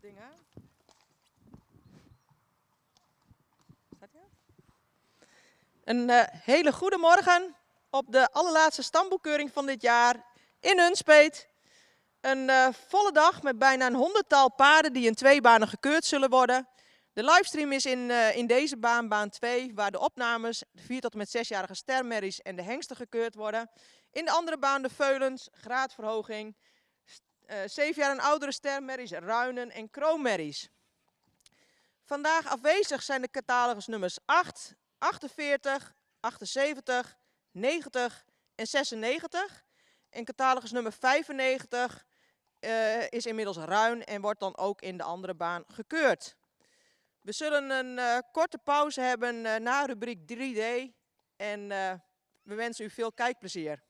dingen. Staat hij aan? Een hele goede morgen op de allerlaatste stamboekkeuring van dit jaar in Nunspeet. Een volle dag met bijna een 100-tal paarden die in 2 banen gekeurd zullen worden. De livestream is in deze baan, baan 2, waar de opnames, de 4 tot en met 6-jarige stermerries en de hengsten gekeurd worden. In de andere baan de veulens, graadverhoging, 7 jaar en oudere stermerries, ruinen en kroonmerries. Vandaag afwezig zijn de catalogusnummers 8, 48, 78, 90 en 96. En catalogusnummer 95 is inmiddels ruin en wordt dan ook in de andere baan gekeurd. We zullen een korte pauze hebben na rubriek 3D en we wensen u veel kijkplezier.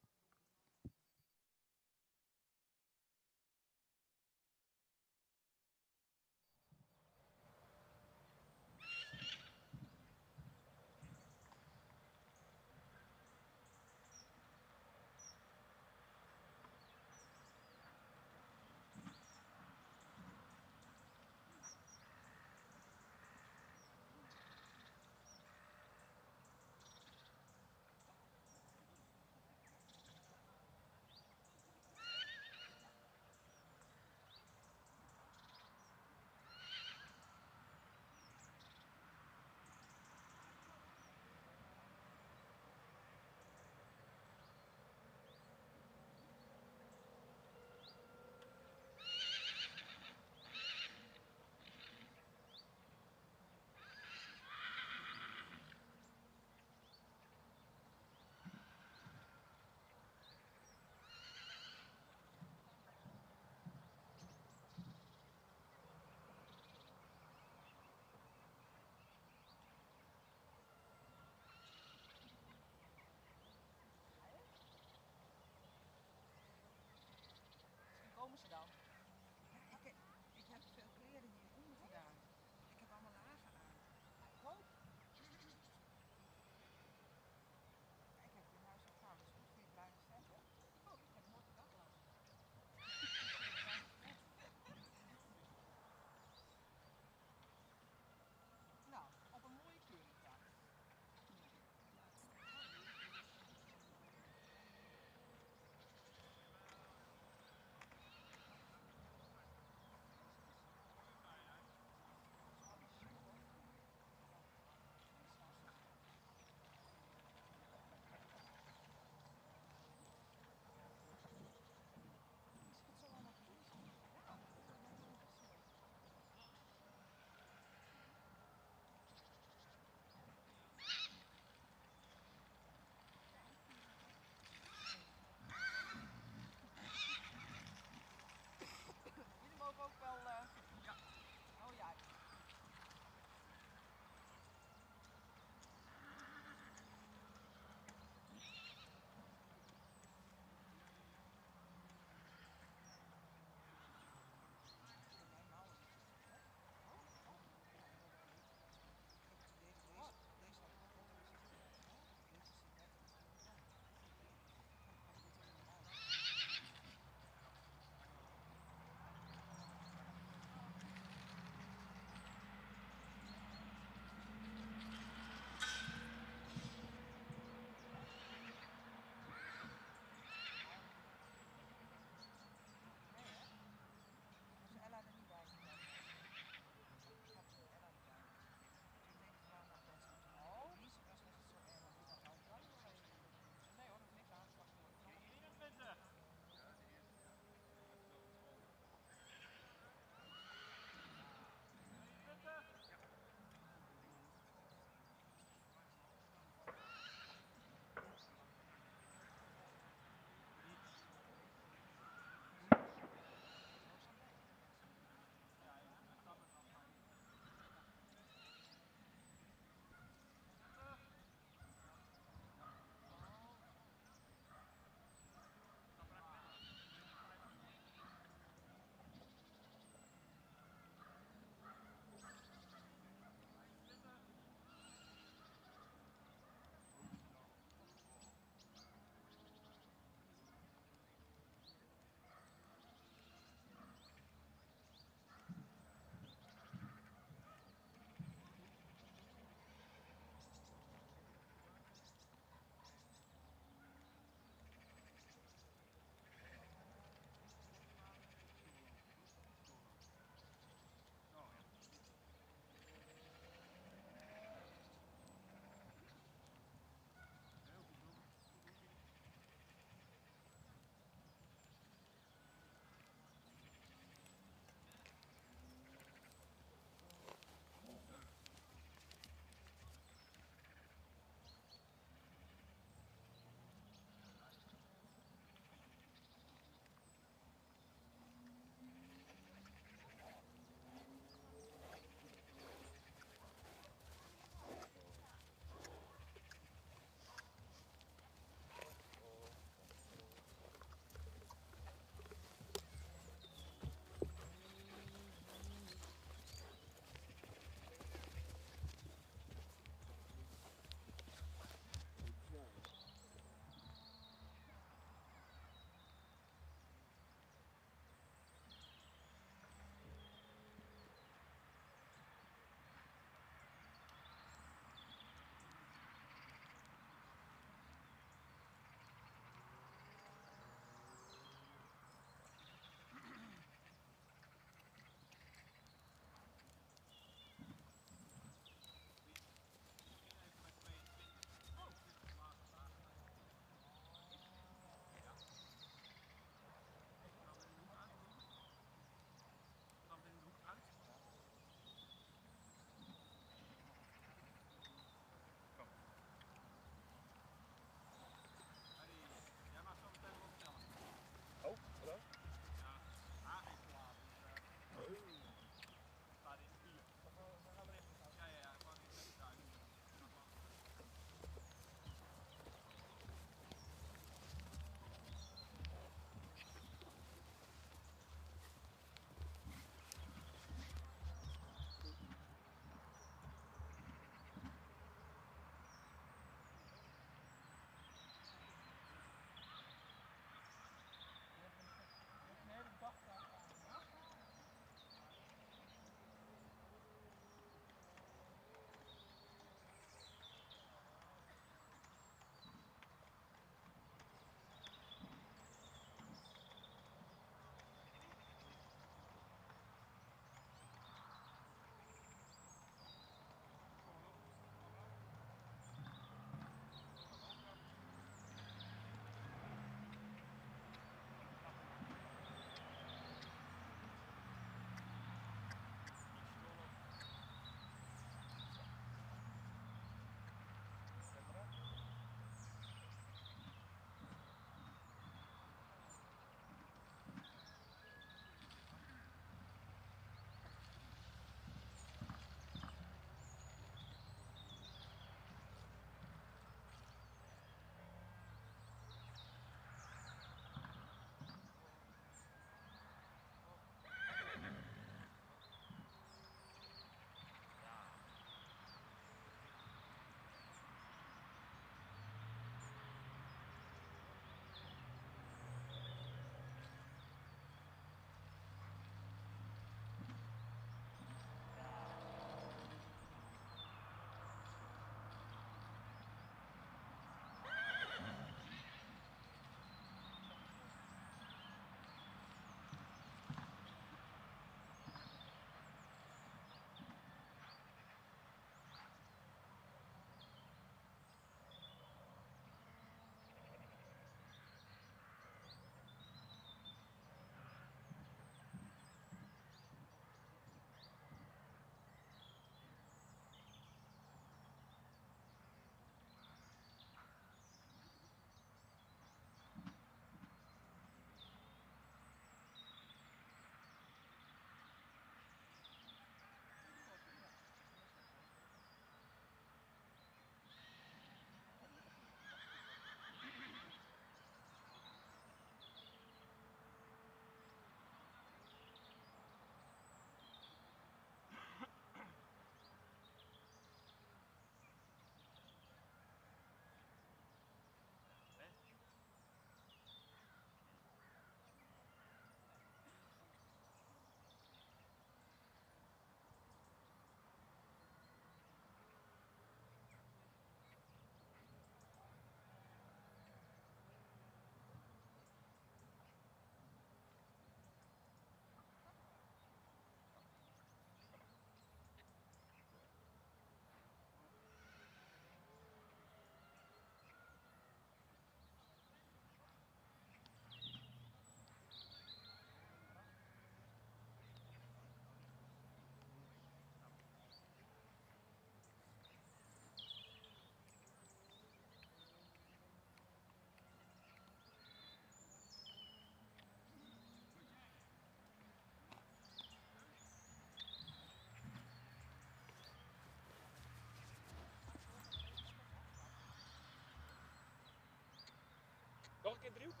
keer driehoek?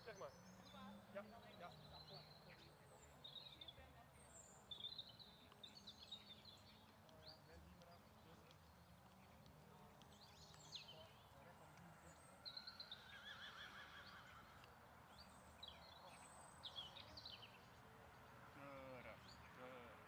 Zeg maar. Ja, ja. Keurig, keurig.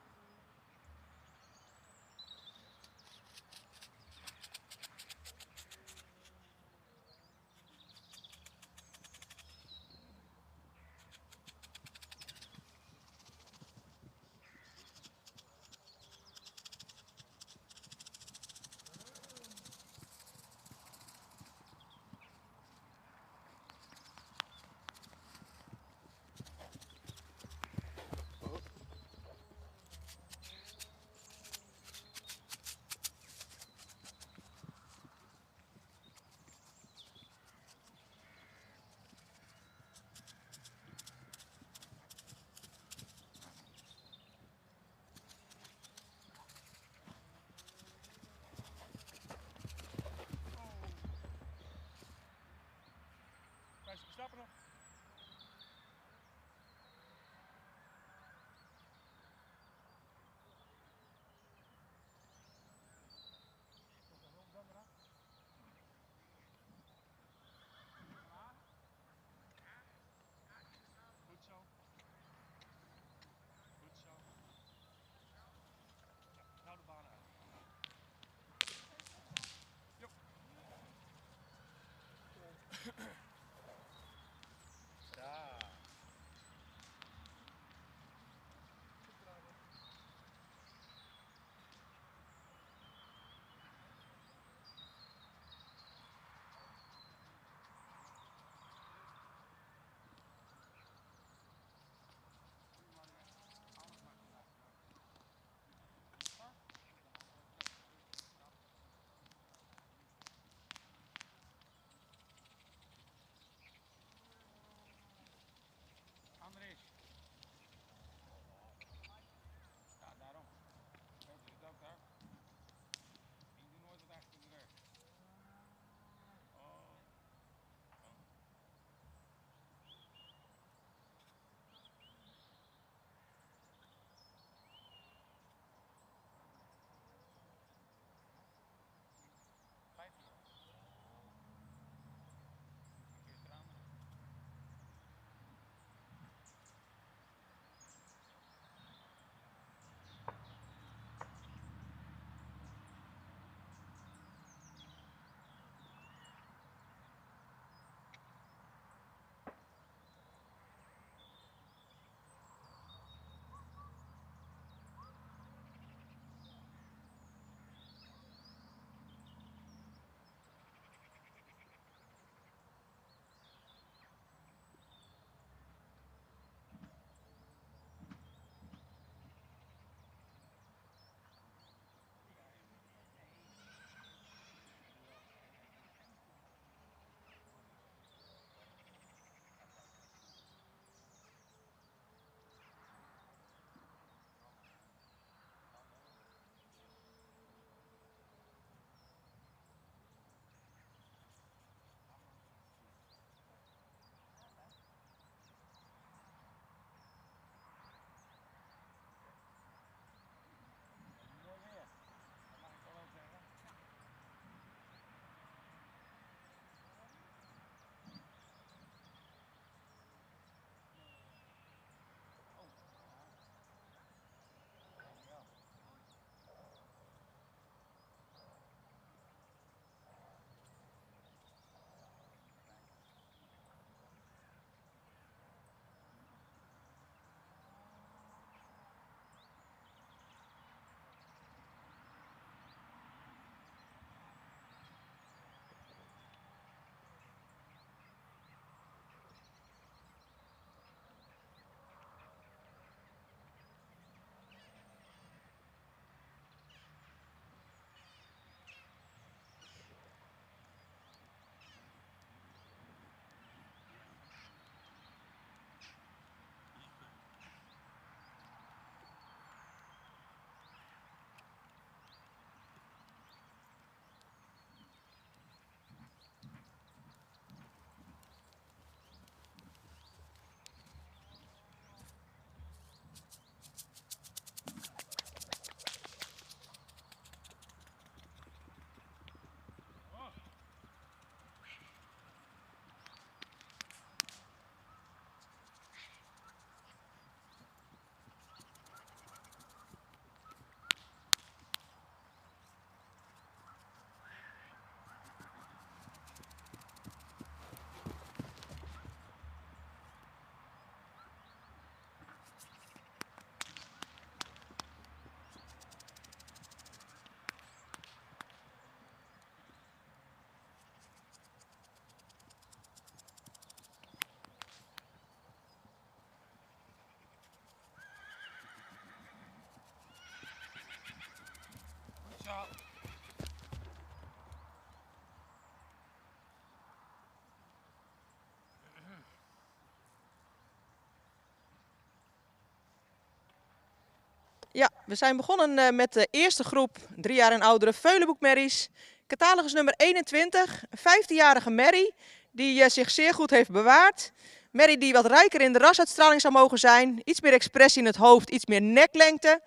We zijn begonnen met de eerste groep 3 jaar en oudere Veulenboekmerries. Catalogus nummer 21, een 15-jarige merrie die zich zeer goed heeft bewaard. Merrie die wat rijker in de rasuitstraling zou mogen zijn. Iets meer expressie in het hoofd, iets meer neklengte.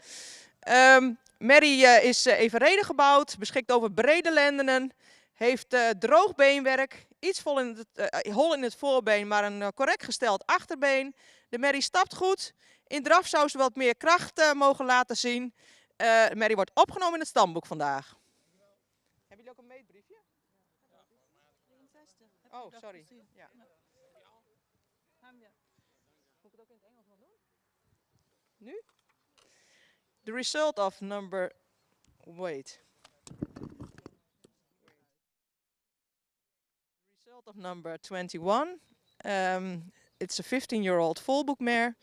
Merrie is evenredig gebouwd, beschikt over brede lendenen. Heeft droog beenwerk, iets hol in het voorbeen, maar een correct gesteld achterbeen. De merrie stapt goed. In draf zou ze wat meer kracht mogen laten zien. Merrie wordt opgenomen in het stamboek vandaag. Hebben jullie ook een meetbriefje? Oh, sorry. Ja. Moet ik het ook in het Engels nog doen? Nu? The result of number... Wait. The result of number 21. It's a 15-year-old volboek mare.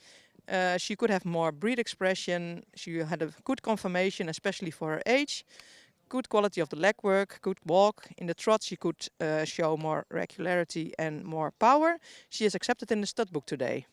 She could have more breed expression. She had a good conformation, especially for her age. Good quality of the legwork, good walk. In the trot she could show more regularity and more power. She is accepted in the studbook today.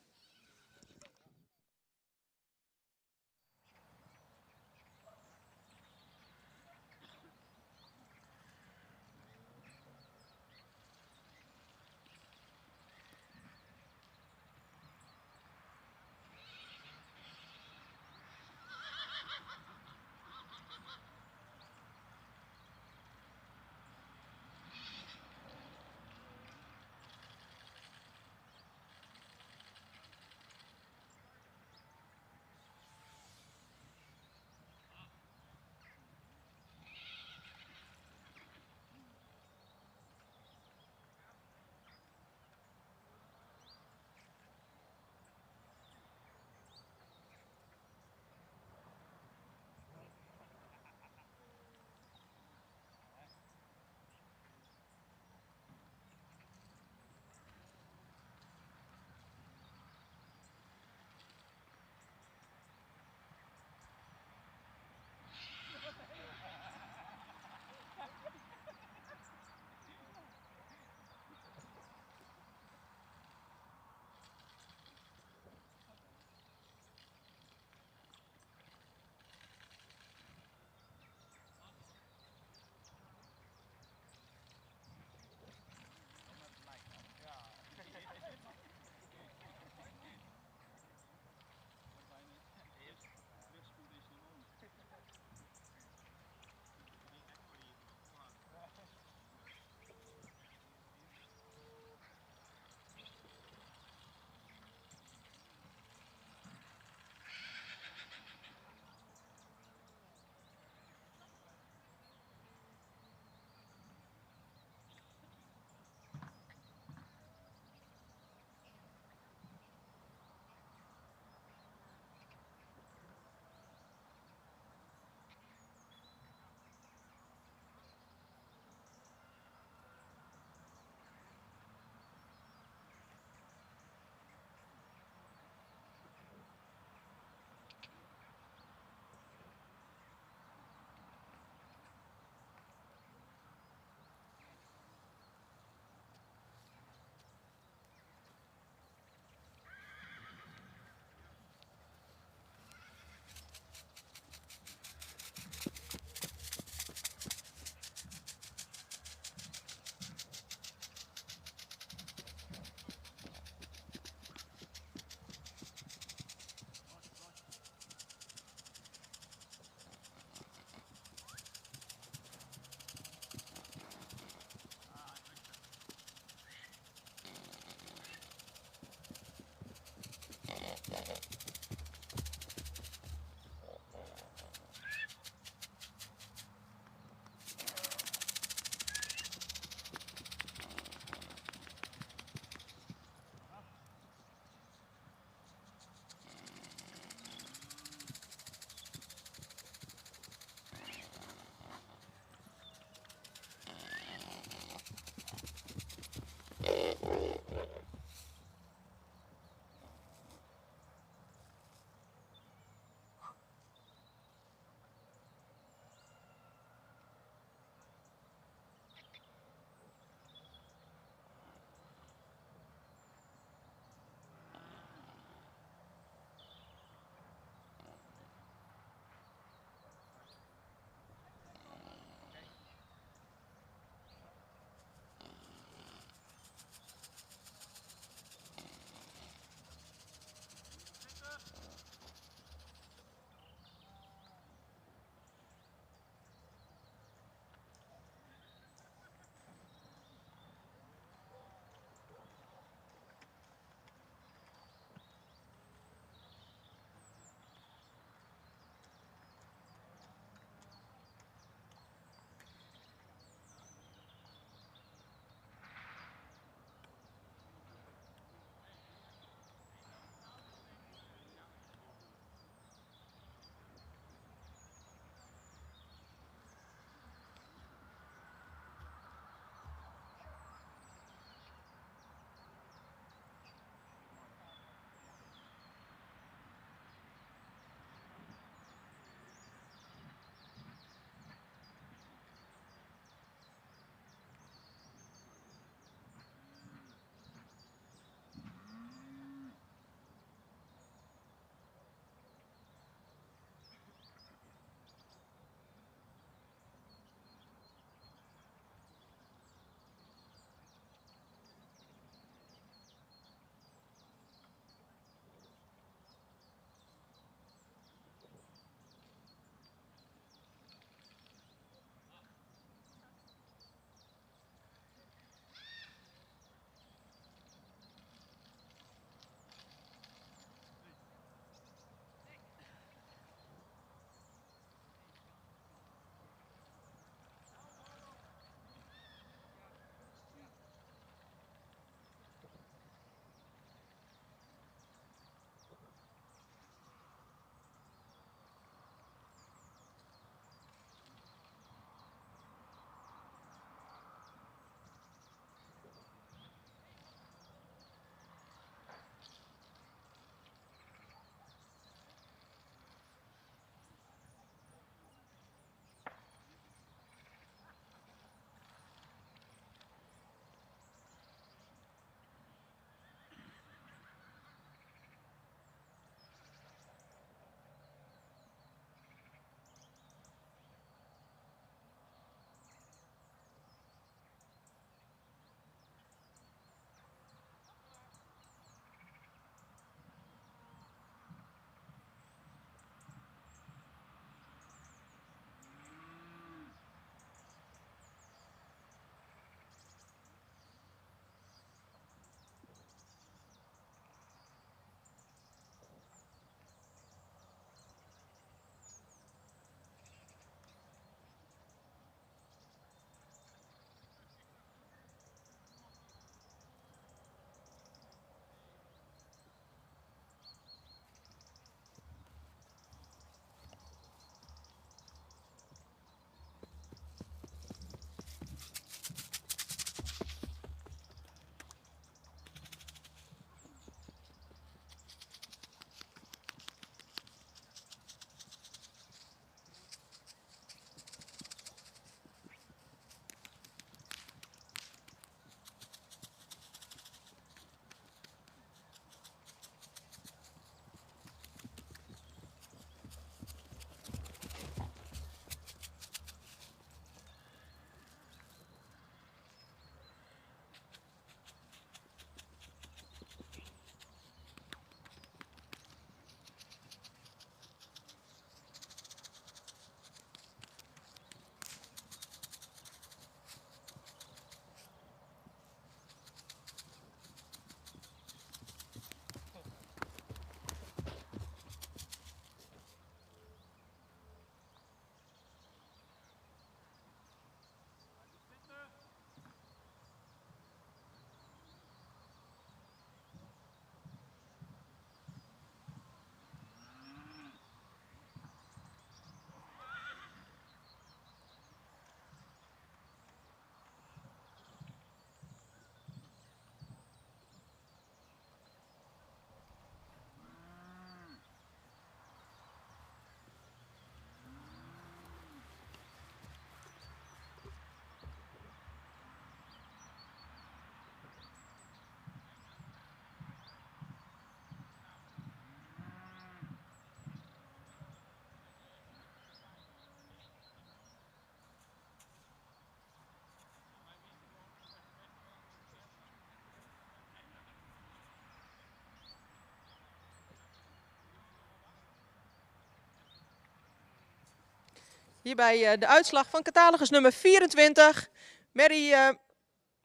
Hierbij de uitslag van catalogus nummer 24. Merrie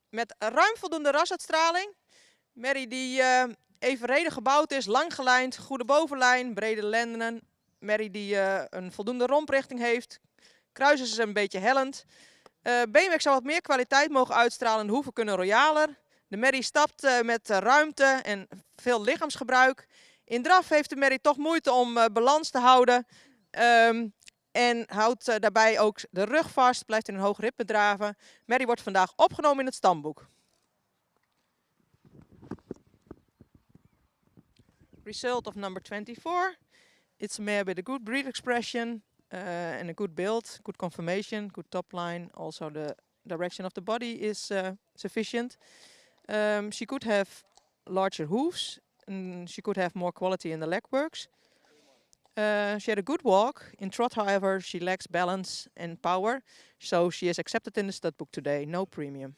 met ruim voldoende rasuitstraling. Merrie die evenredig gebouwd is, lang gelijnd, goede bovenlijn, brede lendenen. Merrie die een voldoende romprichting heeft. Kruis is een beetje hellend. Beenwerk zou wat meer kwaliteit mogen uitstralen. De hoeven kunnen royaler. De merrie stapt met ruimte en veel lichaamsgebruik. In draf heeft de merrie toch moeite om balans te houden. En houdt daarbij ook de rug vast. Blijft in een hoog ritme draven. Merrie wordt vandaag opgenomen in het stamboek. Result of number 24. It's a mare with a good breed expression and a good build, good conformation, good top line. Also the direction of the body is sufficient. She could have larger hooves and she could have more quality in the leg works. She had a good walk. In trot, however, she lacks balance and power. So she is accepted in the stud book today, no premium.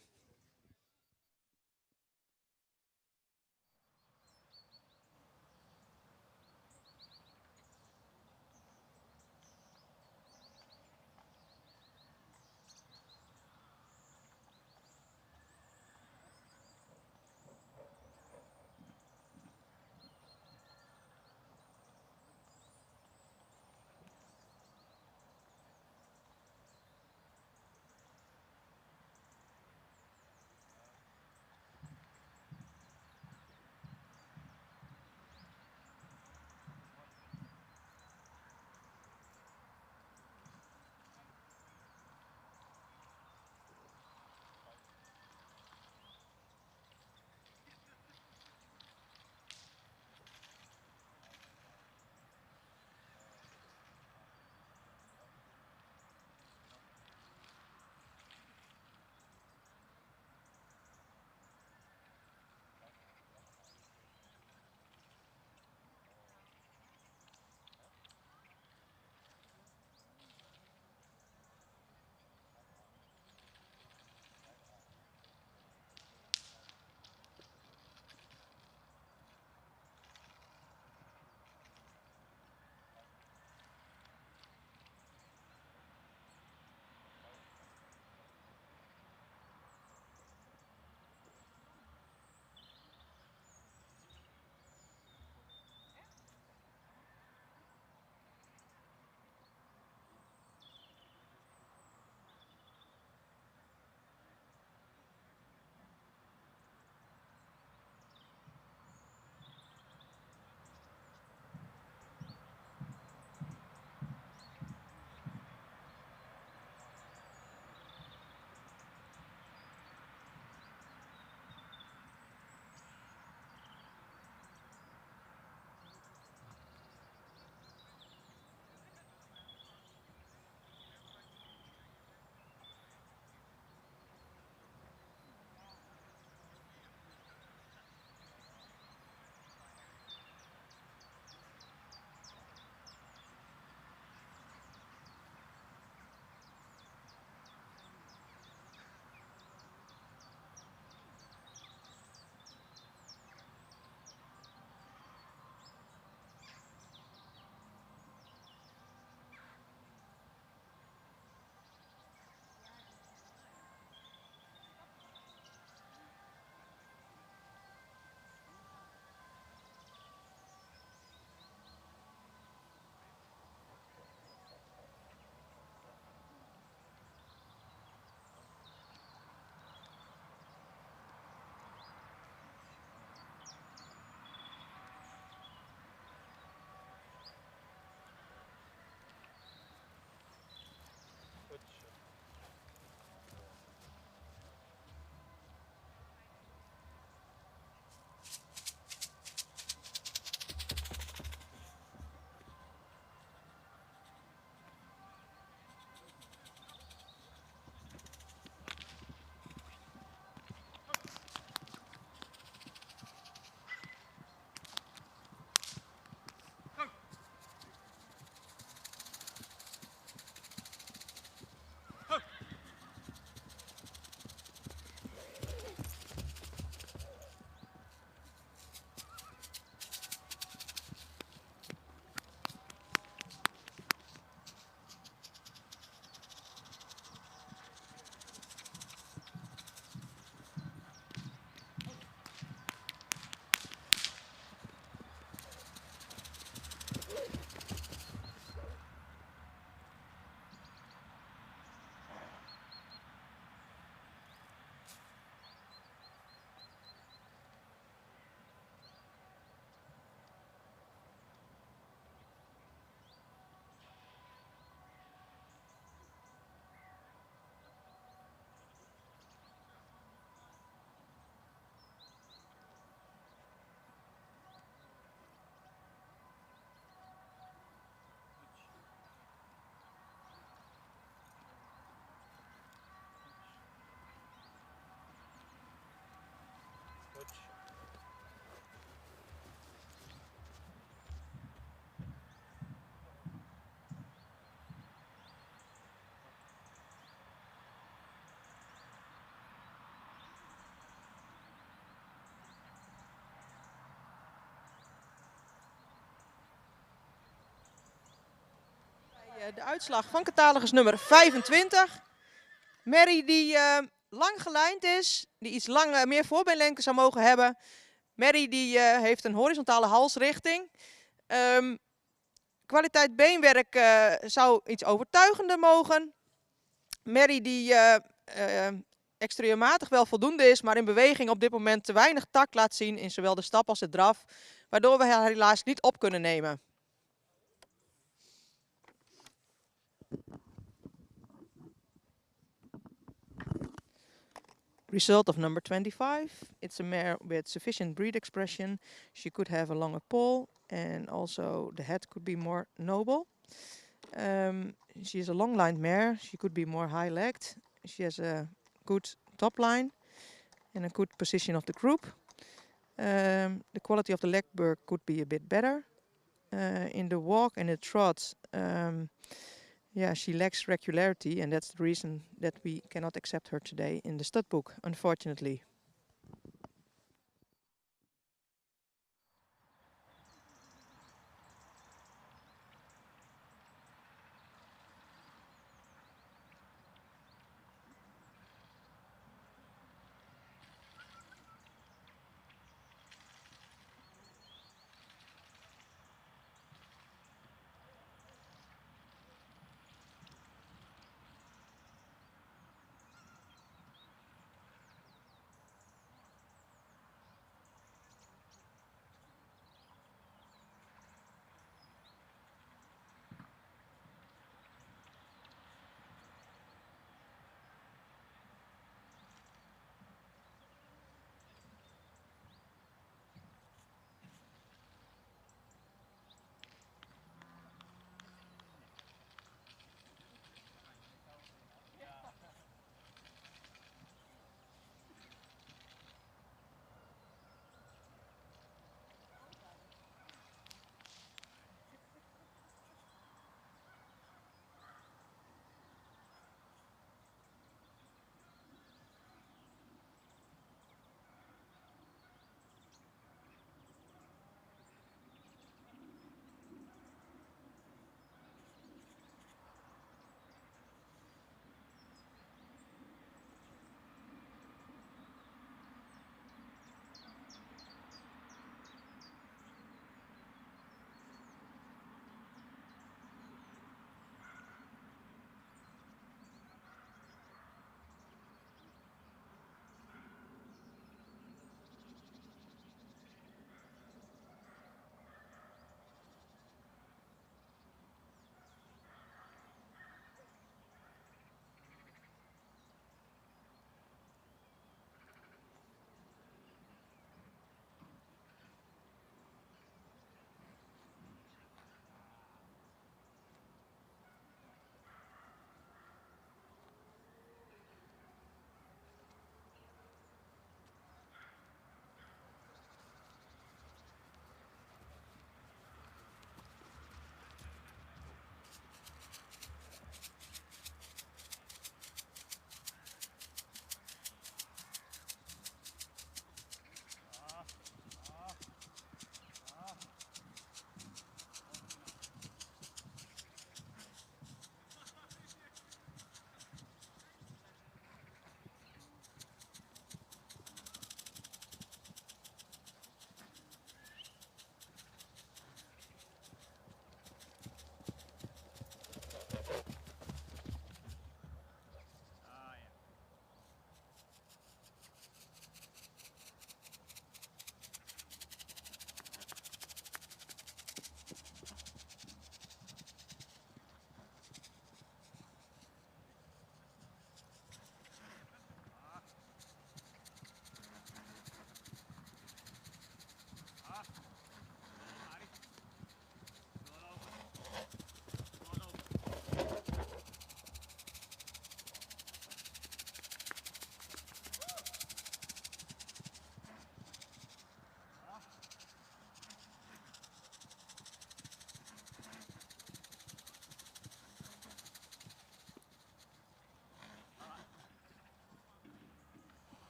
De uitslag van catalogus nummer 25. Mary die lang gelijnd is, die iets meer voorbeenlengte zou mogen hebben. Mary die heeft een horizontale halsrichting. Kwaliteit beenwerk zou iets overtuigender mogen. Mary die exterieurmatig wel voldoende is, maar in beweging op dit moment te weinig tact laat zien in zowel de stap als de draf, waardoor we haar helaas niet op kunnen nemen. Result of number 25. It's a mare with sufficient breed expression. She could have a longer poll and also the head could be more noble. She is a long-lined mare. She could be more high-legged. She has a good top line and a good position of the croup. The quality of the leg work could be a bit better. In the walk and the trot, yeah, she lacks regularity, and that's the reason that we cannot accept her today in the stud book, unfortunately.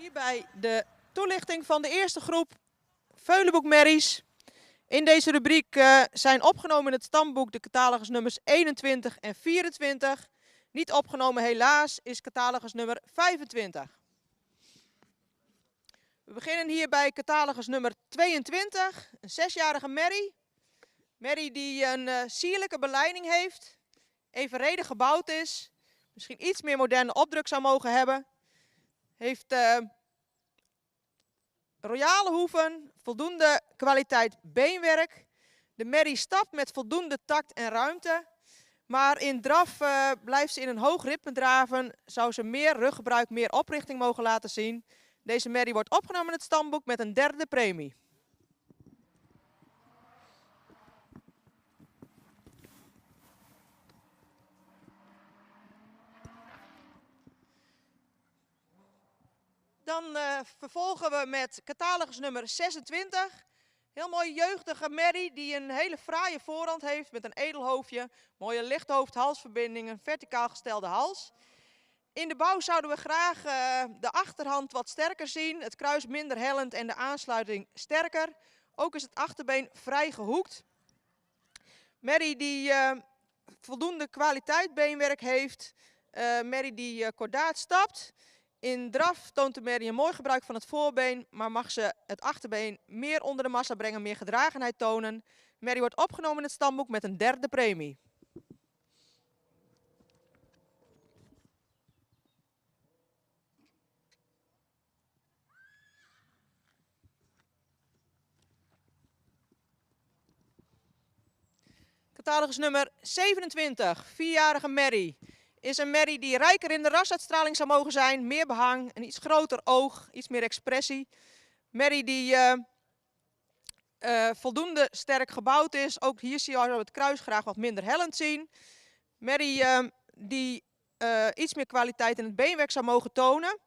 Hierbij de toelichting van de eerste groep Veulenboekmerries. In deze rubriek zijn opgenomen in het stamboek de catalogus nummers 21 en 24. Niet opgenomen helaas is catalogus nummer 25. We beginnen hier bij catalogus nummer 22, een 6-jarige merrie. Merrie die een sierlijke beleiding heeft, evenredig gebouwd is, misschien iets meer moderne opdruk zou mogen hebben. Heeft royale hoeven, voldoende kwaliteit beenwerk. De merrie stapt met voldoende tact en ruimte. Maar in draf blijft ze in een hoog ritme draven. Zou ze meer ruggebruik, meer oprichting mogen laten zien. Deze merrie wordt opgenomen in het stamboek met een 3e premie. Dan vervolgen we met catalogus nummer 26. Heel mooi jeugdige merrie die een hele fraaie voorhand heeft met een edelhoofdje. Mooie lichthoofd-halsverbinding, een verticaal gestelde hals. In de bouw zouden we graag de achterhand wat sterker zien. Het kruis minder hellend en de aansluiting sterker. Ook is het achterbeen vrij gehoekt. Merrie die voldoende kwaliteit beenwerk heeft. Merrie die kordaat stapt. In draf toont de merrie een mooi gebruik van het voorbeen, maar mag ze het achterbeen meer onder de massa brengen, meer gedragenheid tonen. Merrie wordt opgenomen in het stamboek met een 3e premie. Catalogus nummer 27, 4-jarige merrie. Is een merrie die rijker in de rasuitstraling zou mogen zijn, meer behang, een iets groter oog, iets meer expressie. Merrie die voldoende sterk gebouwd is, ook hier zie je het kruis graag wat minder hellend zien. Merrie die iets meer kwaliteit in het beenwerk zou mogen tonen.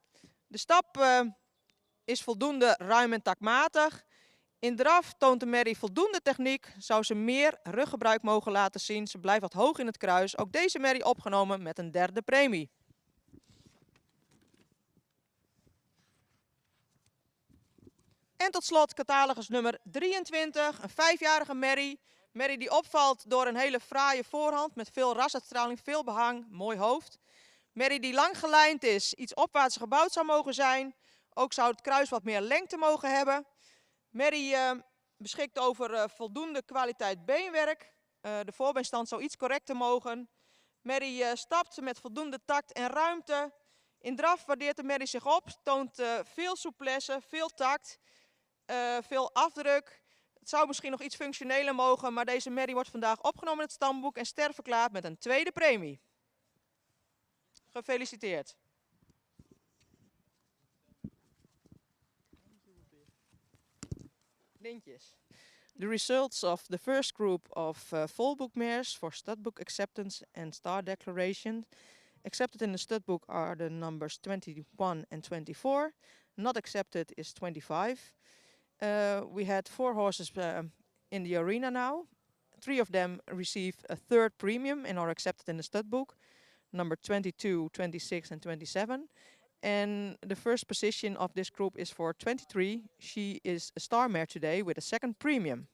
De stap is voldoende ruim en taktmatig. In draf toont de merrie voldoende techniek, zou ze meer ruggebruik mogen laten zien. Ze blijft wat hoog in het kruis. Ook deze merrie opgenomen met een 3e premie. En tot slot catalogus nummer 23, een 5-jarige merrie. Merrie die opvalt door een hele fraaie voorhand met veel rasuitstraling, veel behang, mooi hoofd. Merrie die lang gelijnd is, iets opwaarts gebouwd zou mogen zijn. Ook zou het kruis wat meer lengte mogen hebben. Merrie beschikt over voldoende kwaliteit beenwerk. De voorbeenstand zou iets correcter mogen. Merrie stapt met voldoende tact en ruimte. In draf waardeert de merrie zich op, toont veel souplesse, veel tact, veel afdruk. Het zou misschien nog iets functioneler mogen, maar deze merrie wordt vandaag opgenomen in het stamboek en sterverklaard met een 2e premie. Gefeliciteerd. The results of the first group of volboek mares for studbook acceptance and star declaration accepted in the studbook are the numbers 21 and 24. Not accepted is 25. We had 4 horses in the arena now. 3 of them received a 3rd premium and are accepted in the studbook. Number 22, 26 and 27. And the first position of this group is for 23. She is a star mare today with a 2nd premium.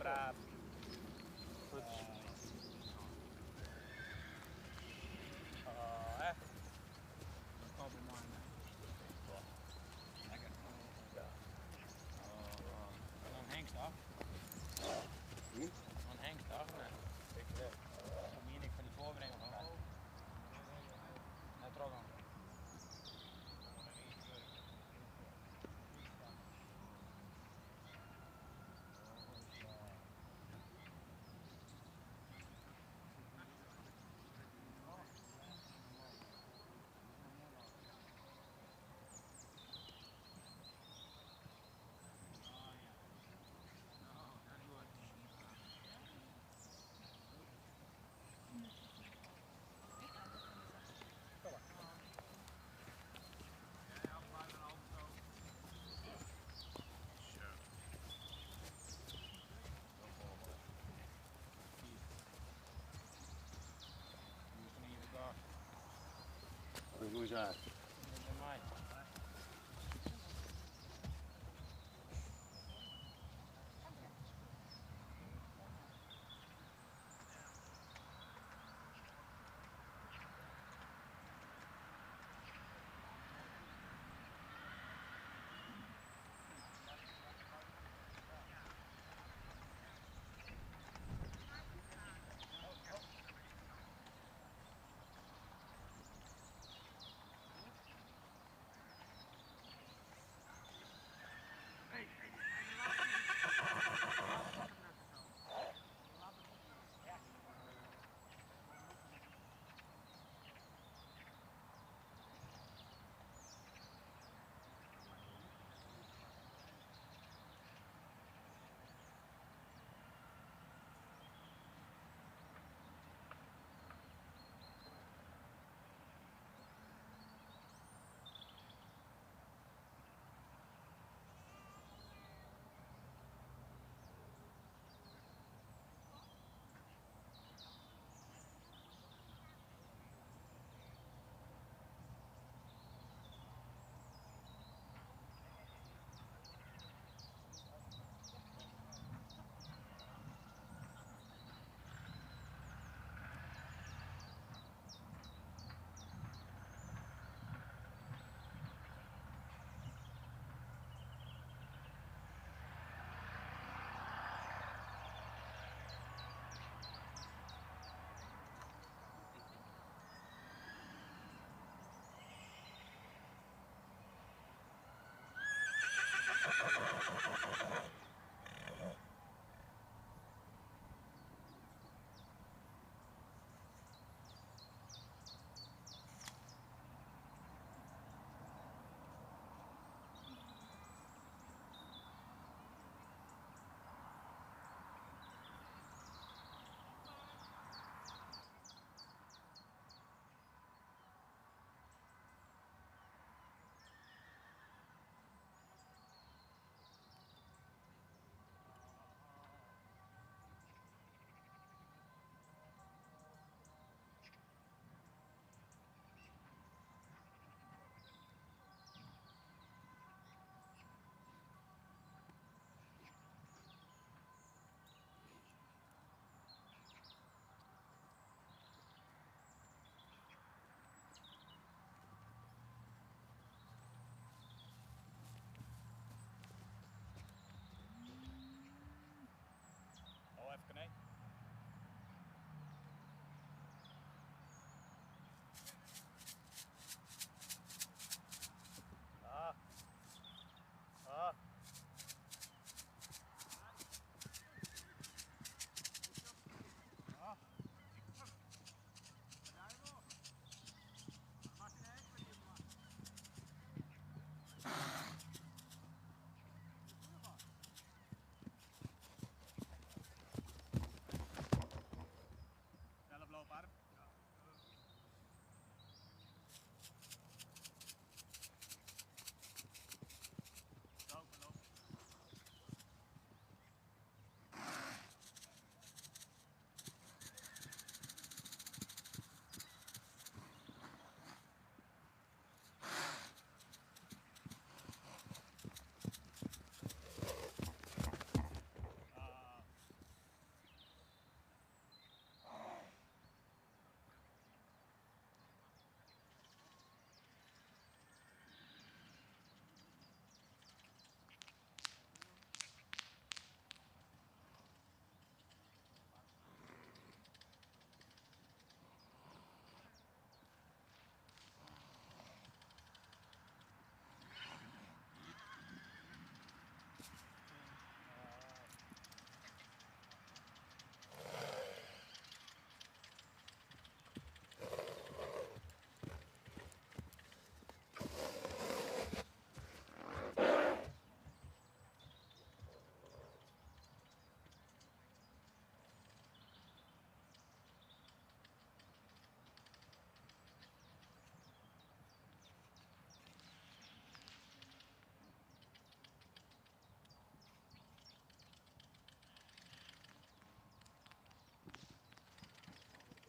braaf. Goed. Oh, hè? Dat komt mooi, hè? Lekker. Ja. En dan hengst af. Dan hengst af, nee. Dan moet je niks van die voorbrengen van mij. Net trok hem. Hoe is dat?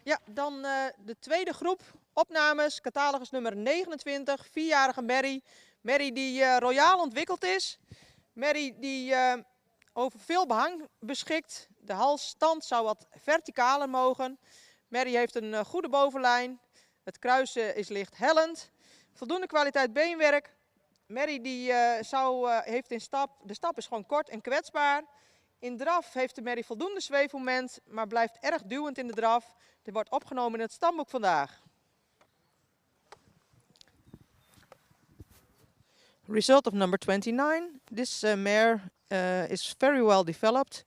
Ja, dan de tweede groep opnames, catalogus nummer 29, 4-jarige Mary. Mary die royaal ontwikkeld is. Mary die over veel behang beschikt. De halsstand zou wat verticaler mogen. Mary heeft een goede bovenlijn. Het kruis is licht hellend. Voldoende kwaliteit beenwerk. Mary die heeft de stap is gewoon kort en kwetsbaar. In draf heeft de Mary voldoende zweefmoment, maar blijft erg duwend in de draf. Dit wordt opgenomen in het stamboek vandaag. Result of number 29. This mare is very well developed,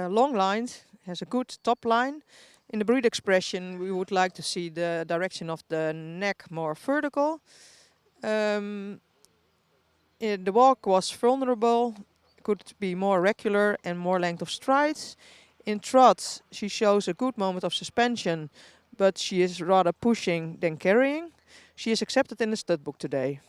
long-lined, has a good top line. In the breed expression, we would like to see the direction of the neck more vertical. The walk was vulnerable, could be more regular and more length of strides. In trot, she shows a good moment of suspension, but she is rather pushing than carrying. She is accepted in the stud book today.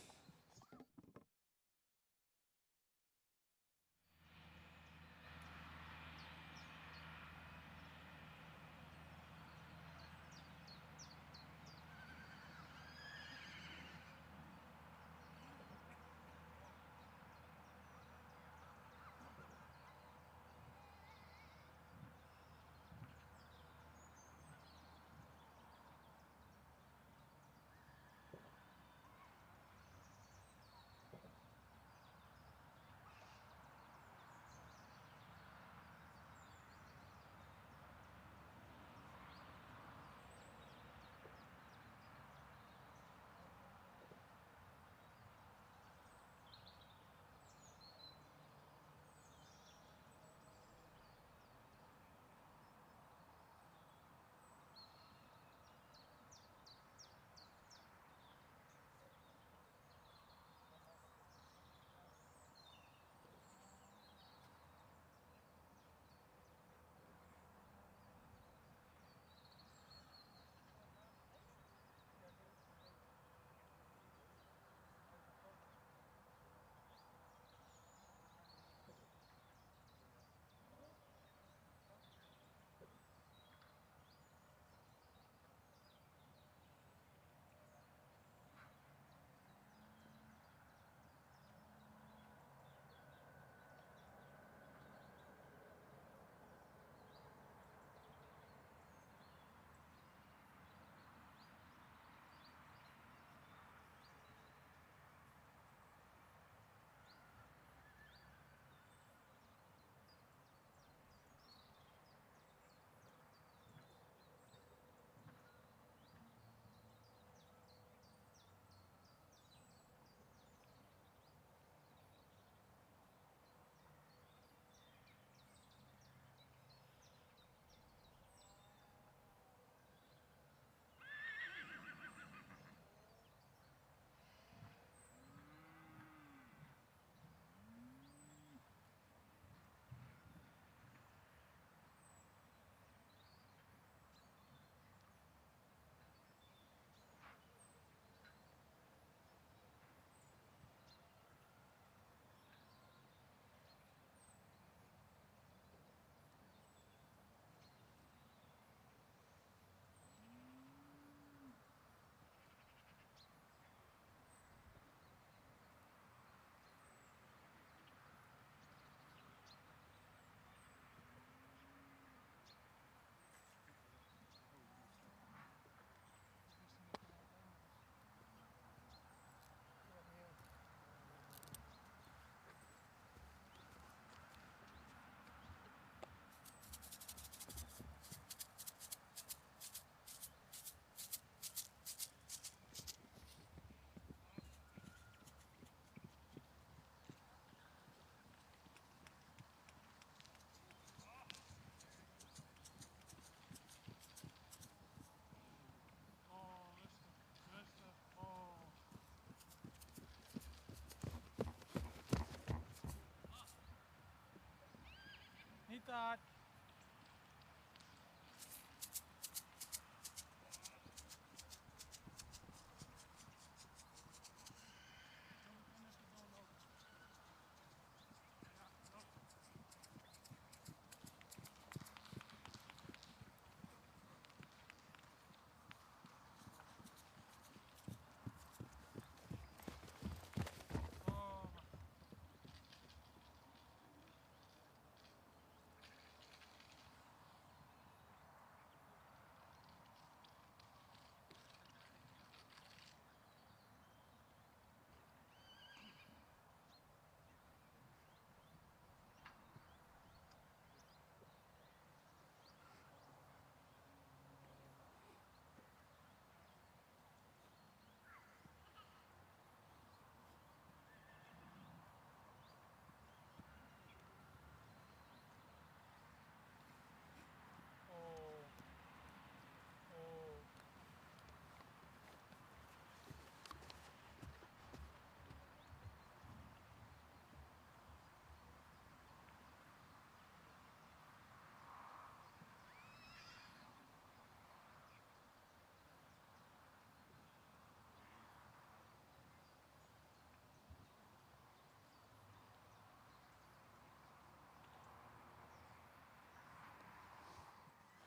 Niet daar.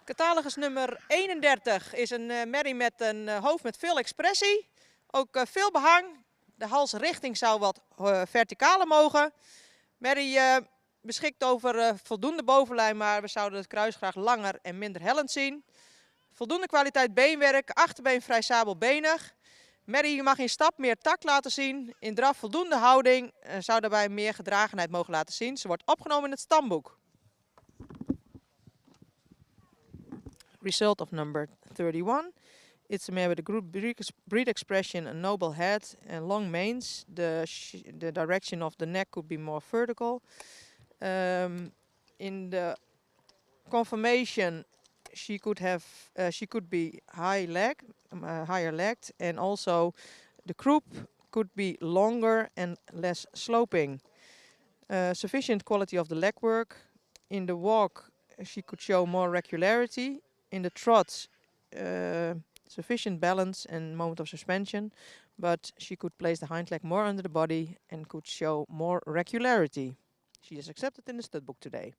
Catalogus nummer 31 is een merrie met een hoofd met veel expressie. Ook veel behang. De halsrichting zou wat verticaler mogen. Merrie beschikt over voldoende bovenlijn, maar we zouden het kruis graag langer en minder hellend zien. Voldoende kwaliteit beenwerk, achterbeen vrij sabelbenig. Merrie mag in stap meer tact laten zien. In draf voldoende houding, zou daarbij meer gedragenheid mogen laten zien. Ze wordt opgenomen in het stamboek. Result of number 31. It's a mare with a good breed expression, a noble head and long manes. The direction of the neck could be more vertical. In the conformation, she could be higher legged, and also the croup could be longer and less sloping. Sufficient quality of the leg work. In the walk, she could show more regularity. In the trot, sufficient balance and moment of suspension, but she could place the hind leg more under the body and could show more regularity. She is accepted in the stud book today.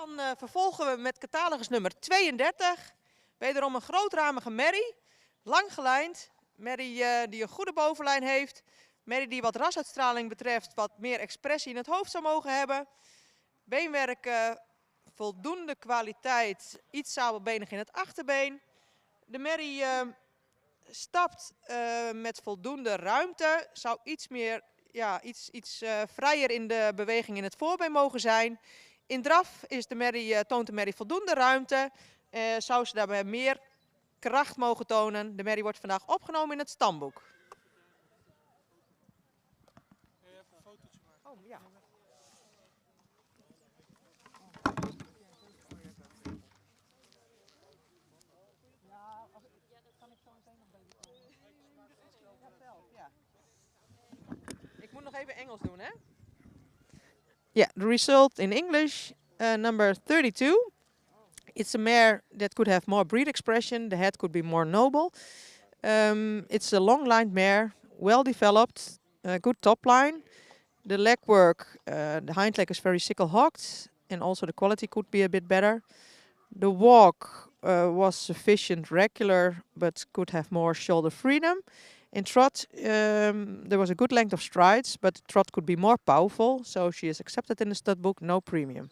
Dan vervolgen we met catalogus nummer 32. Wederom een grootraamige merrie, lang gelijnd. Merrie die een goede bovenlijn heeft. Merrie die wat rasuitstraling betreft wat meer expressie in het hoofd zou mogen hebben. Beenwerk voldoende kwaliteit, iets sabelbenig in het achterbeen. De merrie stapt met voldoende ruimte, zou iets meer, ja, iets vrijer in de beweging in het voorbeen mogen zijn. In draf is toont de merrie voldoende ruimte, zou ze daarbij meer kracht mogen tonen. De merrie wordt vandaag opgenomen in het stamboek. Even een fotootje maken. Oh, ja. Ik moet nog even Engels doen, hè? Yeah, the result in English, number 32. It's a mare that could have more breed expression. The head could be more noble. It's a long-lined mare, well developed, good top line. The leg work, the hind leg is very sickle-hocked, and also the quality could be a bit better. The walk was sufficient, regular, but could have more shoulder freedom. In trot, there was a good length of strides, but the trot could be more powerful, so she is accepted in the stud book, no premium.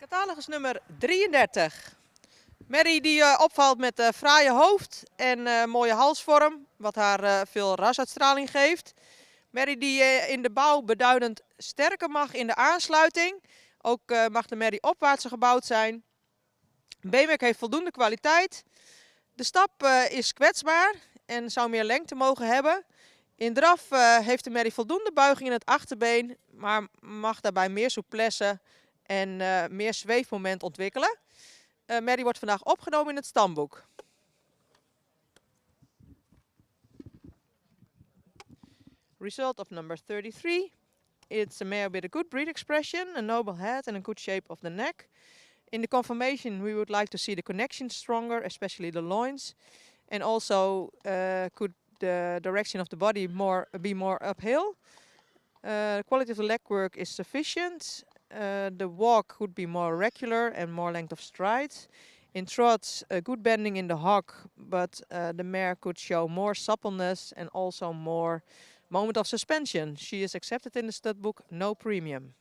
Catalogus nummer 33. Mary die opvalt met fraaie hoofd en mooie halsvorm, wat haar veel rasuitstraling geeft. Mary die in de bouw beduidend sterker mag in de aansluiting. Ook mag de Mary opwaarts gebouwd zijn. Beenmerk heeft voldoende kwaliteit. De stap is kwetsbaar en zou meer lengte mogen hebben. In draf heeft de Mary voldoende buiging in het achterbeen, maar mag daarbij meer souplesse en meer zweefmoment ontwikkelen. Mary wordt vandaag opgenomen in het stamboek. Result of number 33. It's a mare with a good breed expression, a noble head and a good shape of the neck. In the conformation we would like to see the connection stronger, especially the loins. And also could the direction of the body be more uphill. The quality of the leg work is sufficient. The walk could be more regular and more length of stride. In trot, a good bending in the hock, but the mare could show more suppleness and also more moment of suspension. She is accepted in the stud book, no premium.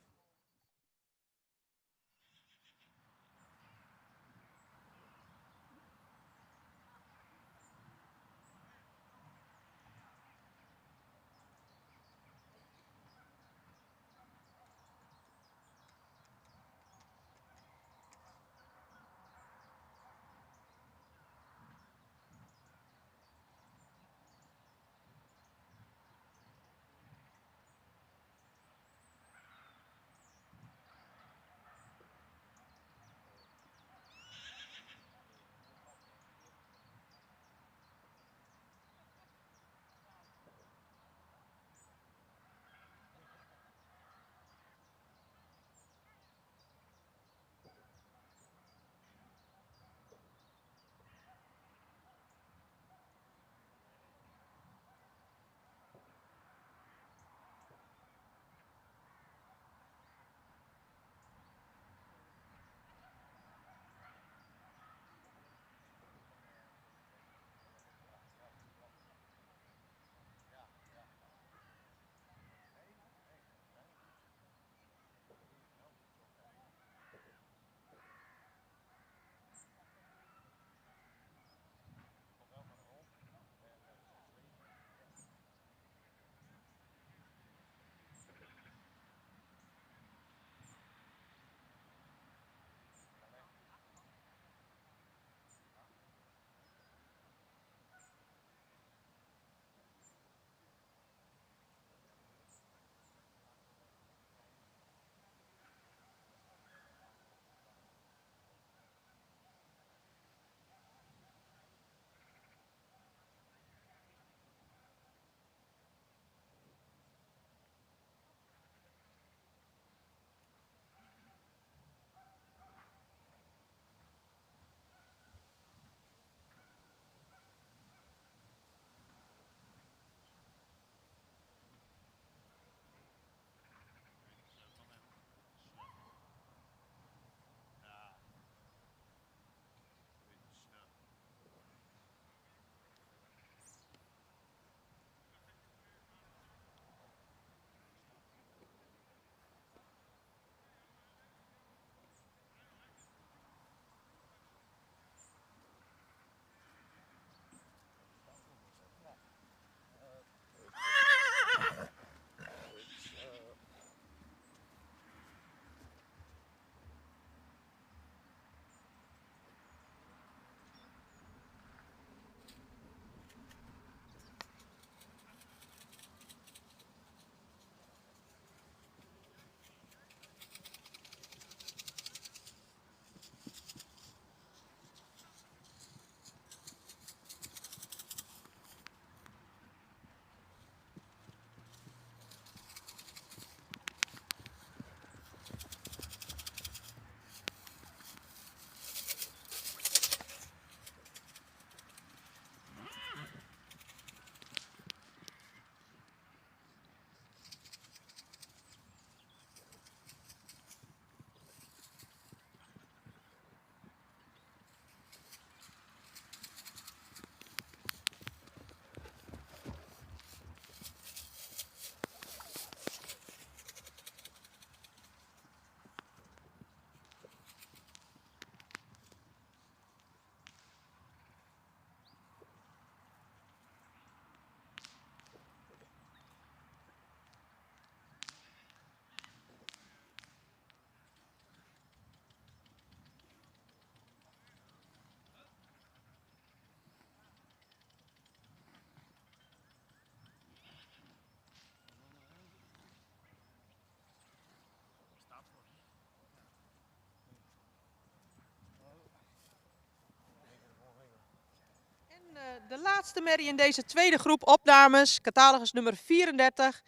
De laatste merrie in deze tweede groep opnames, catalogus nummer 34.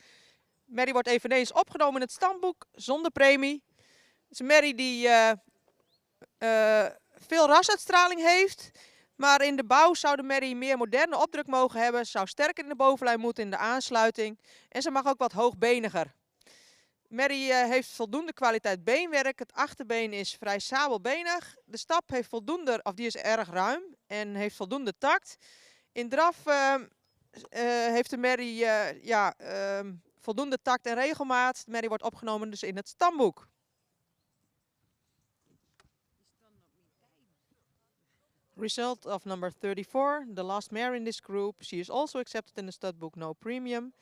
Merrie wordt eveneens opgenomen in het stamboek zonder premie. Het is een merrie die veel rasuitstraling heeft. Maar in de bouw zou de merrie meer moderne opdruk mogen hebben. Zou sterker in de bovenlijn moeten in de aansluiting. En ze mag ook wat hoogbeniger. Merrie heeft voldoende kwaliteit beenwerk. Het achterbeen is vrij sabelbenig. De stap heeft voldoende, of die is erg ruim en heeft voldoende takt. In draf heeft de merrie voldoende takt en regelmaat. De merrie wordt opgenomen dus in het stamboek. Result of number 34, the last mare in this group. She is also accepted in the stud book, no premium.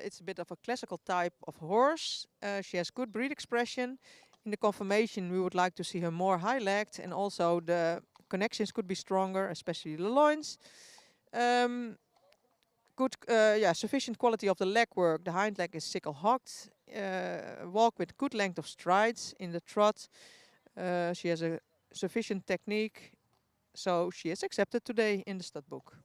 It's a bit of a classical type of horse. She has good breed expression. In the conformation, we would like to see her more high-legged, and also the connections could be stronger, especially the loins. Sufficient quality of the leg work. The hind leg is sickle-hocked. Walk with good length of strides in the trot. She has a sufficient technique. So she is accepted today in the stud book.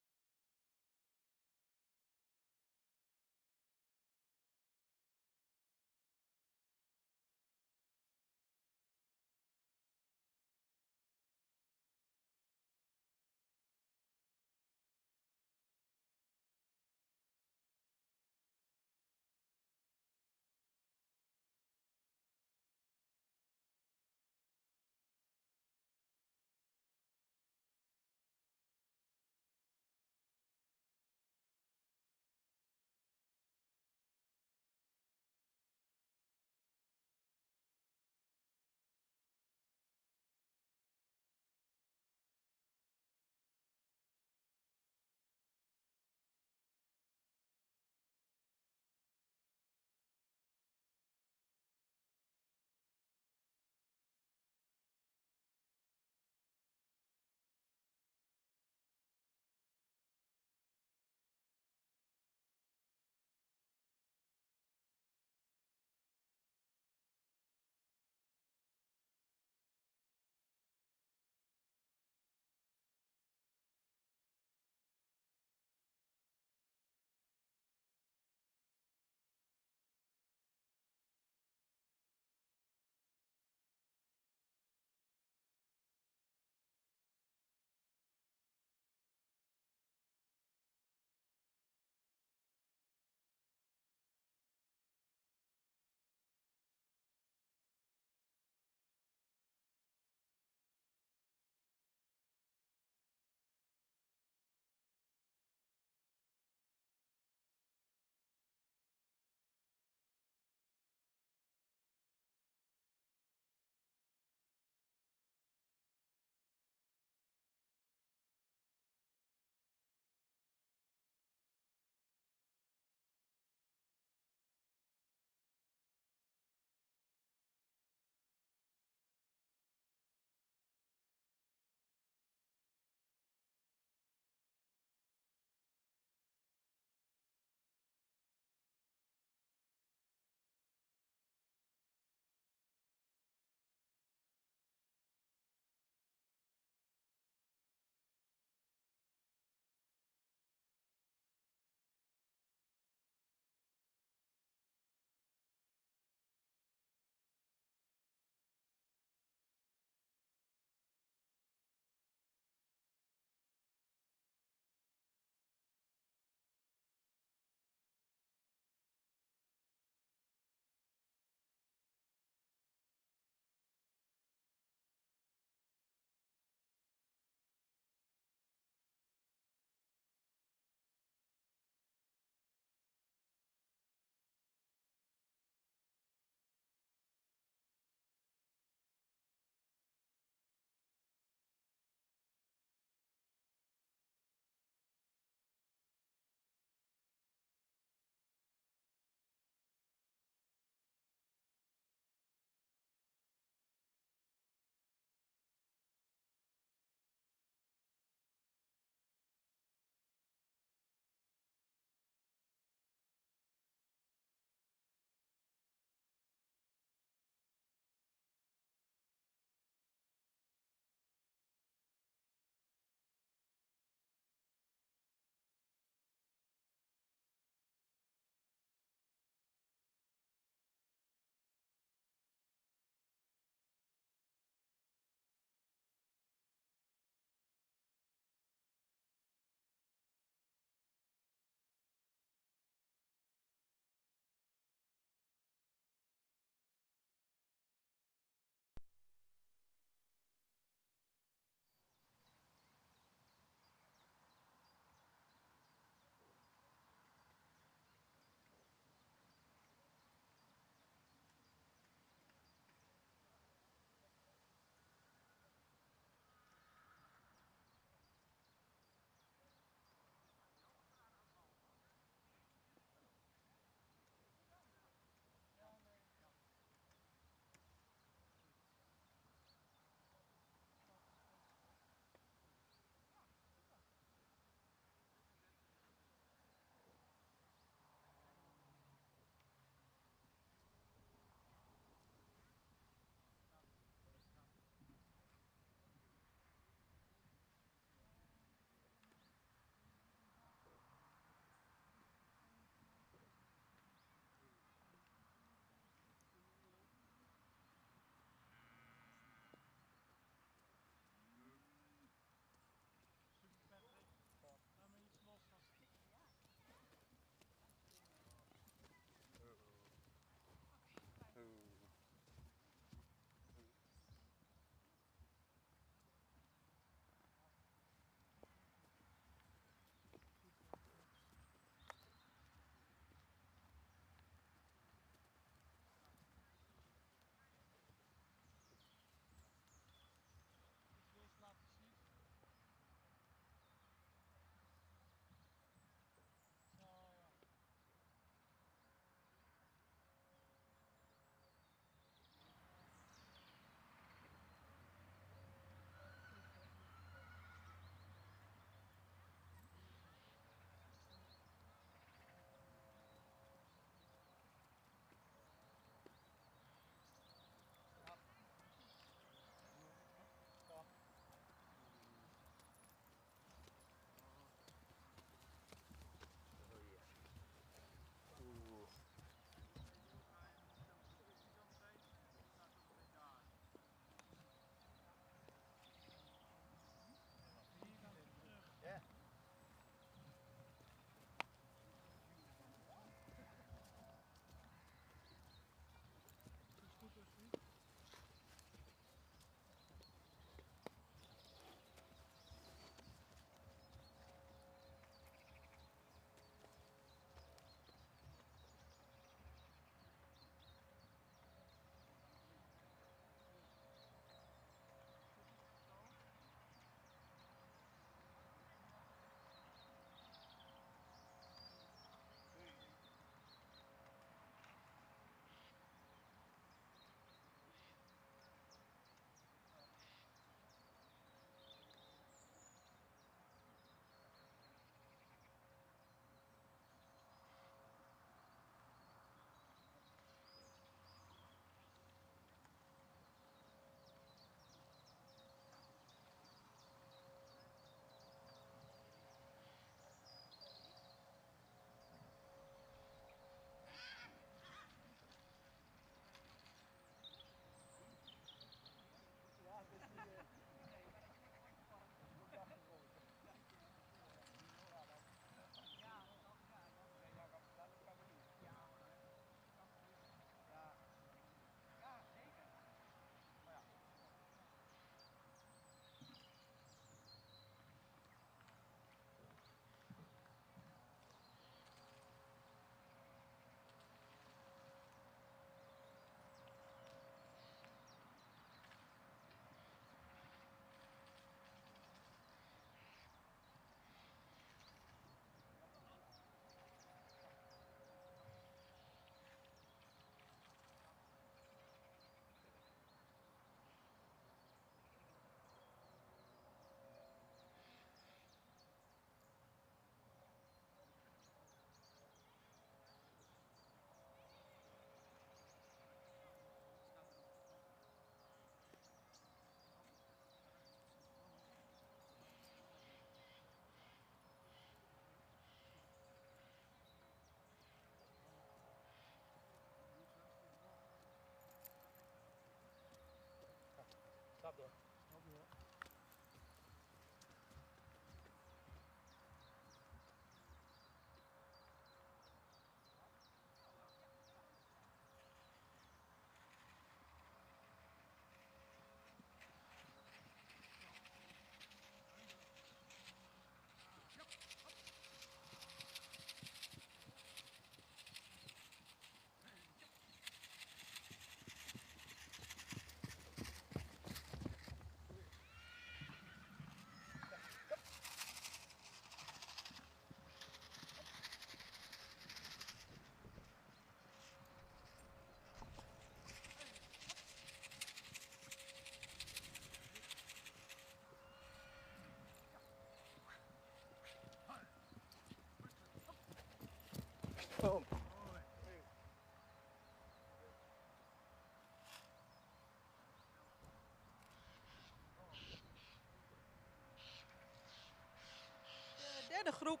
derde groep.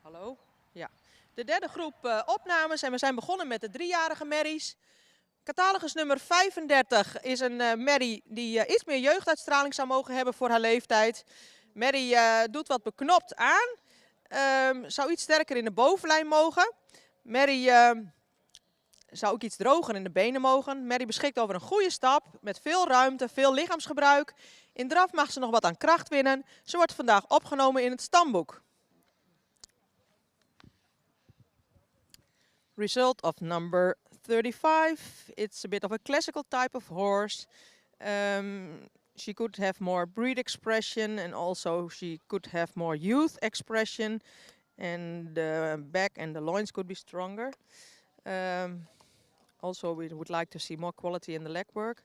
Hallo? Ja. De derde groep opnames en we zijn begonnen met de 3-jarige merries. Catalogus nummer 35 is een merrie die iets meer jeugduitstraling zou mogen hebben voor haar leeftijd. Merrie doet wat beknopt aan. Zou iets sterker in de bovenlijn mogen. Merrie zou ook iets droger in de benen mogen. Merrie beschikt over een goede stap met veel ruimte, veel lichaamsgebruik. In draf mag ze nog wat aan kracht winnen. Ze wordt vandaag opgenomen in het stamboek. Result of number 35. It's a bit of a classical type of horse. She could have more breed expression and also she could have more youth expression. And the back and the loins could be stronger. Also, we would like to see more quality in the leg work.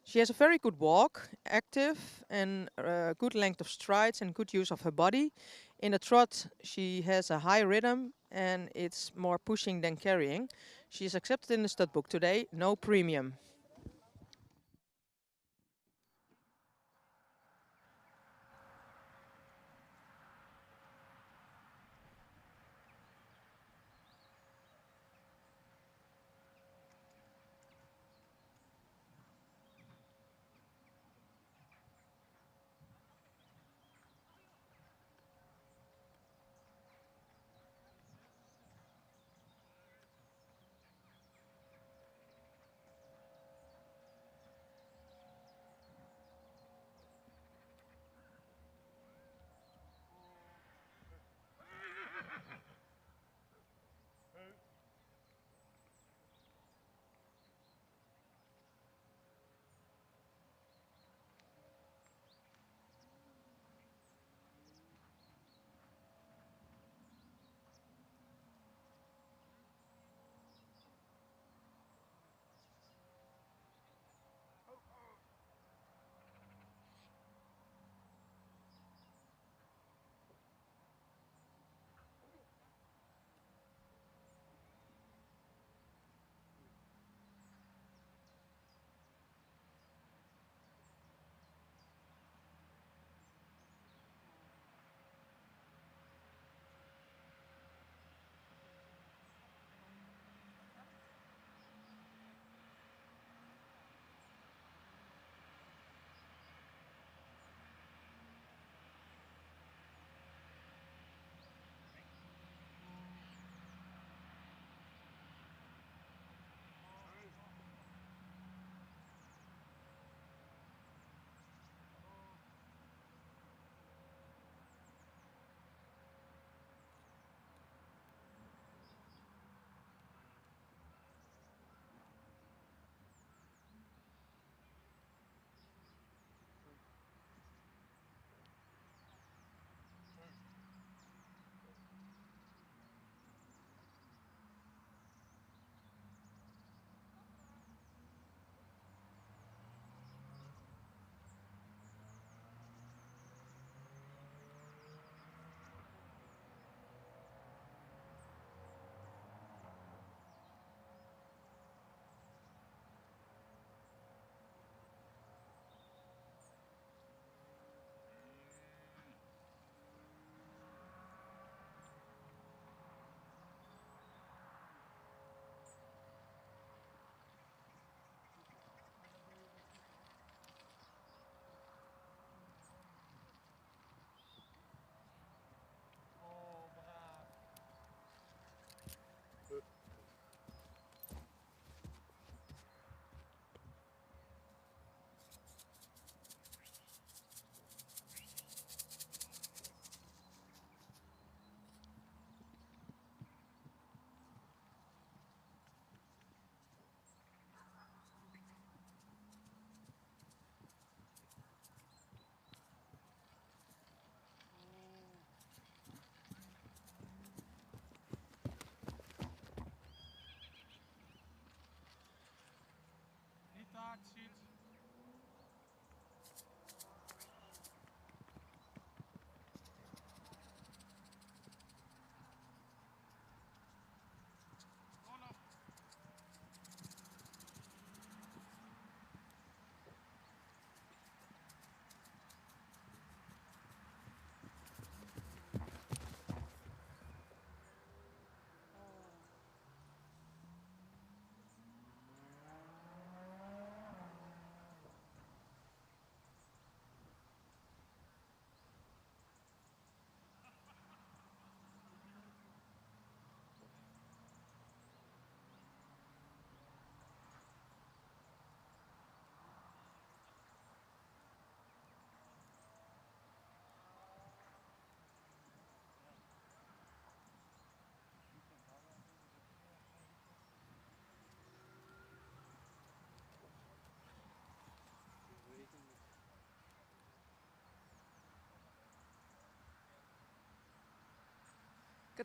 She has a very good walk, active and good length of strides and good use of her body. In a trot, she has a high rhythm and it's more pushing than carrying. She is accepted in the stud book today, no premium.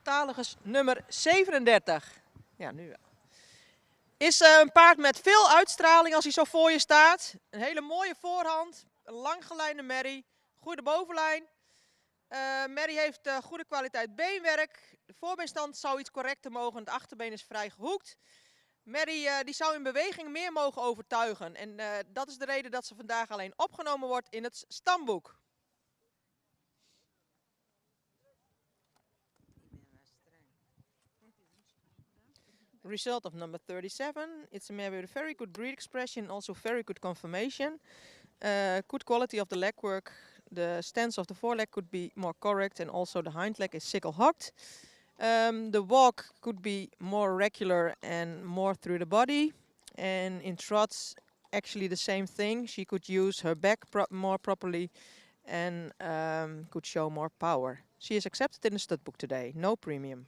Catalogus nummer 37. Ja, nu wel. Is een paard met veel uitstraling als hij zo voor je staat. Een hele mooie voorhand, een langgelijnde merrie, goede bovenlijn. Merrie heeft goede kwaliteit beenwerk. De voorbeenstand zou iets correcter mogen, het achterbeen is vrij gehoekt. Merrie die zou in beweging meer mogen overtuigen. En dat is de reden dat ze vandaag alleen opgenomen wordt in het stamboek. Result of number 37. It's a mare with a very good breed expression, also very good conformation. Good quality of the leg work. The stance of the foreleg could be more correct, and also the hind leg is sickle hocked. The walk could be more regular and more through the body. And in trots, actually the same thing. She could use her back more properly and could show more power. She is accepted in the stud book today, no premium.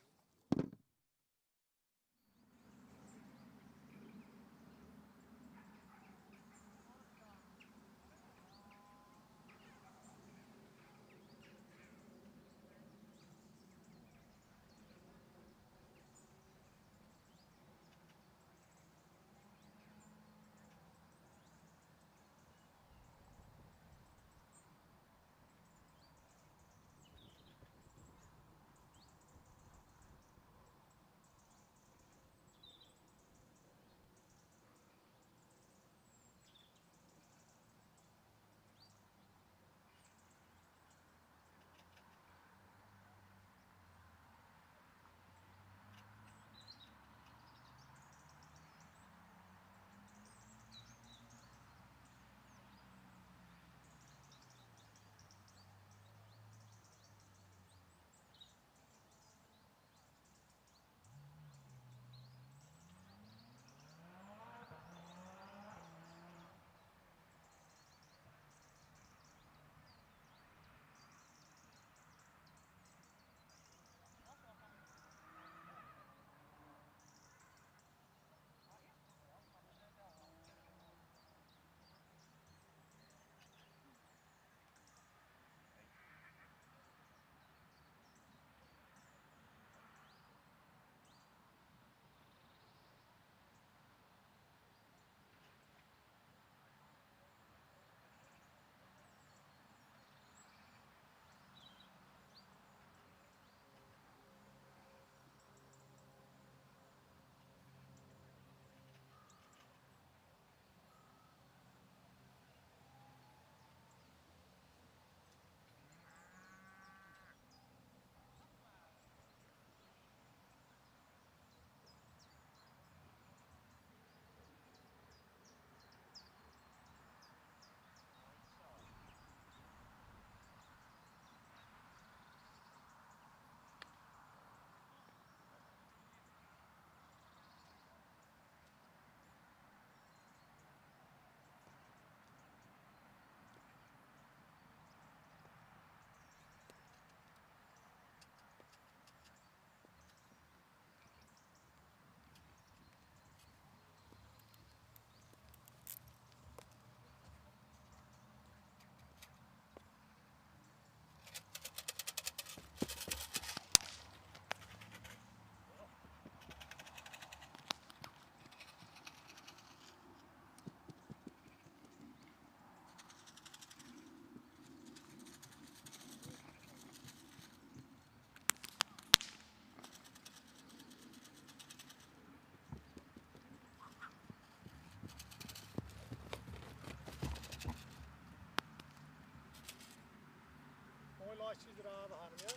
lasjes eraan hangen, ja?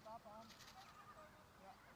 Stap aan. Ja.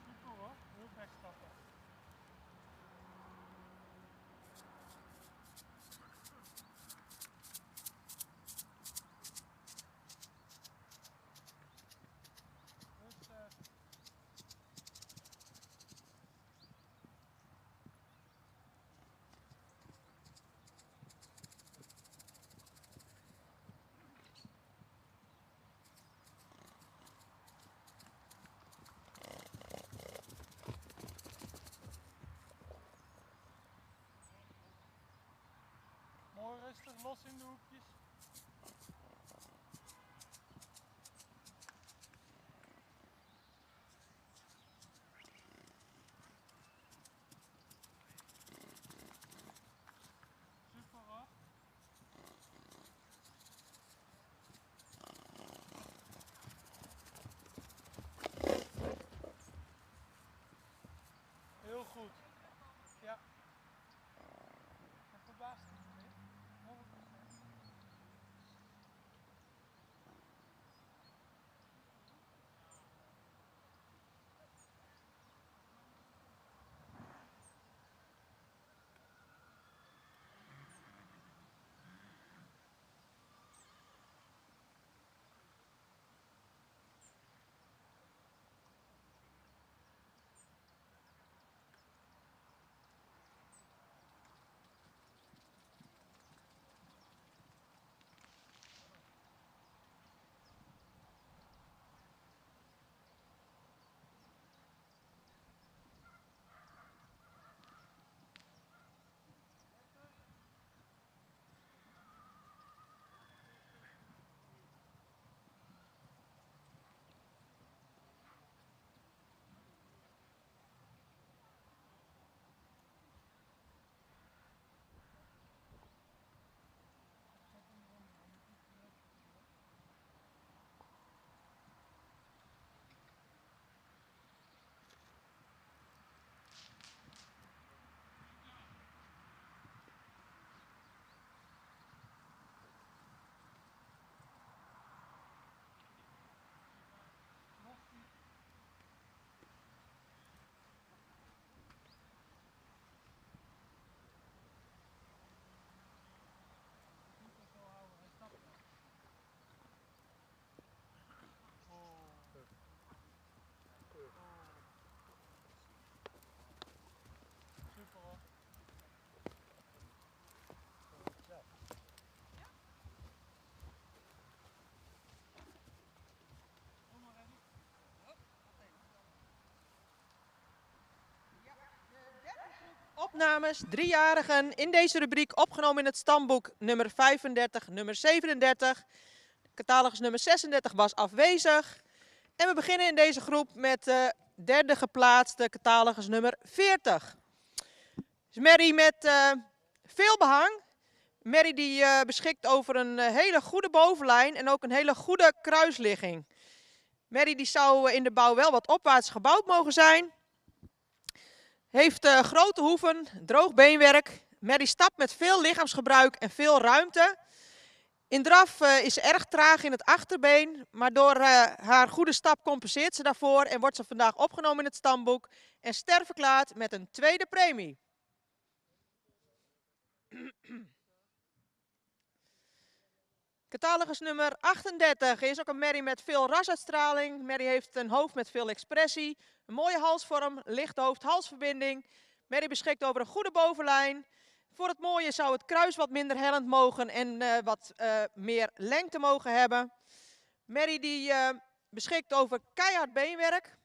Super hoor, heel wegstappen. Rustig. Mooi rustig, los in de hoekjes. Super hoor. Heel goed. Ja. En verbaasd. 100%. Super hoor. Kom maar Reddy. Opnames, driejarigen, in deze rubriek opgenomen in het stamboek nummer 35, nummer 37. Catalogus nummer 36 was afwezig. En we beginnen in deze groep met de derde geplaatste catalogus nummer 40. Dus Mary met veel behang. Mary die beschikt over een hele goede bovenlijn en ook een hele goede kruisligging. Mary die zou in de bouw wel wat opwaarts gebouwd mogen zijn. Heeft grote hoeven, droog beenwerk. Mary stapt met veel lichaamsgebruik en veel ruimte. In draf is ze erg traag in het achterbeen, maar door haar goede stap compenseert ze daarvoor en wordt ze vandaag opgenomen in het stamboek en sterverklaard met een tweede premie. Catalogus nummer 38 is ook een merrie met veel rasuitstraling. Merrie heeft een hoofd met veel expressie, een mooie halsvorm, licht hoofd-halsverbinding. Merrie beschikt over een goede bovenlijn. Voor het mooie zou het kruis wat minder hellend mogen en wat meer lengte mogen hebben. Merrie die beschikt over keihard beenwerk.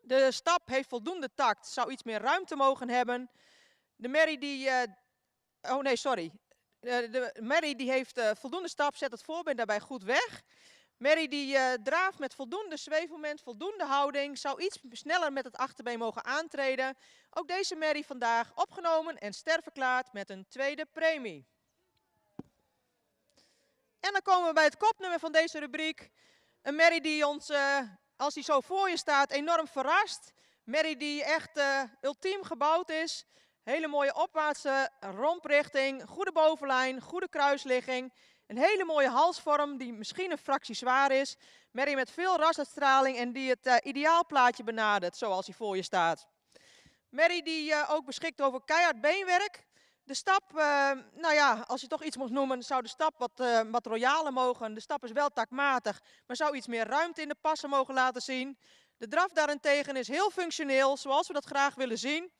De stap heeft voldoende tact, zou iets meer ruimte mogen hebben. De merrie die... de merrie die heeft voldoende stap, zet het voorbeen daarbij goed weg. Merrie die draaft met voldoende zweefmoment, voldoende houding, zou iets sneller met het achterbeen mogen aantreden. Ook deze merrie vandaag opgenomen en sterverklaard met een tweede premie. En dan komen we bij het kopnummer van deze rubriek. Een merrie die ons, als hij zo voor je staat, enorm verrast. Merrie die echt ultiem gebouwd is. Hele mooie opwaartse romprichting, goede bovenlijn, goede kruisligging. Een hele mooie halsvorm die misschien een fractie zwaar is. Merrie met veel rasuitstraling en die het ideaalplaatje benadert zoals hij voor je staat. Merrie die ook beschikt over keihard beenwerk. De stap, nou ja, als je toch iets moest noemen, zou de stap wat royaler mogen. De stap is wel takmatig, maar zou iets meer ruimte in de passen mogen laten zien. De draf daarentegen is heel functioneel, zoals we dat graag willen zien.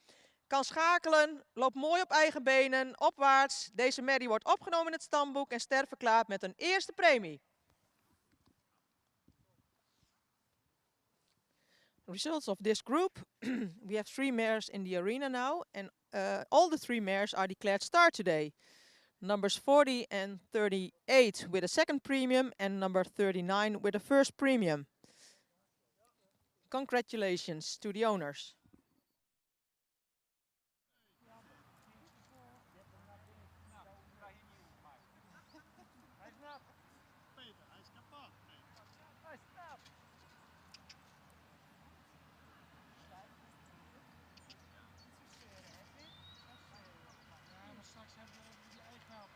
Kan schakelen, loopt mooi op eigen benen, opwaarts. Deze merrie wordt opgenomen in het stamboek en sterverklaard met een eerste premie. Results of this group. We have 3 mares in the arena now and all the 3 mares are declared star today. Numbers 40 and 38 with a second premium and number 39 with a first premium. Congratulations to the owners. Hij is nat. Peter, hij is kapot. Hij is nat. Ja, maar straks hebben we die eigen helft.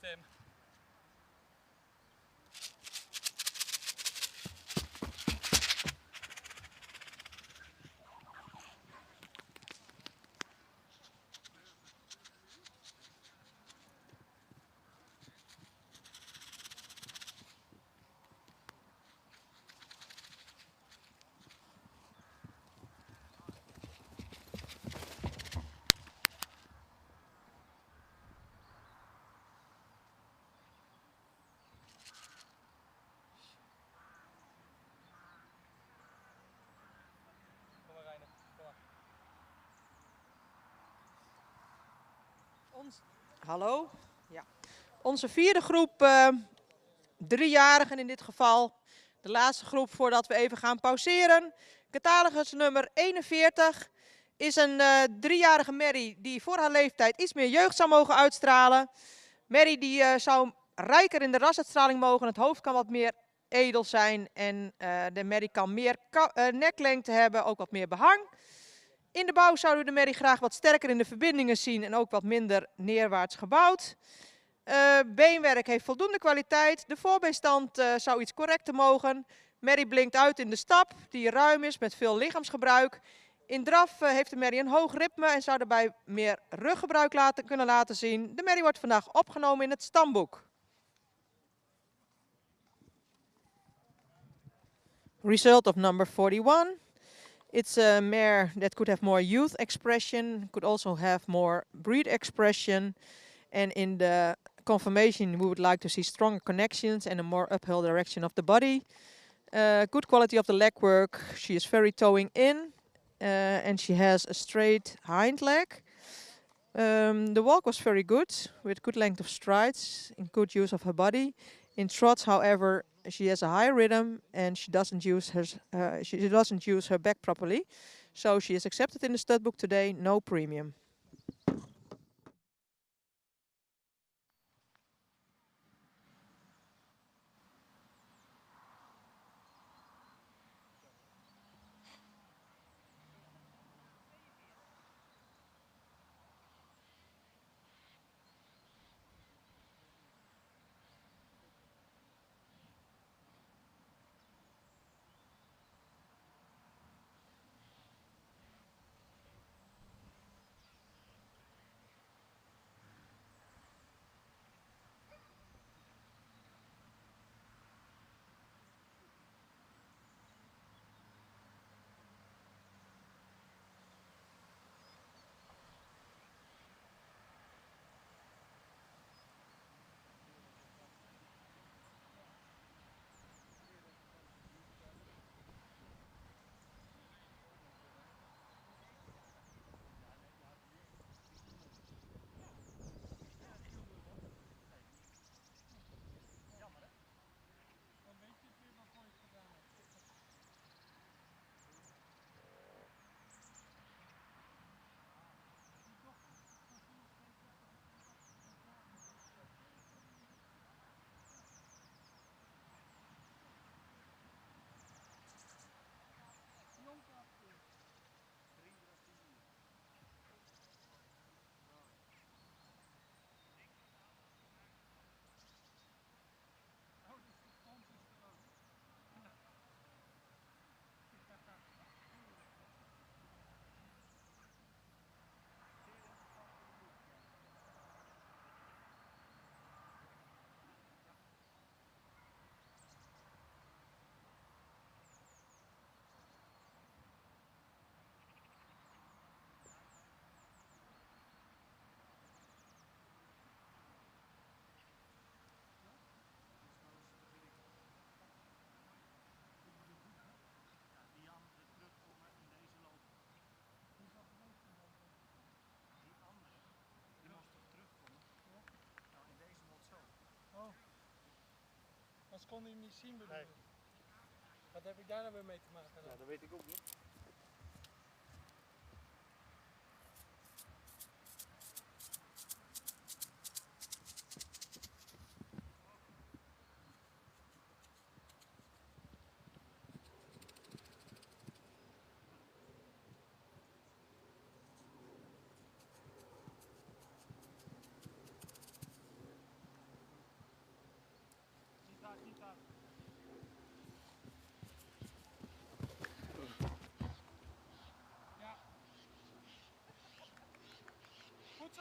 Tim. Kom maar Reiner, kom maar. Hallo? Ja. Onze vierde groep, driejarigen in dit geval. De laatste groep voordat we even gaan pauzeren. Catalogus nummer 41 is een driejarige Mary die voor haar leeftijd iets meer jeugd zou mogen uitstralen. Mary die zou rijker in de rasuitstraling mogen. Het hoofd kan wat meer edel zijn en de Mary kan meer neklengte hebben, ook wat meer behang. In de bouw zouden we de Mary graag wat sterker in de verbindingen zien en ook wat minder neerwaarts gebouwd. Beenwerk heeft voldoende kwaliteit. De voorbeenstand zou iets correcter mogen. Mary blinkt uit in de stap, die ruim is met veel lichaamsgebruik. In draf heeft de Mary een hoog ritme en zou daarbij meer ruggebruik kunnen laten zien. De Mary wordt vandaag opgenomen in het stamboek. Result of number 41. It's a mare that could have more youth expression, could also have more breed expression. And in the conformation, we would like to see stronger connections and a more uphill direction of the body. Good quality of the leg work. She is very towing in and she has a straight hind leg. The walk was very good with good length of strides and good use of her body. In trots, however, she has a high rhythm and she doesn't use her back properly. So she is accepted in the stud book today, no premium. Anders kon hij hem niet zien bedoel ik. Nee. Wat heb ik daar nou weer mee te maken dan? Ja, dat weet ik ook niet.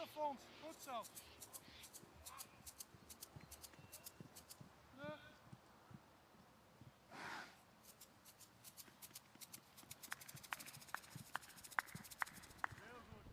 zo, Fons. Goed zo. Ja. Heel goed.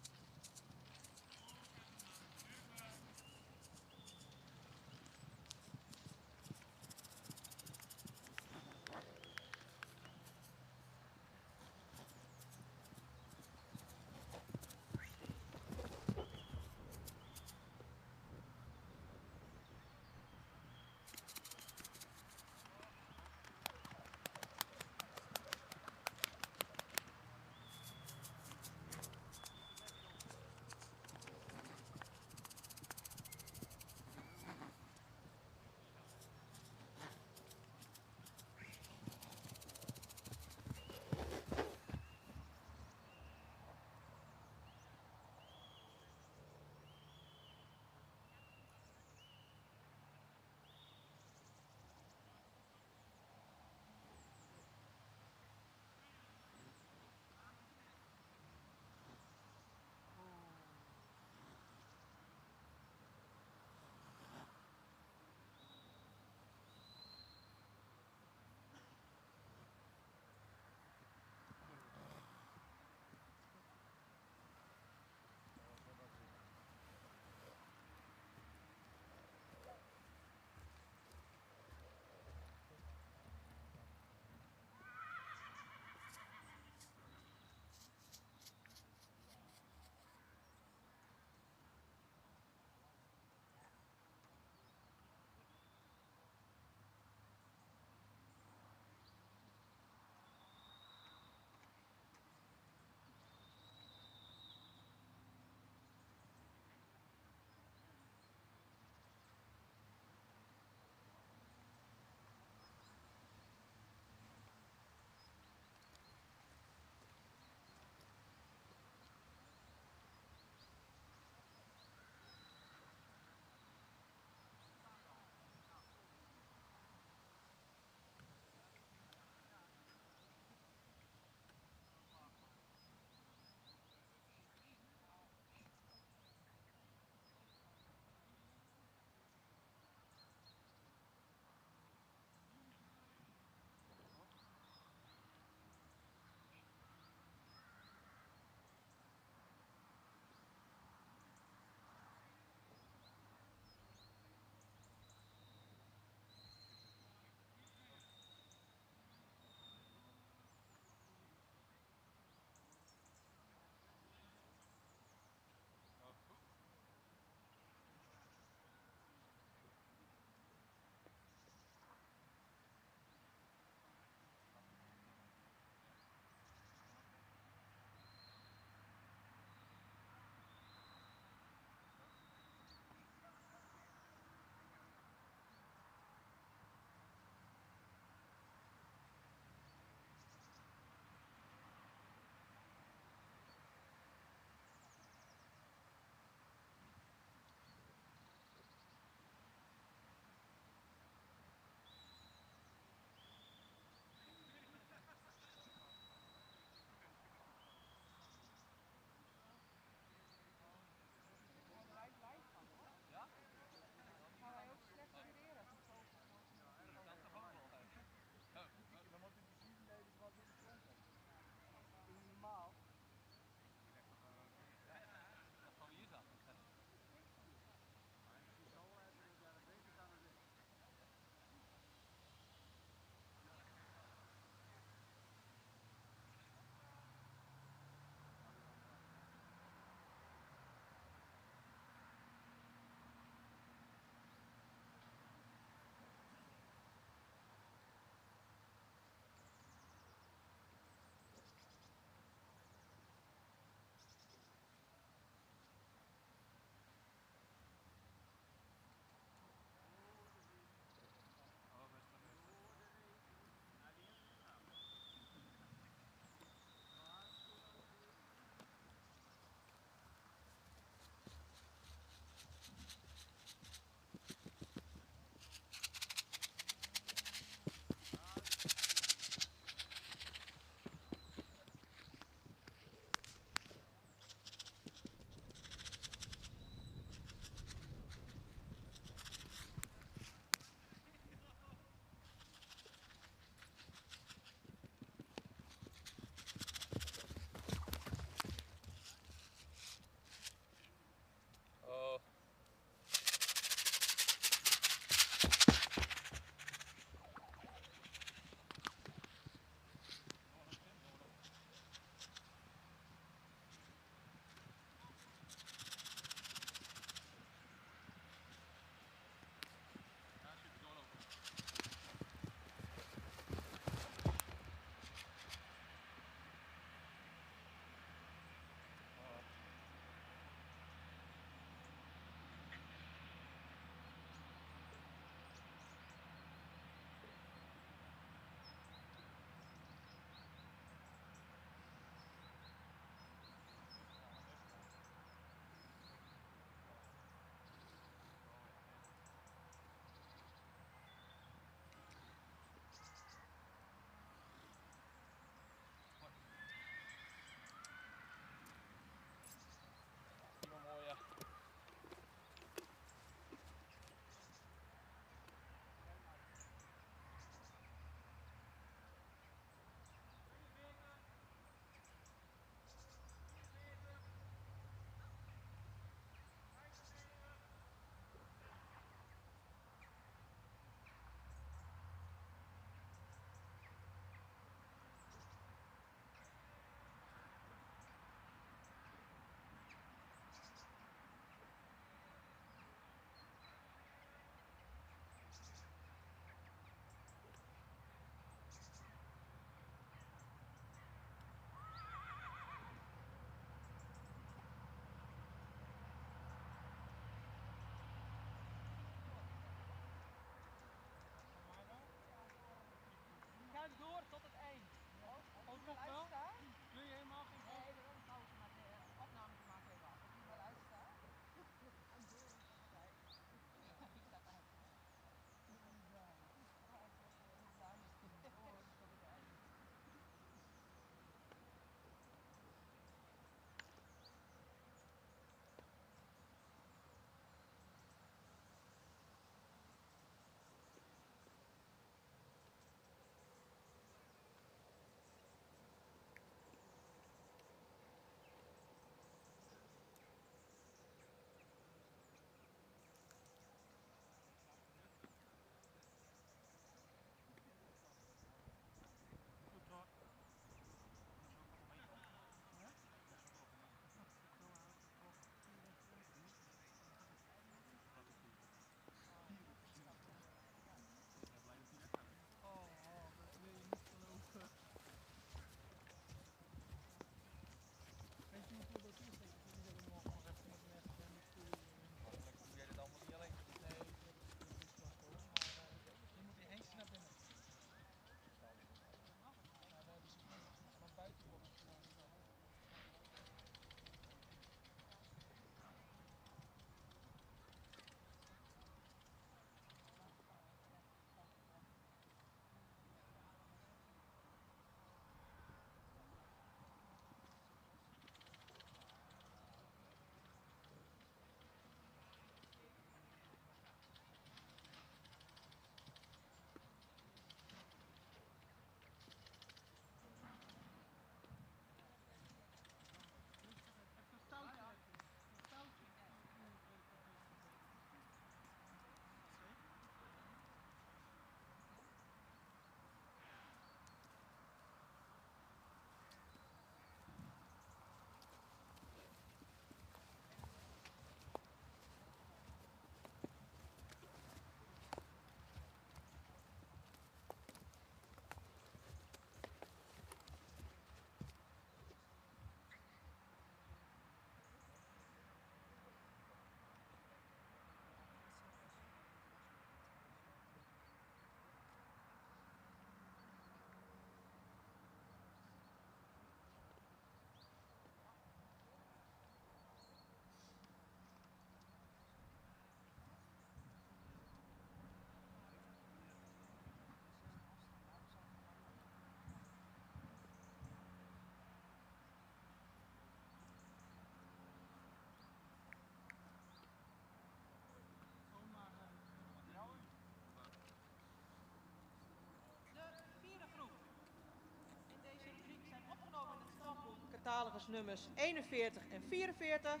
nummers 41 en 44. We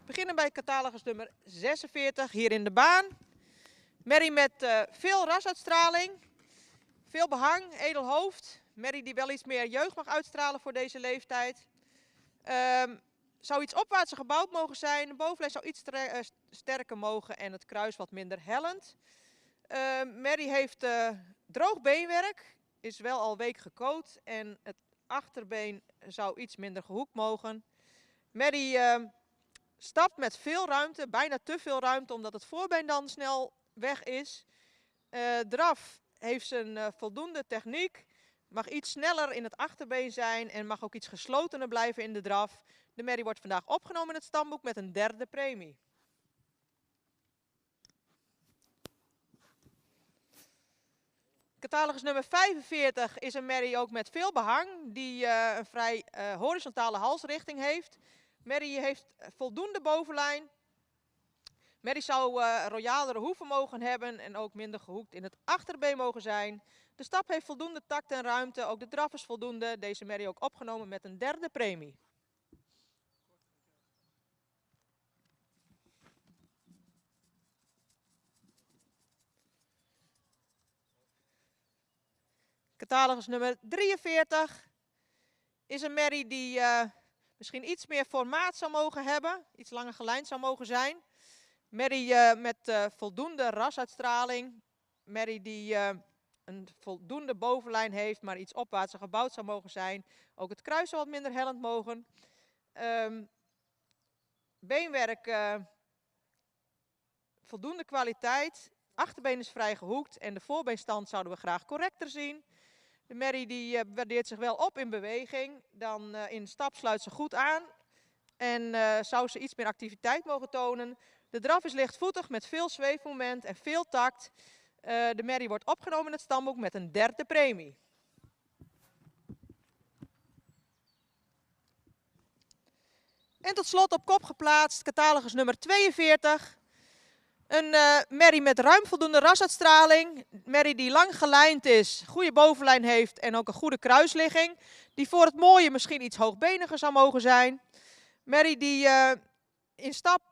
beginnen bij catalogus nummer 46, hier in de baan. Merrie met veel rasuitstraling, veel behang, edel hoofd. Merrie die wel iets meer jeugd mag uitstralen voor deze leeftijd. Zou iets opwaartser gebouwd mogen zijn, de bovenlijst zou iets sterker mogen en het kruis wat minder hellend. Merrie heeft droog beenwerk, is wel al week gecoat en het achterbeen zou iets minder gehoekt mogen. Merrie stapt met veel ruimte, bijna te veel ruimte omdat het voorbeen dan snel weg is. Draf heeft zijn voldoende techniek, mag iets sneller in het achterbeen zijn en mag ook iets geslotener blijven in de draf. De merrie wordt vandaag opgenomen in het stamboek met een derde premie. Catalogus nummer 45 is een merrie ook met veel behang, die een vrij horizontale halsrichting heeft. Merrie heeft voldoende bovenlijn. Merrie zou royalere hoeven mogen hebben en ook minder gehoekt in het achterbeen mogen zijn. De stap heeft voldoende tact en ruimte, ook de draf is voldoende. Deze merrie ook opgenomen met een derde premie. Catalogus nummer 43 is een merrie die misschien iets meer formaat zou mogen hebben, iets langer gelijnd zou mogen zijn. Merrie met voldoende rasuitstraling, merrie die een voldoende bovenlijn heeft, maar iets opwaartser gebouwd zou mogen zijn. Ook het kruis zou wat minder hellend mogen. Beenwerk, voldoende kwaliteit. Achterbeen is vrij gehoekt en de voorbeenstand zouden we graag correcter zien. De merrie die waardeert zich wel op in beweging, dan in stap sluit ze goed aan en zou ze iets meer activiteit mogen tonen. De draf is lichtvoetig met veel zweefmoment en veel tact. De merrie wordt opgenomen in het stamboek met een derde premie. En tot slot op kop geplaatst, catalogus nummer 42. Een merrie met ruim voldoende rasuitstraling. Merrie die lang gelijnd is, goede bovenlijn heeft en ook een goede kruisligging. Die voor het mooie misschien iets hoogbeniger zou mogen zijn. Merrie die in stap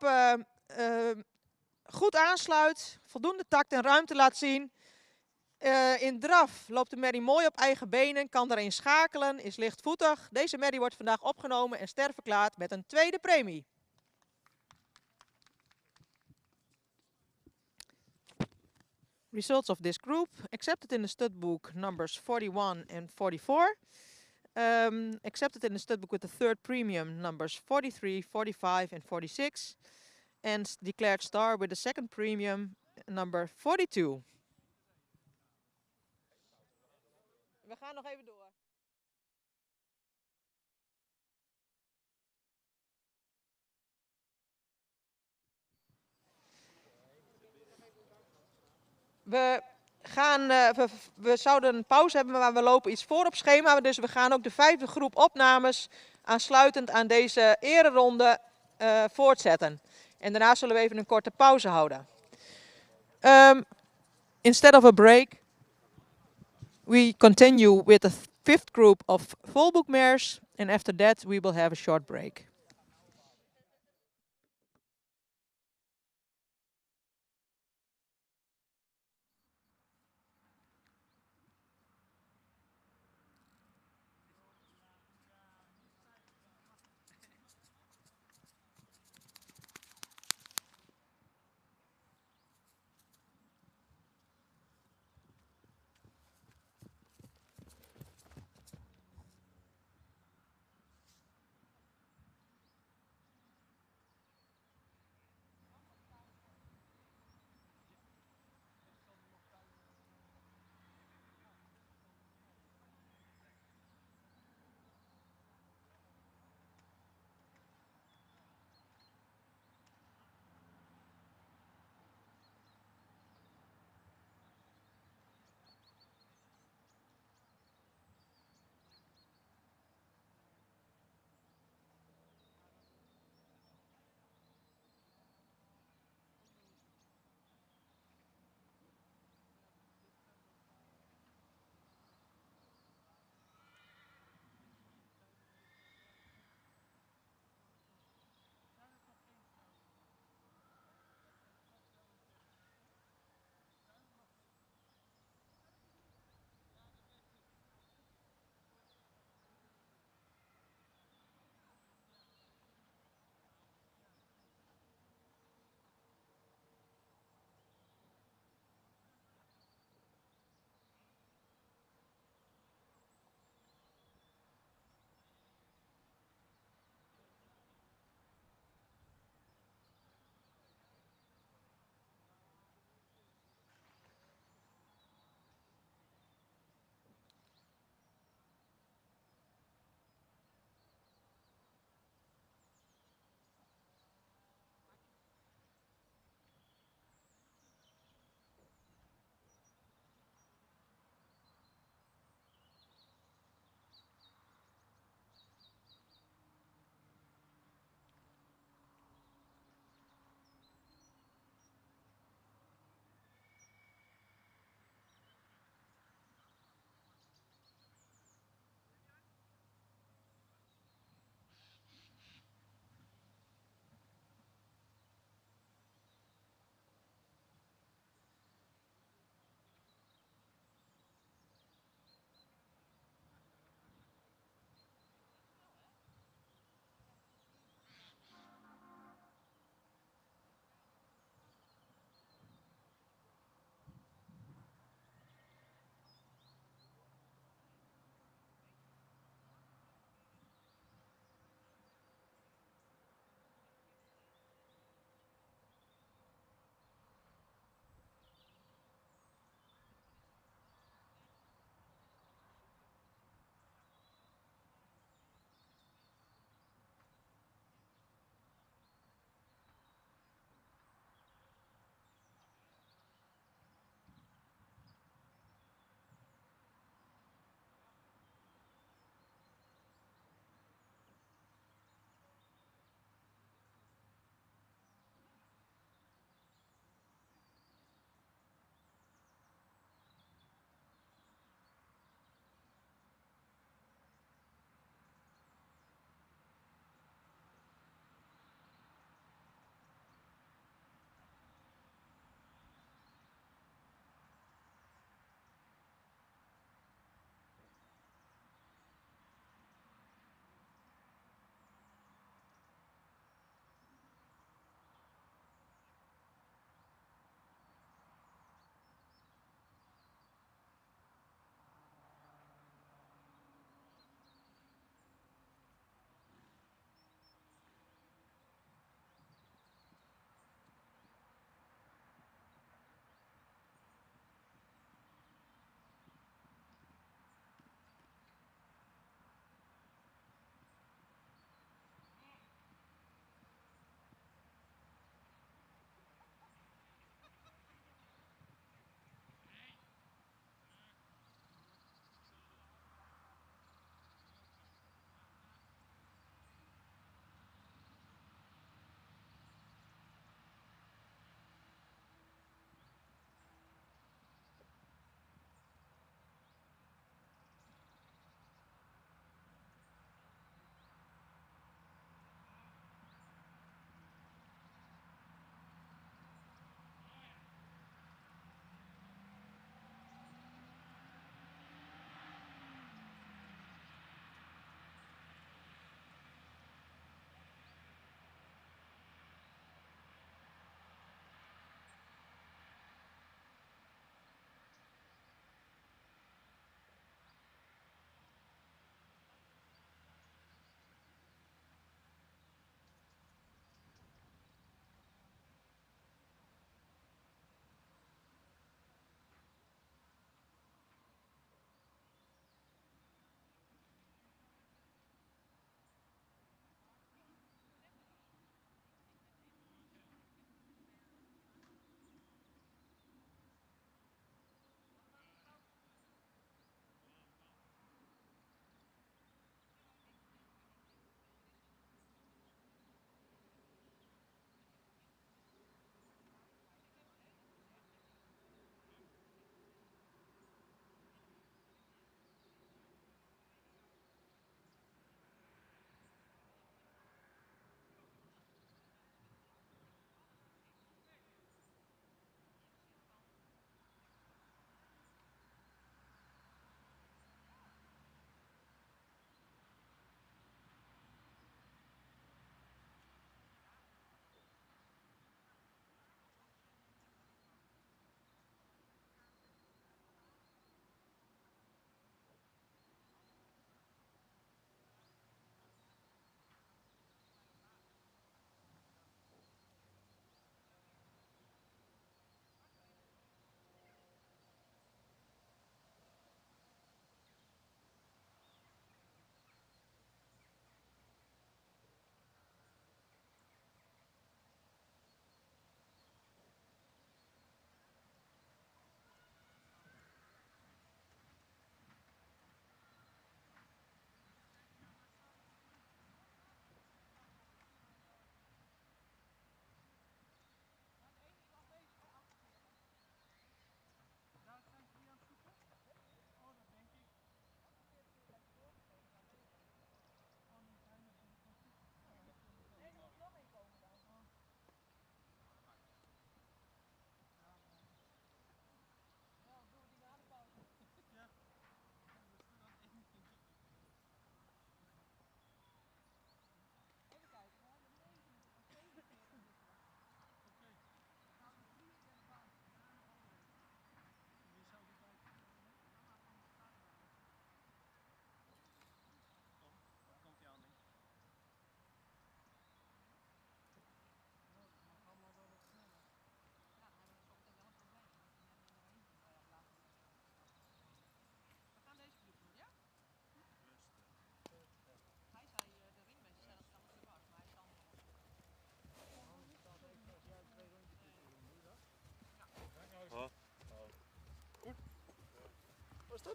goed aansluit, voldoende tact en ruimte laat zien. In draf loopt de merrie mooi op eigen benen, kan daarin schakelen, is lichtvoetig. Deze merrie wordt vandaag opgenomen en sterverklaard met een tweede premie. Results of this group accepted in the studbook numbers 41 and 44. Accepted in the studbook with the third premium numbers 43, 45 and 46. And declared star with the second premium number 42. We gaan nog even door. We zouden een pauze hebben, maar we lopen iets voor op schema. Dus we gaan ook de vijfde groep opnames aansluitend aan deze ereronde voortzetten. En daarna zullen we even een korte pauze houden. Instead of a break, we continue with the fifth group of volboek mares. And after that we will have a short break.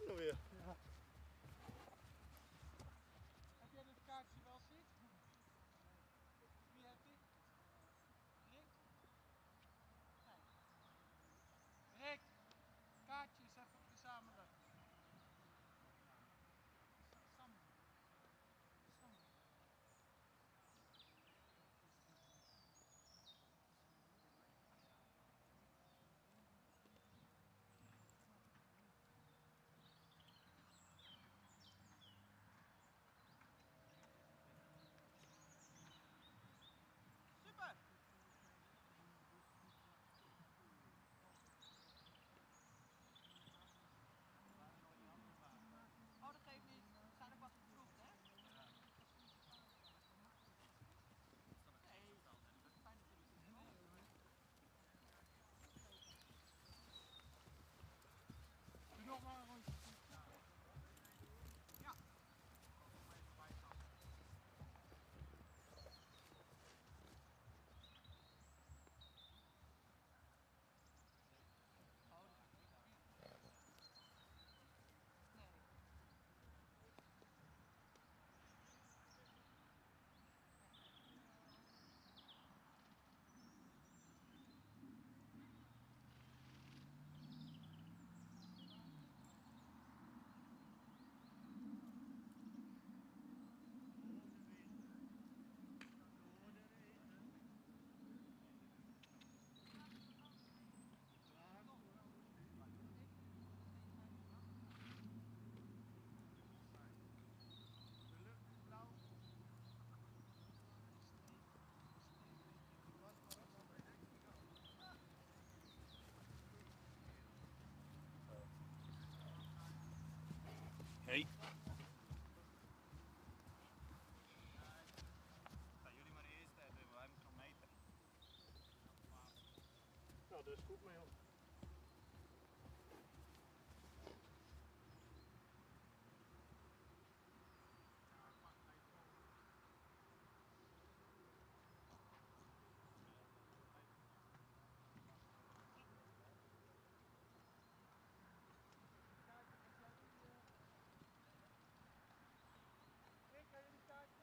dat nou weer? Heb jij het kaartje wel ziet? Wie heeft die? Rick? Nee. Rick, kaartjes even verzamelen. Sam. Sam. Super! Oh, dat geeft niet. We zijn ook wat vervroegd, hè? Nee, dat is fijn dat jullie zitten komen. Doe nog maar een rondje. Ja. Hey. Gaan jullie maar eerst hebben, wij moeten nog meten. Ja, dat is goed mee joh. Rick, heb je die kaartje?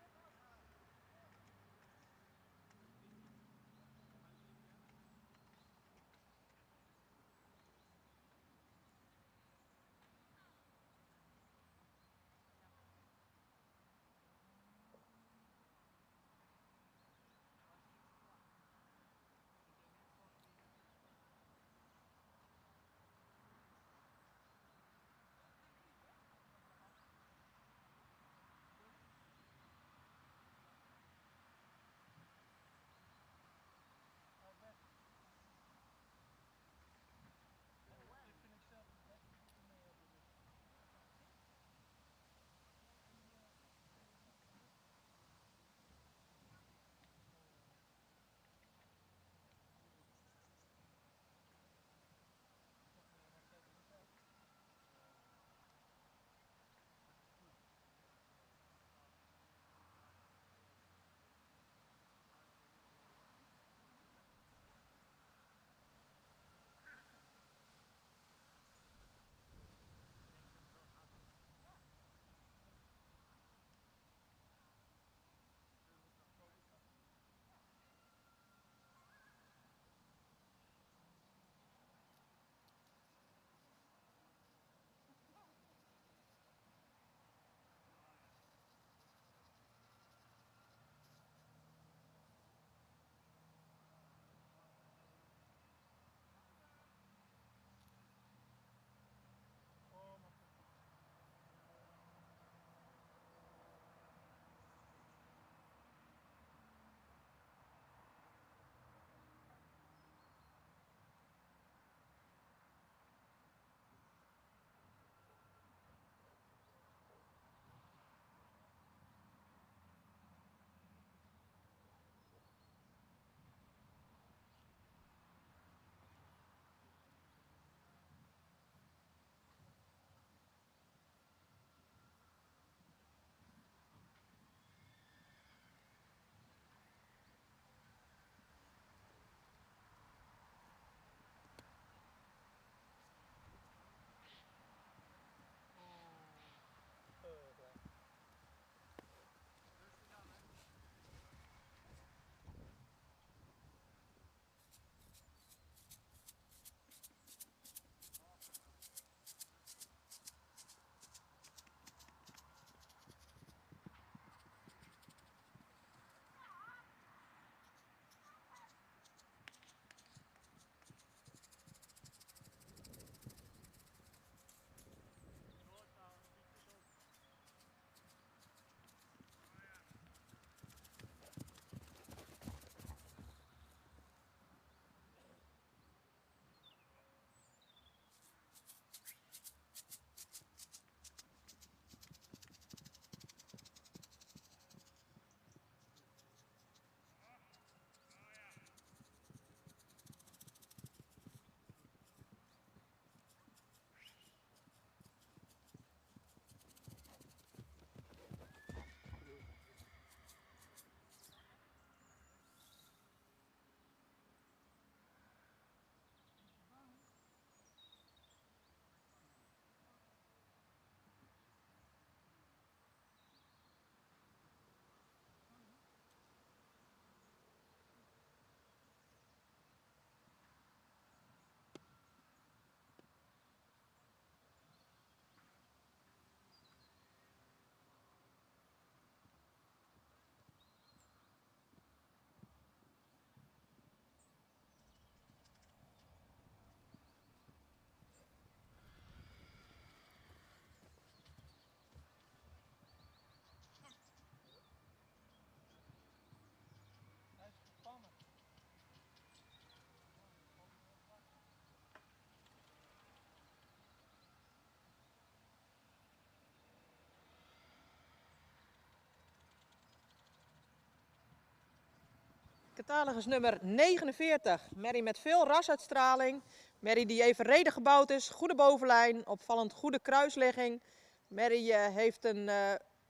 Catalogus nummer 49. Merrie met veel rasuitstraling. Merrie die evenredig gebouwd is. Goede bovenlijn. Opvallend goede kruisligging. Merrie heeft een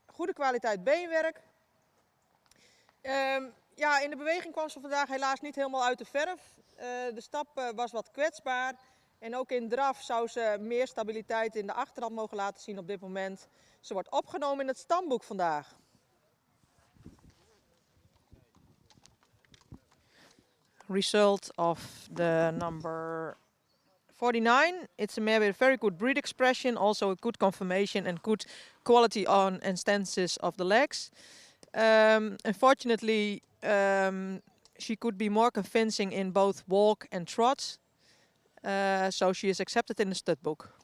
goede kwaliteit beenwerk. Ja, in de beweging kwam ze vandaag helaas niet helemaal uit de verf. De stap was wat kwetsbaar. En ook in draf zou ze meer stabiliteit in de achterhand mogen laten zien op dit moment. Ze wordt opgenomen in het stamboek vandaag. Result of the number 49. It's a mare with very good breed expression, also a good conformation and good quality on and stances of the legs. Unfortunately, she could be more convincing in both walk and trot, so she is accepted in the stud book.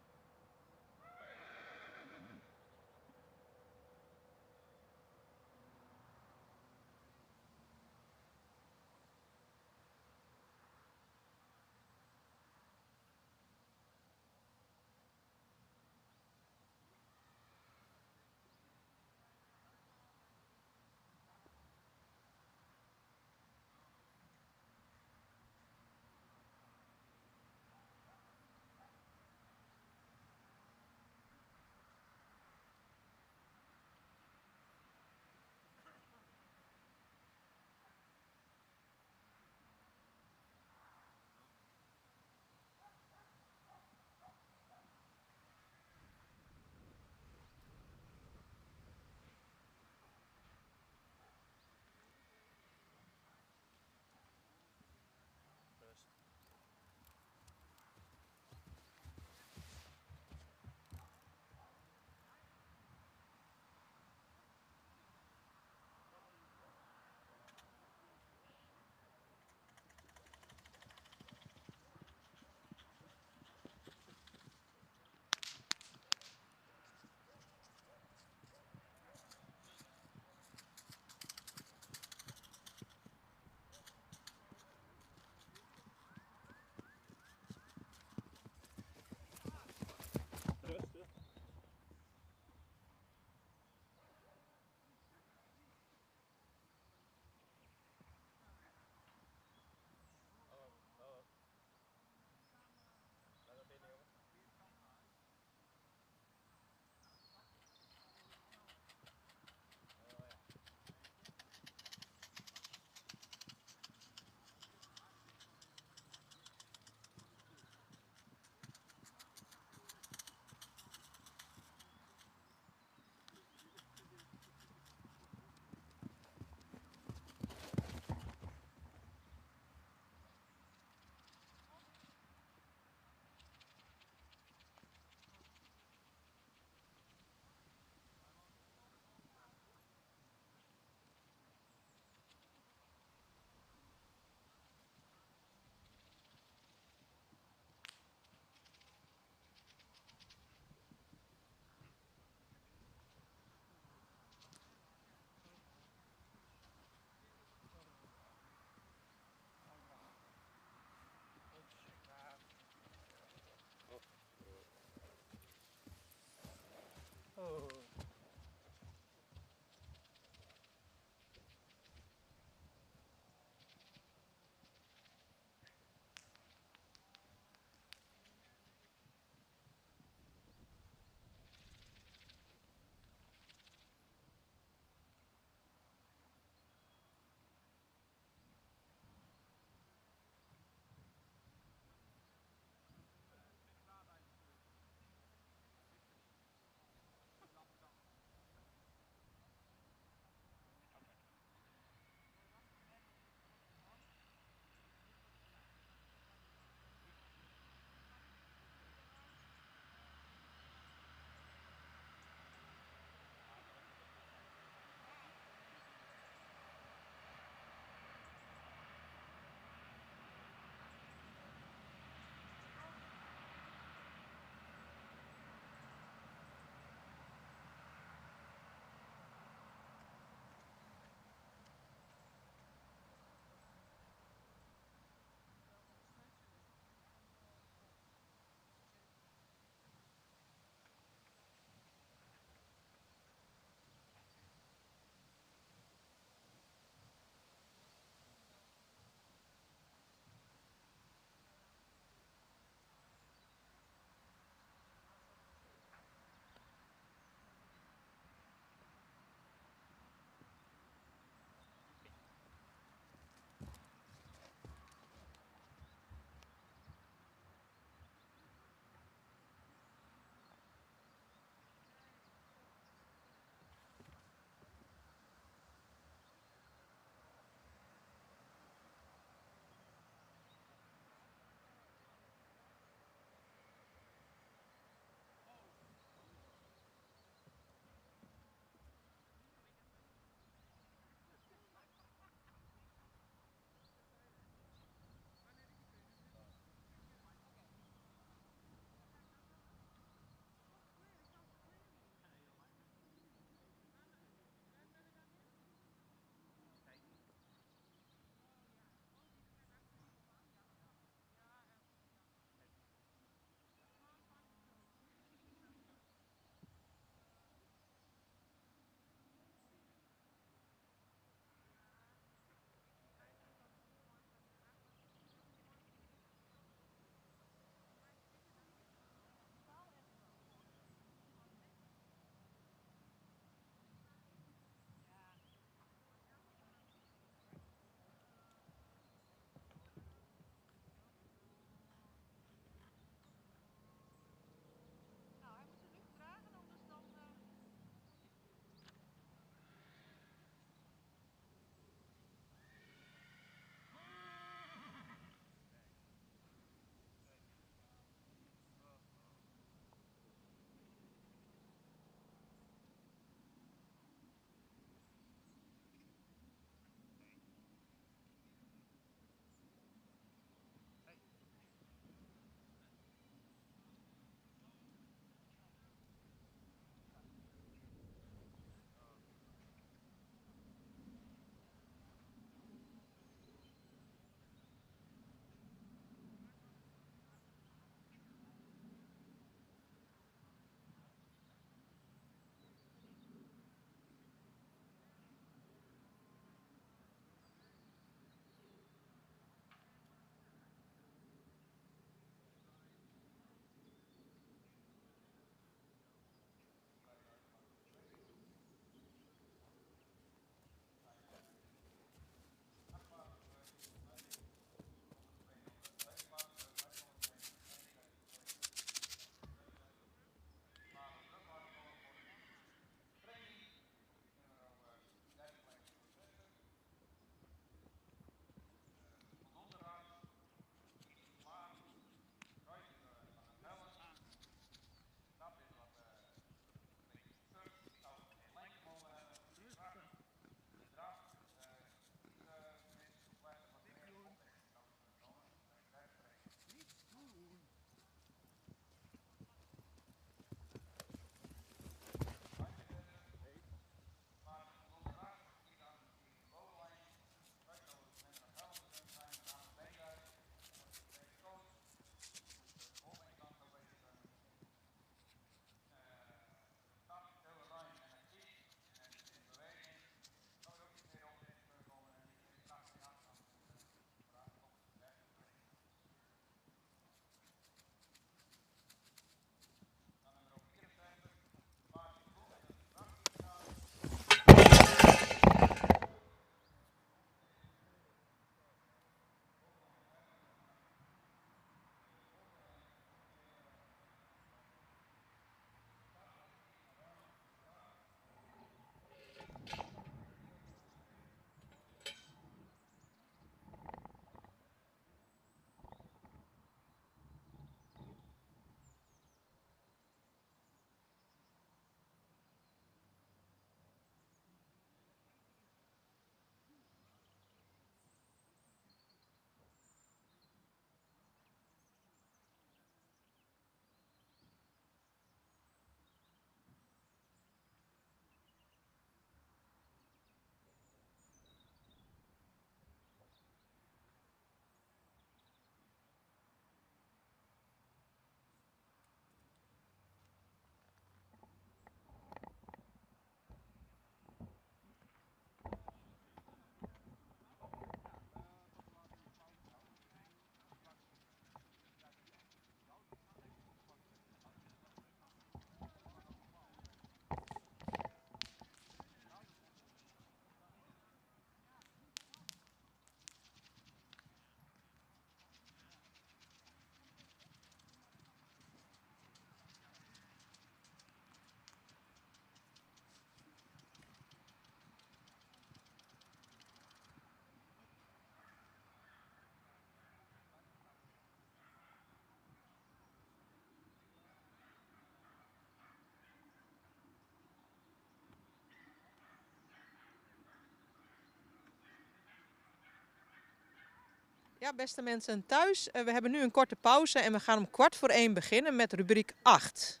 Ja, beste mensen thuis, we hebben nu een korte pauze en we gaan om 1:15 beginnen met rubriek 8.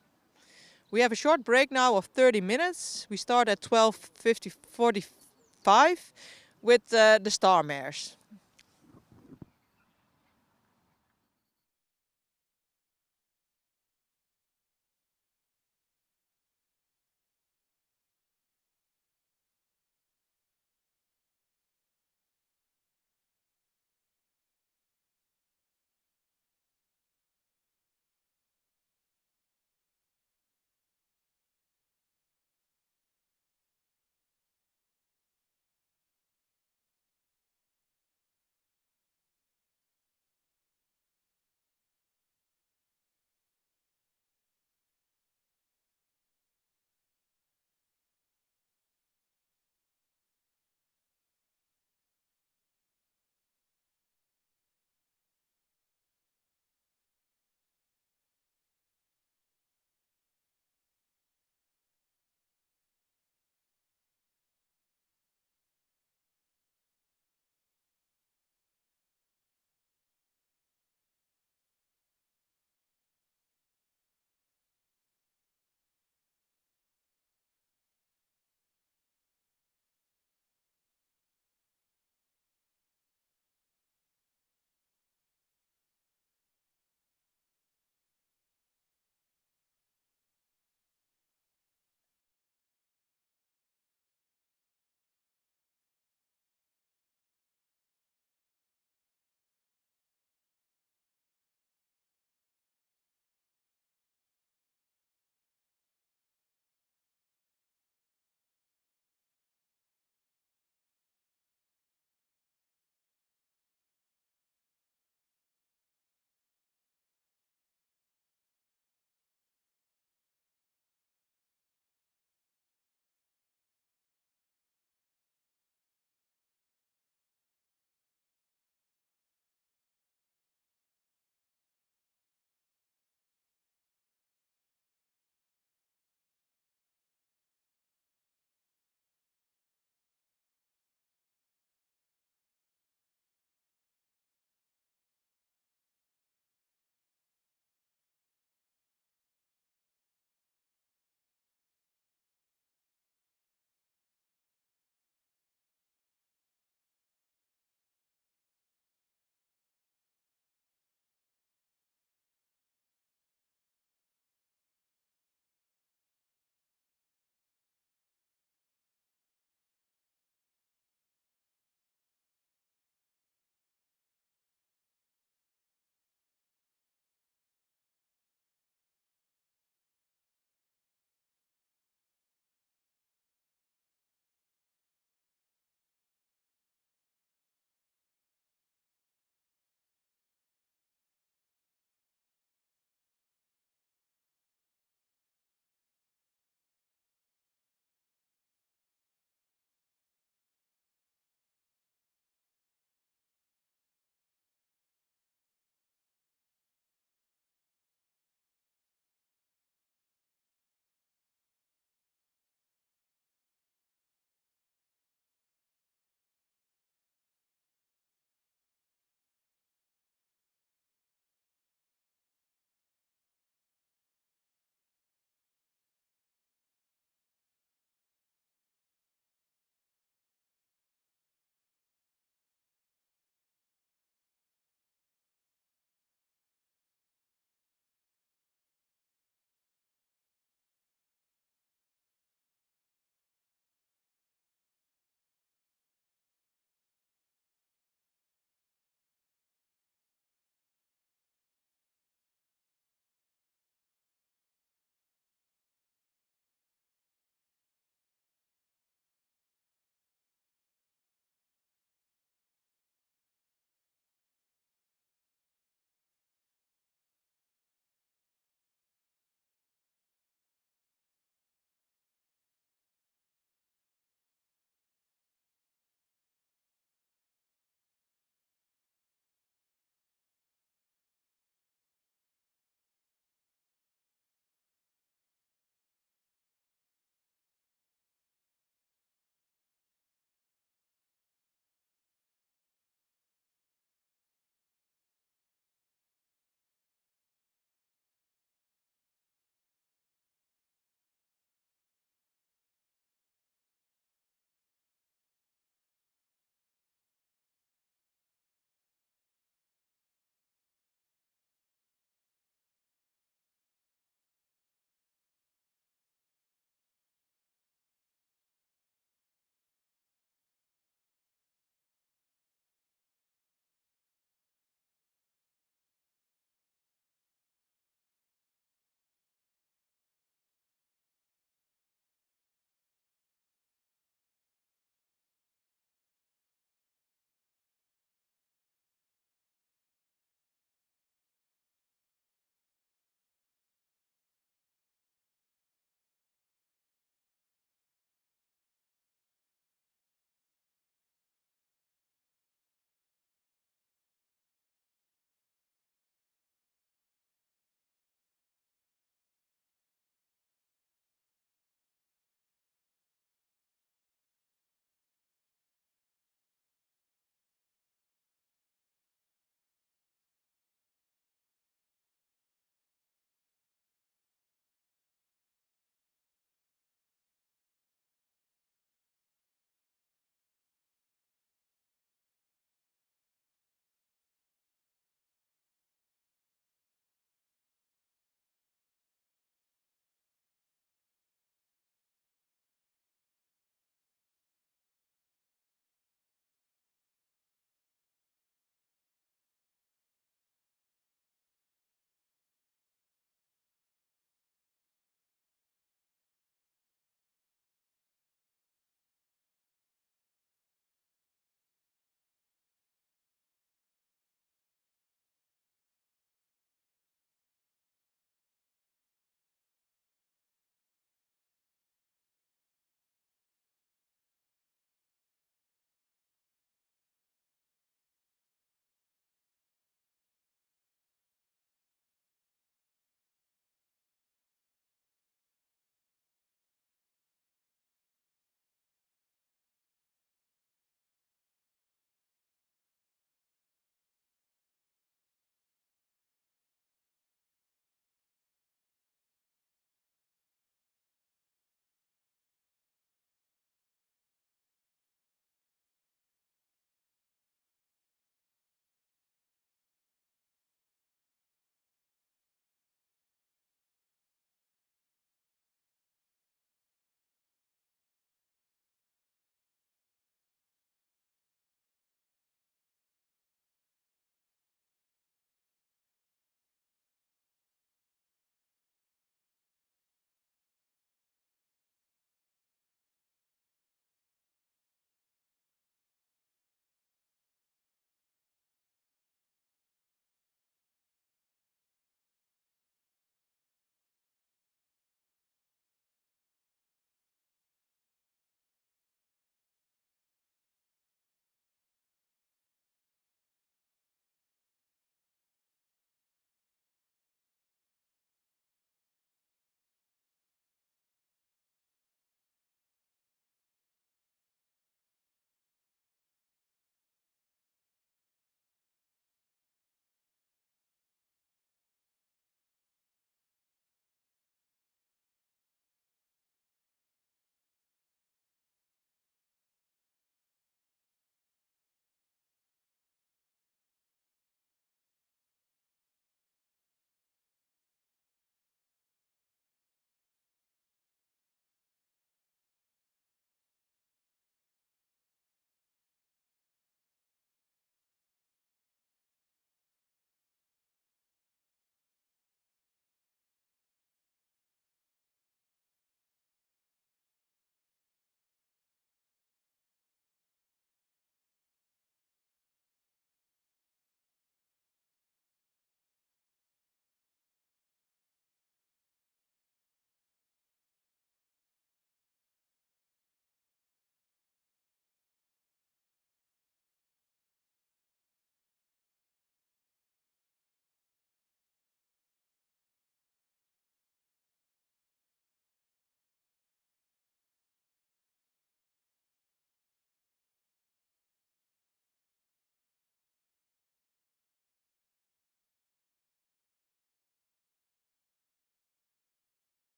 We have a short break now of 30 minutes. We start at 12:45 with the Star Mares.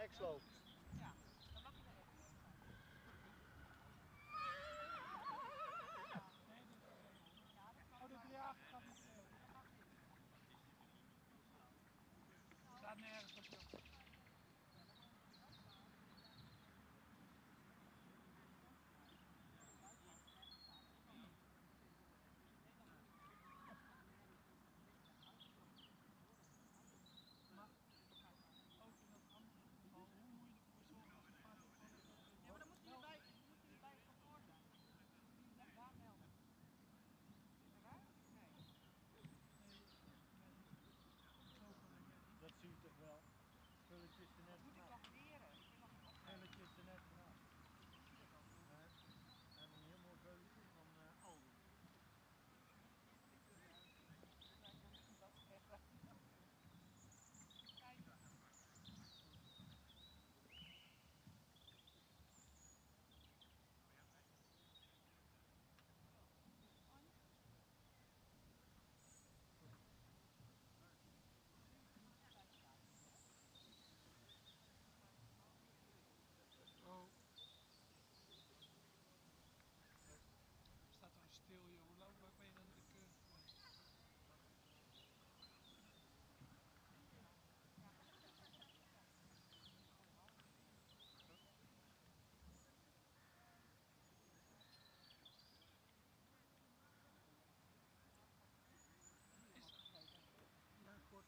Reksloop. Oh, dit ja, gaat niet. Staat nergens op, joh. Dat zie je toch wel. Spulletjes er net vanaf. Spulletjes er net vanaf. Nee, we hebben een heel mooi veulentje van Aldi. Oh. Staat toch stil, joh. Waar ben je dan de keur? Ja, kort.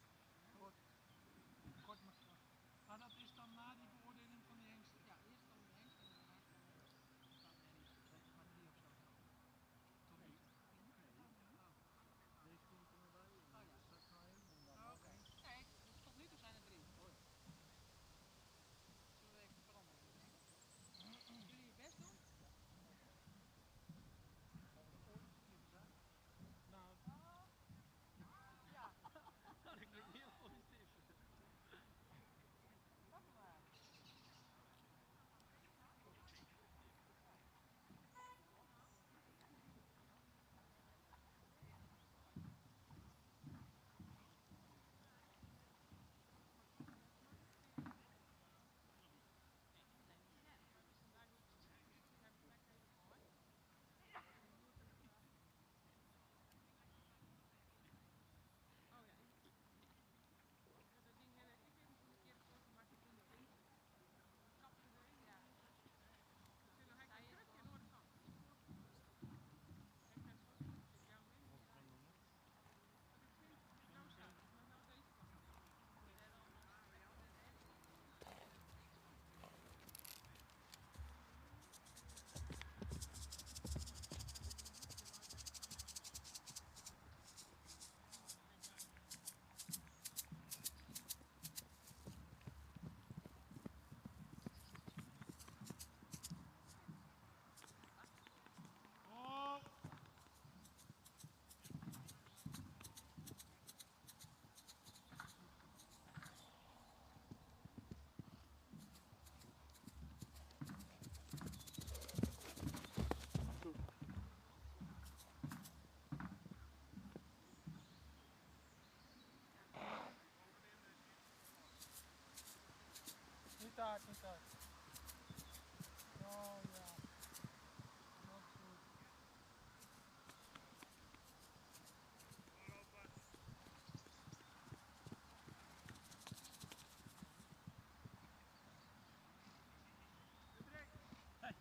Kort maar kort. Maar dat is dan na die beoordeling van die hengsten? Ja, eerst dan de hengst en daarna staat er niet op zo. Toch niet? Deze komt er maar bij. Oh ja. Straks maar één en dan nog één. Nee, tot nu toe zijn er 3. Oh ja. Zullen we even veranderen? Jullie je best doen? Gaan we ooit eens een keer zijn? Nou. Ja. Dat klinkt heel positief. Niet hard, niet hard. Oh ja. Nog goed. Hey.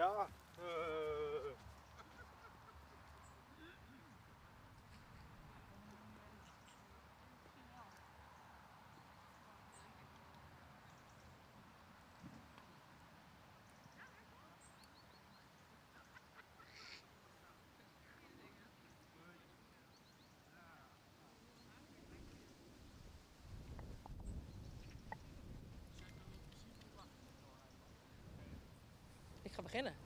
Ja. Ik ga beginnen.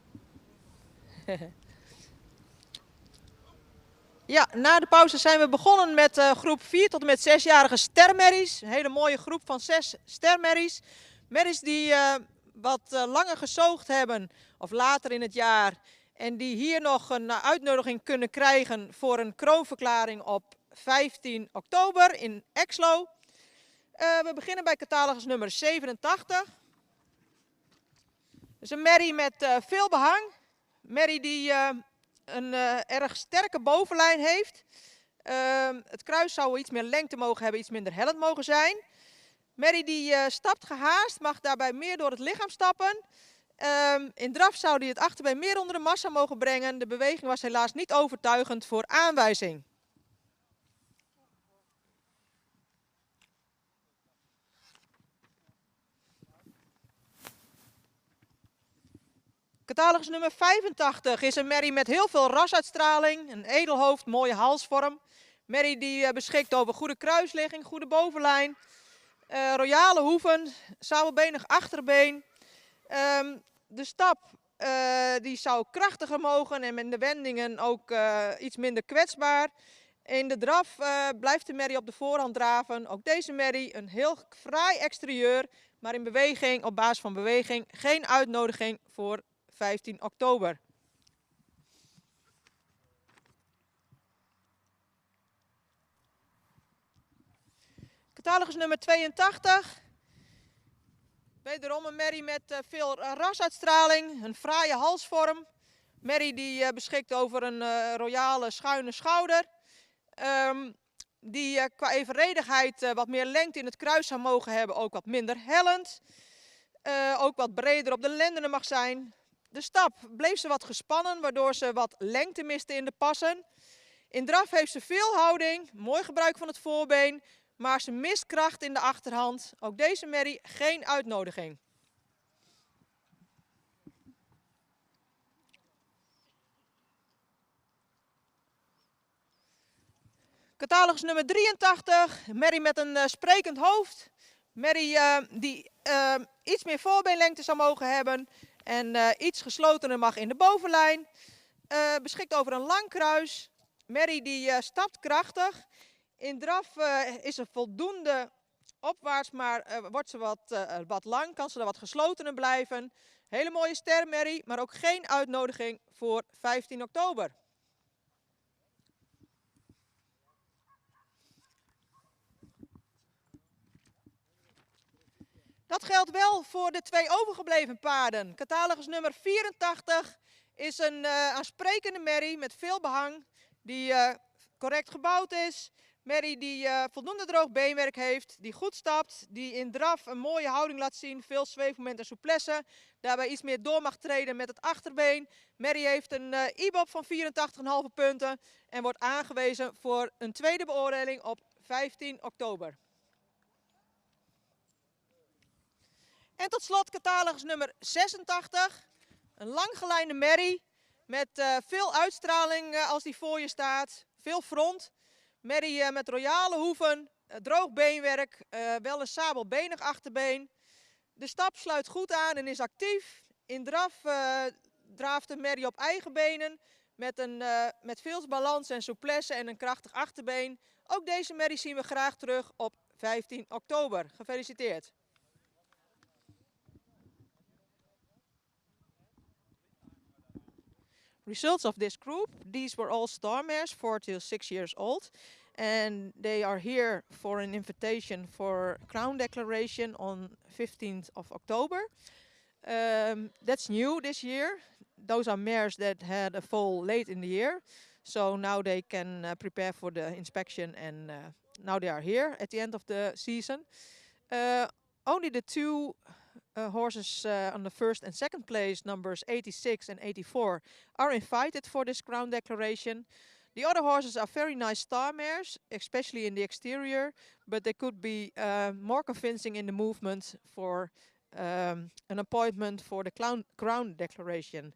Ja, na de pauze zijn we begonnen met groep 4 tot en met 6-jarige stermerries. Een hele mooie groep van 6 stermerries. Merries die wat langer gezoogd hebben, of later in het jaar. En die hier nog een uitnodiging kunnen krijgen voor een kroonverklaring op 15 oktober in Exlo. We beginnen bij catalogus nummer 87. Dus een merrie met veel behang. Merrie die een erg sterke bovenlijn heeft. Het kruis zou iets meer lengte mogen hebben, iets minder hellend mogen zijn. Merrie die stapt gehaast, mag daarbij meer door het lichaam stappen. In draf zou hij het achterbeen meer onder de massa mogen brengen. De beweging was helaas niet overtuigend voor aanwijzing. Catalogus nummer 85 is een merrie met heel veel rasuitstraling, een edelhoofd, mooie halsvorm. Merrie die beschikt over goede kruisligging, goede bovenlijn, royale hoeven, sabelbenig achterbeen. De stap die zou krachtiger mogen en met de wendingen ook iets minder kwetsbaar. In de draf blijft de merrie op de voorhand draven. Ook deze merrie een heel fraai exterieur, maar in beweging, op basis van beweging, geen uitnodiging voor 15 oktober. Catalogus nummer 82. Wederom een merrie met veel rasuitstraling, een fraaie halsvorm. Merrie die beschikt over een royale schuine schouder. Die qua evenredigheid wat meer lengte in het kruis zou mogen hebben, ook wat minder hellend. Ook wat breder op de lendenen mag zijn. De stap bleef ze wat gespannen, waardoor ze wat lengte miste in de passen. In draf heeft ze veel houding, mooi gebruik van het voorbeen, maar ze mist kracht in de achterhand. Ook deze merrie geen uitnodiging. Catalogus nummer 83, merrie met een sprekend hoofd. Merrie die iets meer voorbeenlengte zou mogen hebben en iets geslotener mag in de bovenlijn. Beschikt over een lang kruis. Merrie die stapt krachtig. In draf is er voldoende opwaarts, maar wordt ze wat lang, kan ze er wat geslotener blijven. Hele mooie stermerrie, maar ook geen uitnodiging voor 15 oktober. Dat geldt wel voor de 2 overgebleven paarden. Catalogus nummer 84 is een aansprekende merrie met veel behang, die correct gebouwd is. Merrie die voldoende droog beenwerk heeft, die goed stapt, die in draf een mooie houding laat zien, veel zweefmoment en souplesse. Daarbij iets meer door mag treden met het achterbeen. Merrie heeft een IBOP van 84,5 punten en wordt aangewezen voor een tweede beoordeling op 15 oktober. En tot slot catalogus nummer 86. Een langgelijnde merrie met veel uitstraling als die voor je staat. Veel front. Merrie met royale hoeven, droog beenwerk, wel een sabelbenig achterbeen. De stap sluit goed aan en is actief. In draf draaft de merrie op eigen benen met veel balans en souplesse en een krachtig achterbeen. Ook deze merrie zien we graag terug op 15 oktober. Gefeliciteerd. Results of this group, these were all star mares 4 to 6 years old, and they are here for an invitation for crown declaration on 15th of October. That's new this year. Those are mares that had a foal late in the year, so now they can prepare for the inspection, and now they are here at the end of the season. Only the 2 horses on the first and second place, numbers 86 and 84, are invited for this crown declaration. The other horses are very nice star mares, especially in the exterior, but they could be more convincing in the movement for an appointment for the crown declaration.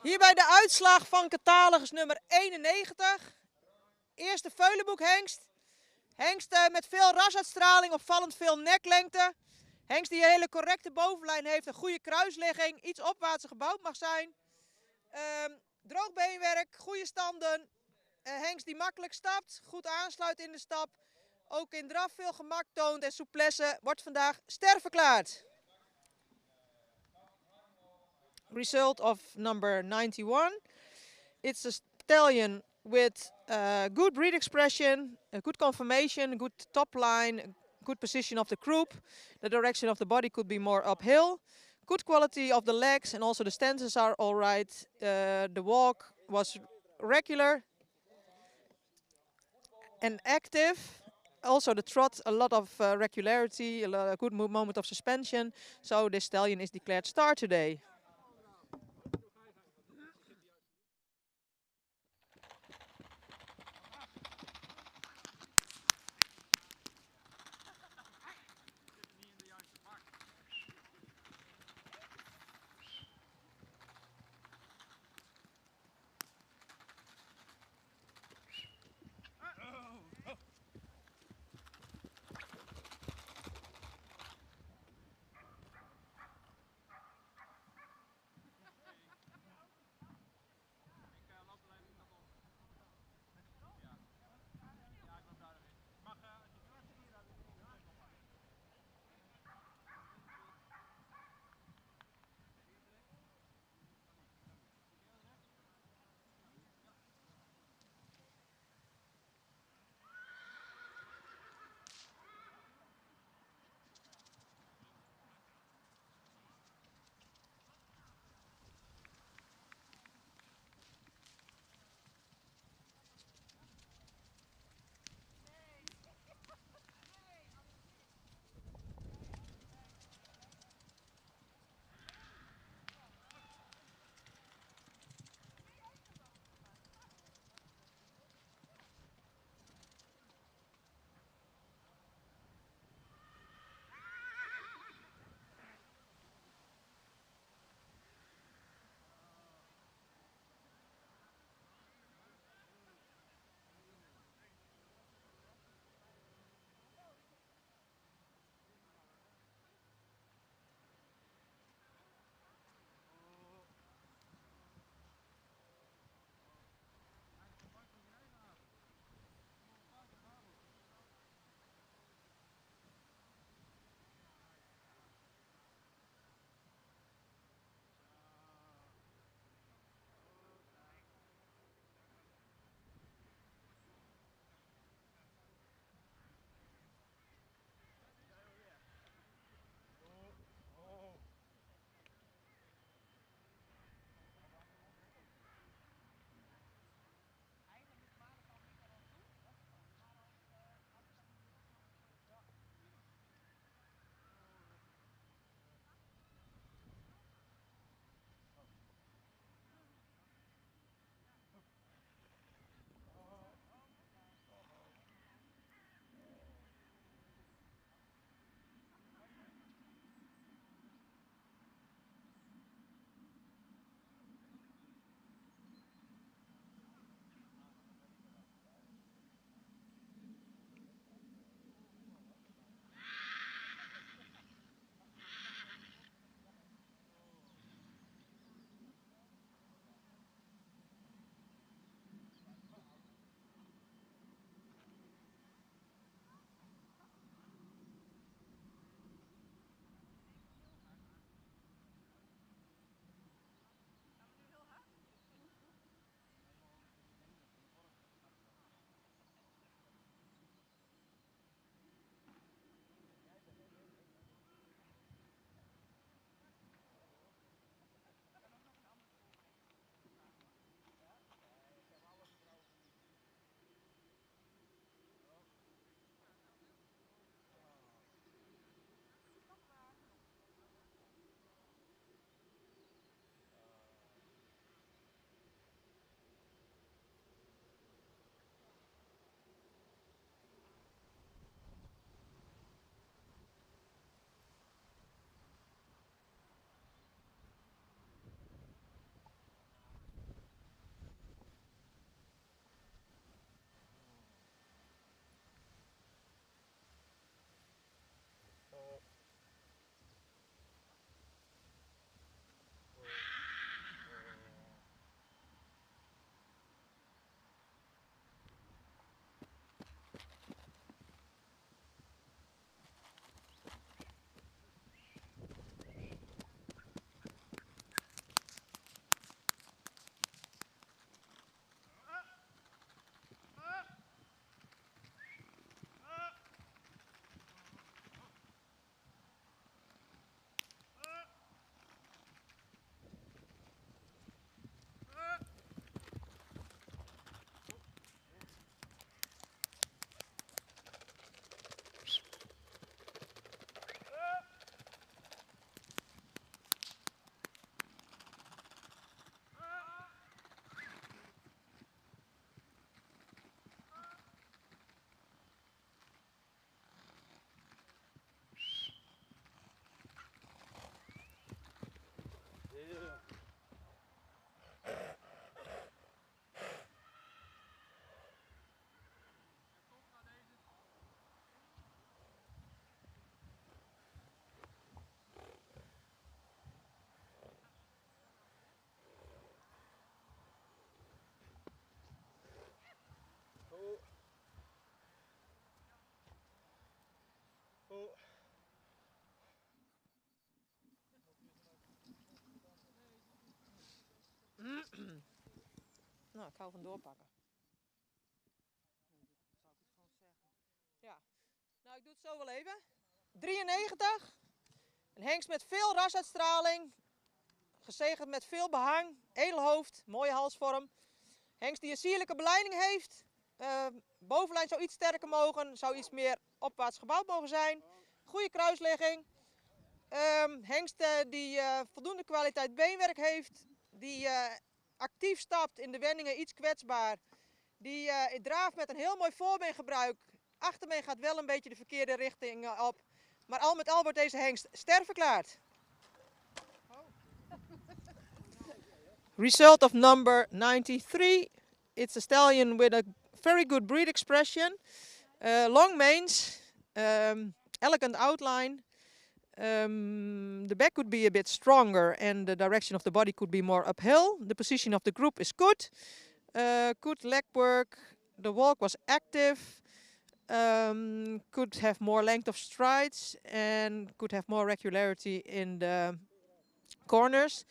Hierbij de uitslag van catalogus nummer 91. Eerste veulenboekhengst. Hengst met veel rasuitstraling, opvallend veel neklengte. Hengst die een hele correcte bovenlijn heeft, een goede kruisligging, iets opwaarts gebouwd mag zijn. Droog beenwerk, goede standen. Hengst die makkelijk stapt, goed aansluit in de stap. Ook in draf veel gemak toont en souplesse, wordt vandaag ster verklaard. Result of number 91. It's a stallion with good breed expression, a good conformation, a good top line, a good position of the croup. The direction of the body could be more uphill. Good quality of the legs and also the stances are all right. The walk was regular and active. Also the trot, a lot of regularity, a good moment of suspension. So this stallion is declared star today. gauw van doorpakken. Ja, nou ik doe het zo wel even. 93. Een hengst met veel rasuitstraling. Gezegend met veel behang. Edelhoofd, mooie halsvorm. Hengst die een sierlijke beleiding heeft. Bovenlijn zou iets sterker mogen, zou iets meer opwaarts gebouwd mogen zijn. Goede kruisligging. Hengst die voldoende kwaliteit beenwerk heeft. Die actief stapt, in de wendingen iets kwetsbaar. Die draaft met een heel mooi voorbeengebruik. Achterbeen gaat wel een beetje de verkeerde richting op. Maar al met al wordt deze hengst sterverklaard. Result of number 93. It's a stallion with a very good breed expression. Long manes, elegant outline. The back could be a bit stronger and the direction of the body could be more uphill. The position of the group is good. Good leg work. The walk was active. Could have more length of strides and could have more regularity in the corners.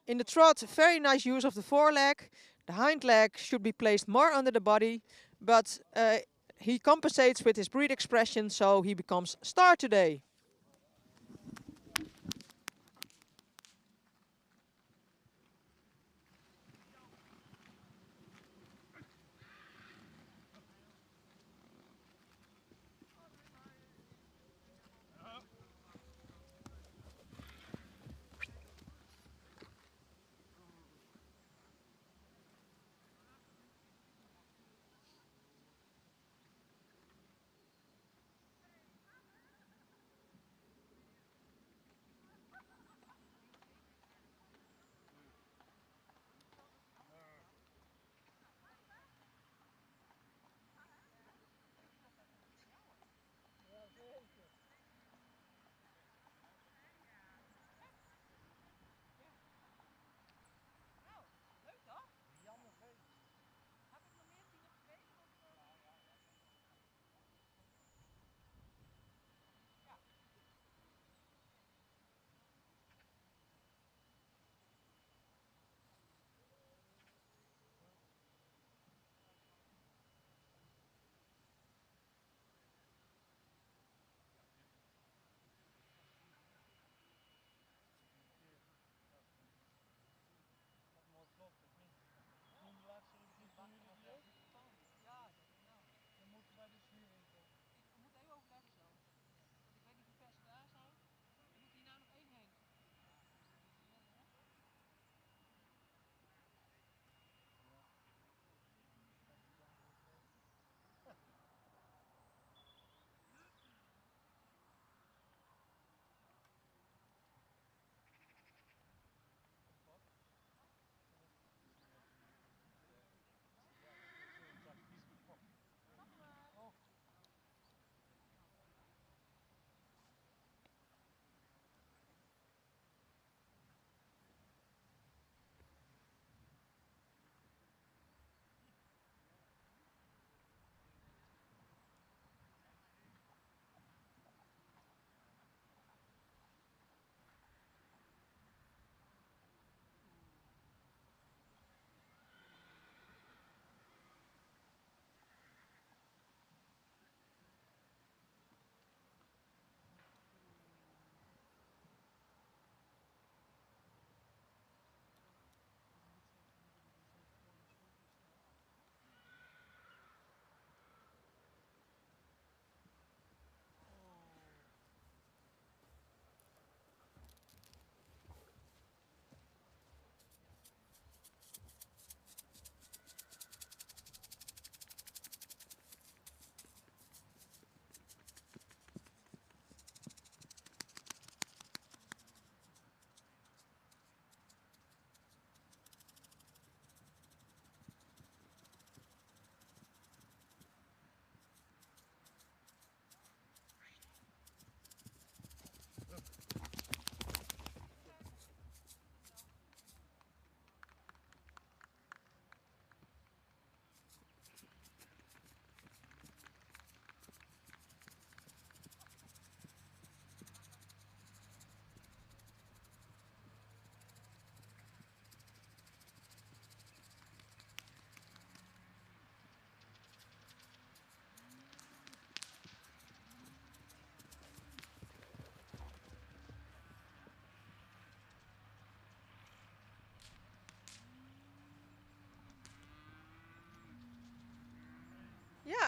In the trot, very nice use of the foreleg. The hind leg should be placed more under the body, but he compensates with his breed expression, so he becomes star today.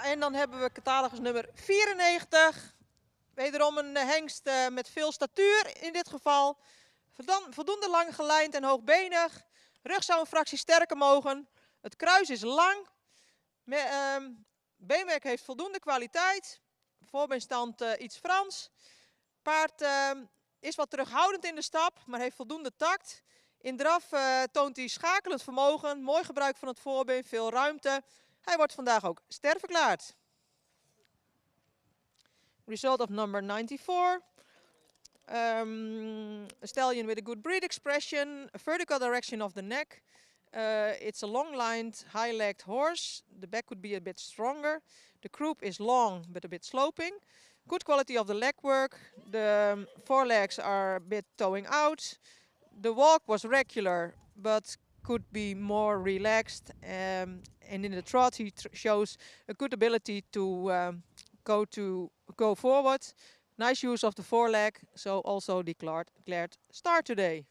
En dan hebben we catalogus nummer 94. Wederom een hengst met veel statuur in dit geval. Voldoende lang gelijnd en hoogbenig. Rug zou een fractie sterker mogen. Het kruis is lang. Beenwerk heeft voldoende kwaliteit. Voorbeenstand iets Frans. Paard is wat terughoudend in de stap, maar heeft voldoende tact. In draf toont hij schakelend vermogen. Mooi gebruik van het voorbeen, veel ruimte. Hij wordt vandaag ook ster verklaard. Result of number 94. A stallion with a good breed expression, a vertical direction of the neck. It's a long-lined, high-legged horse. The back could be a bit stronger. The croup is long, but a bit sloping. Good quality of the leg work. The forelegs are a bit towing out. The walk was regular, but could be more relaxed. And in the trot, he shows a good ability to go forward. Nice use of the foreleg, so also declared start today.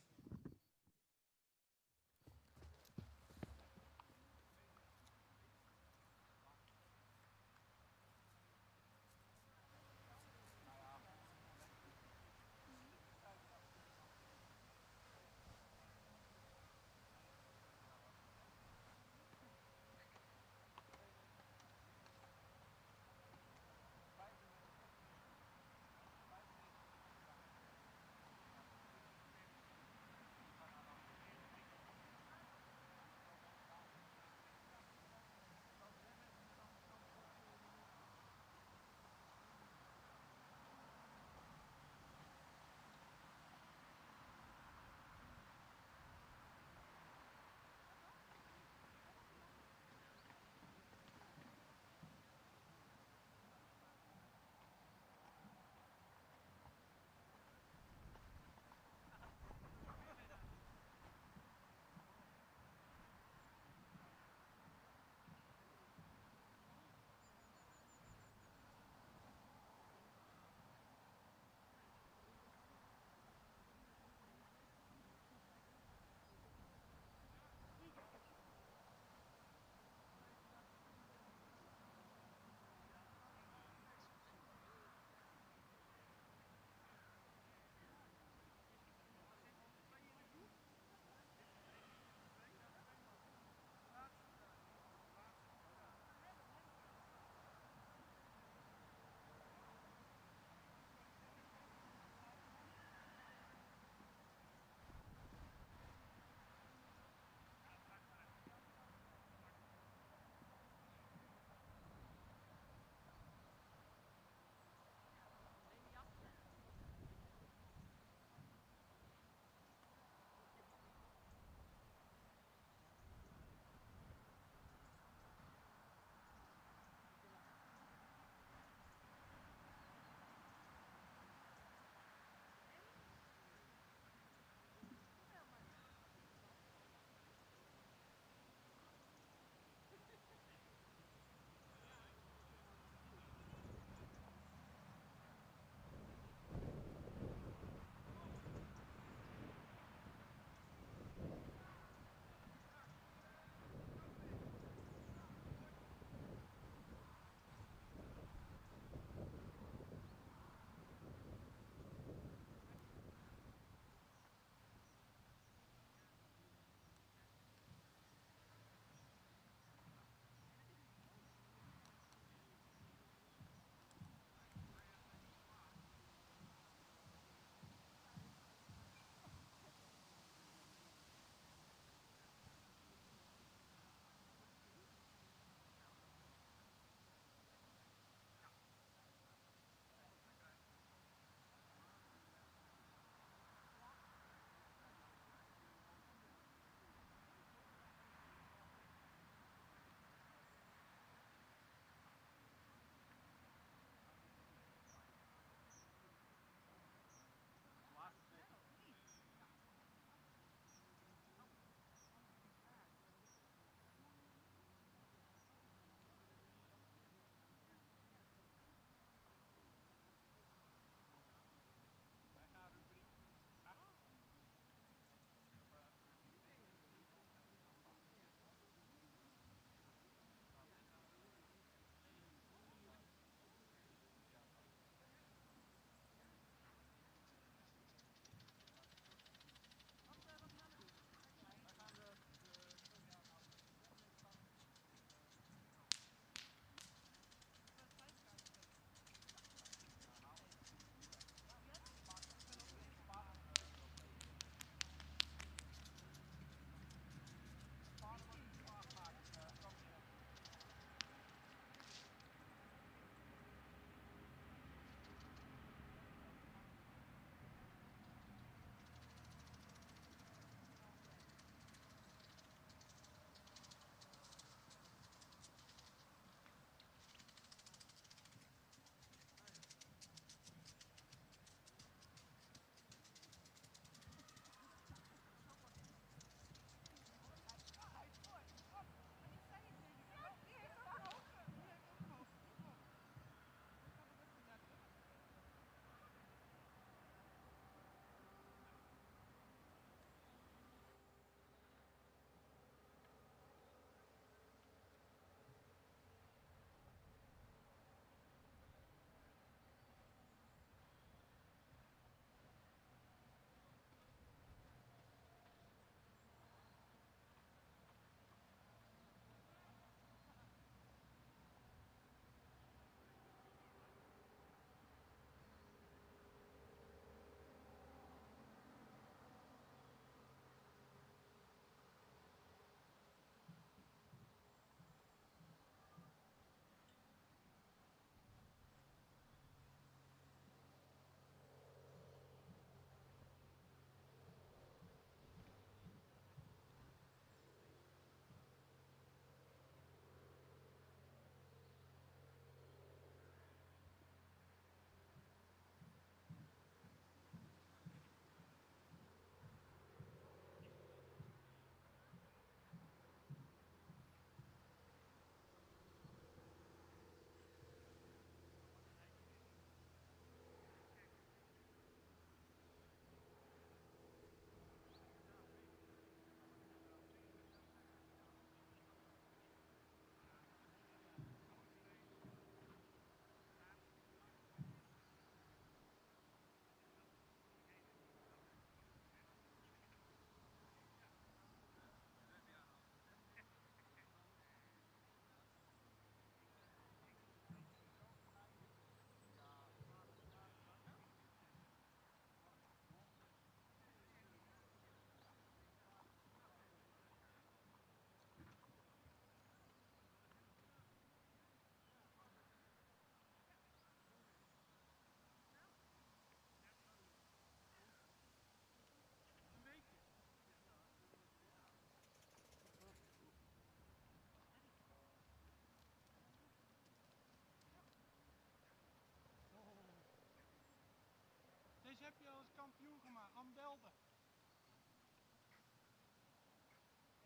heb je als kampioen gemaakt? Ambelde.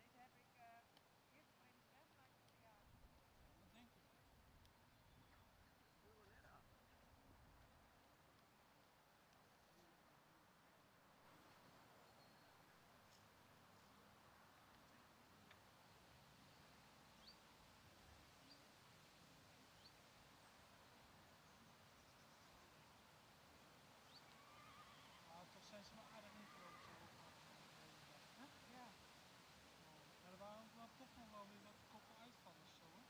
Deze heb ik eerst voor in de test, maar ik verjaard. Dat denk ik. Maar toch zijn ze wel aardig ingelopen zo op hè? Ja. Maar er waren ook wel toch nog wel weer wat koppel uitvallers zo, hè?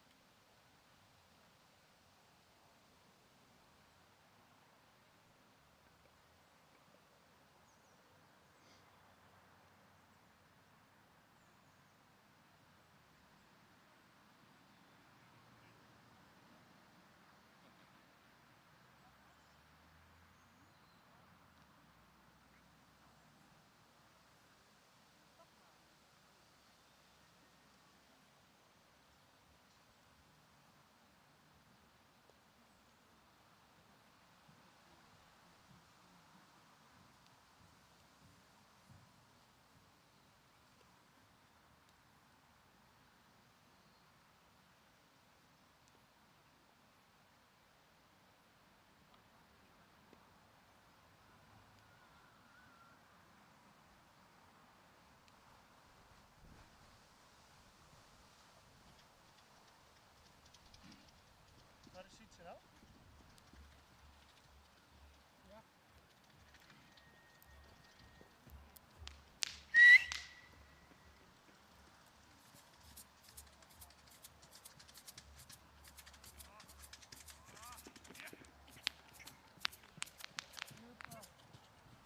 Waar is iets nou? Ja.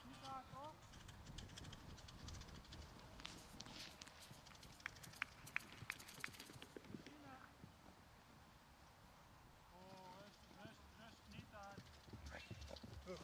Niet hard hoor. Oh, rust, niet hard. Oh.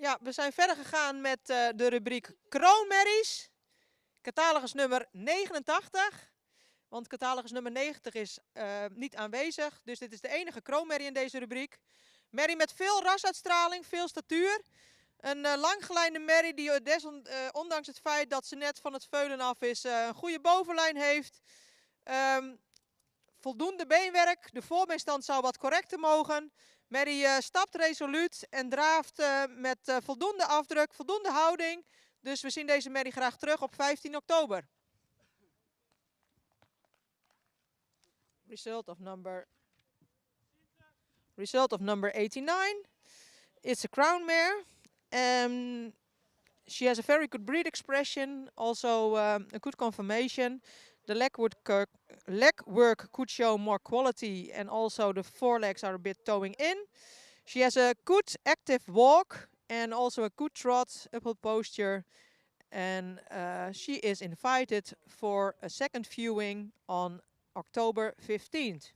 Ja, we zijn verder gegaan met de rubriek kroonmerries. Catalogus nummer 89. Want catalogus nummer 90 is niet aanwezig. Dus dit is de enige kroonmerrie in deze rubriek. Merrie met veel rasuitstraling, veel statuur. Een langgeleide merrie die ondanks het feit dat ze net van het veulen af is, een goede bovenlijn heeft. Voldoende beenwerk. De voorbeenstand zou wat correcter mogen. Merrie stapt resoluut en draaft met voldoende afdruk, voldoende houding. Dus we zien deze merrie graag terug op 15 oktober. Result of number 89. It's a crown mare. She has a very good breed expression, also a good conformation. The leg work could show more quality, and also the forelegs are a bit towing in. She has a good active walk and also a good trot, uphill posture. And she is invited for a second viewing on October 15th.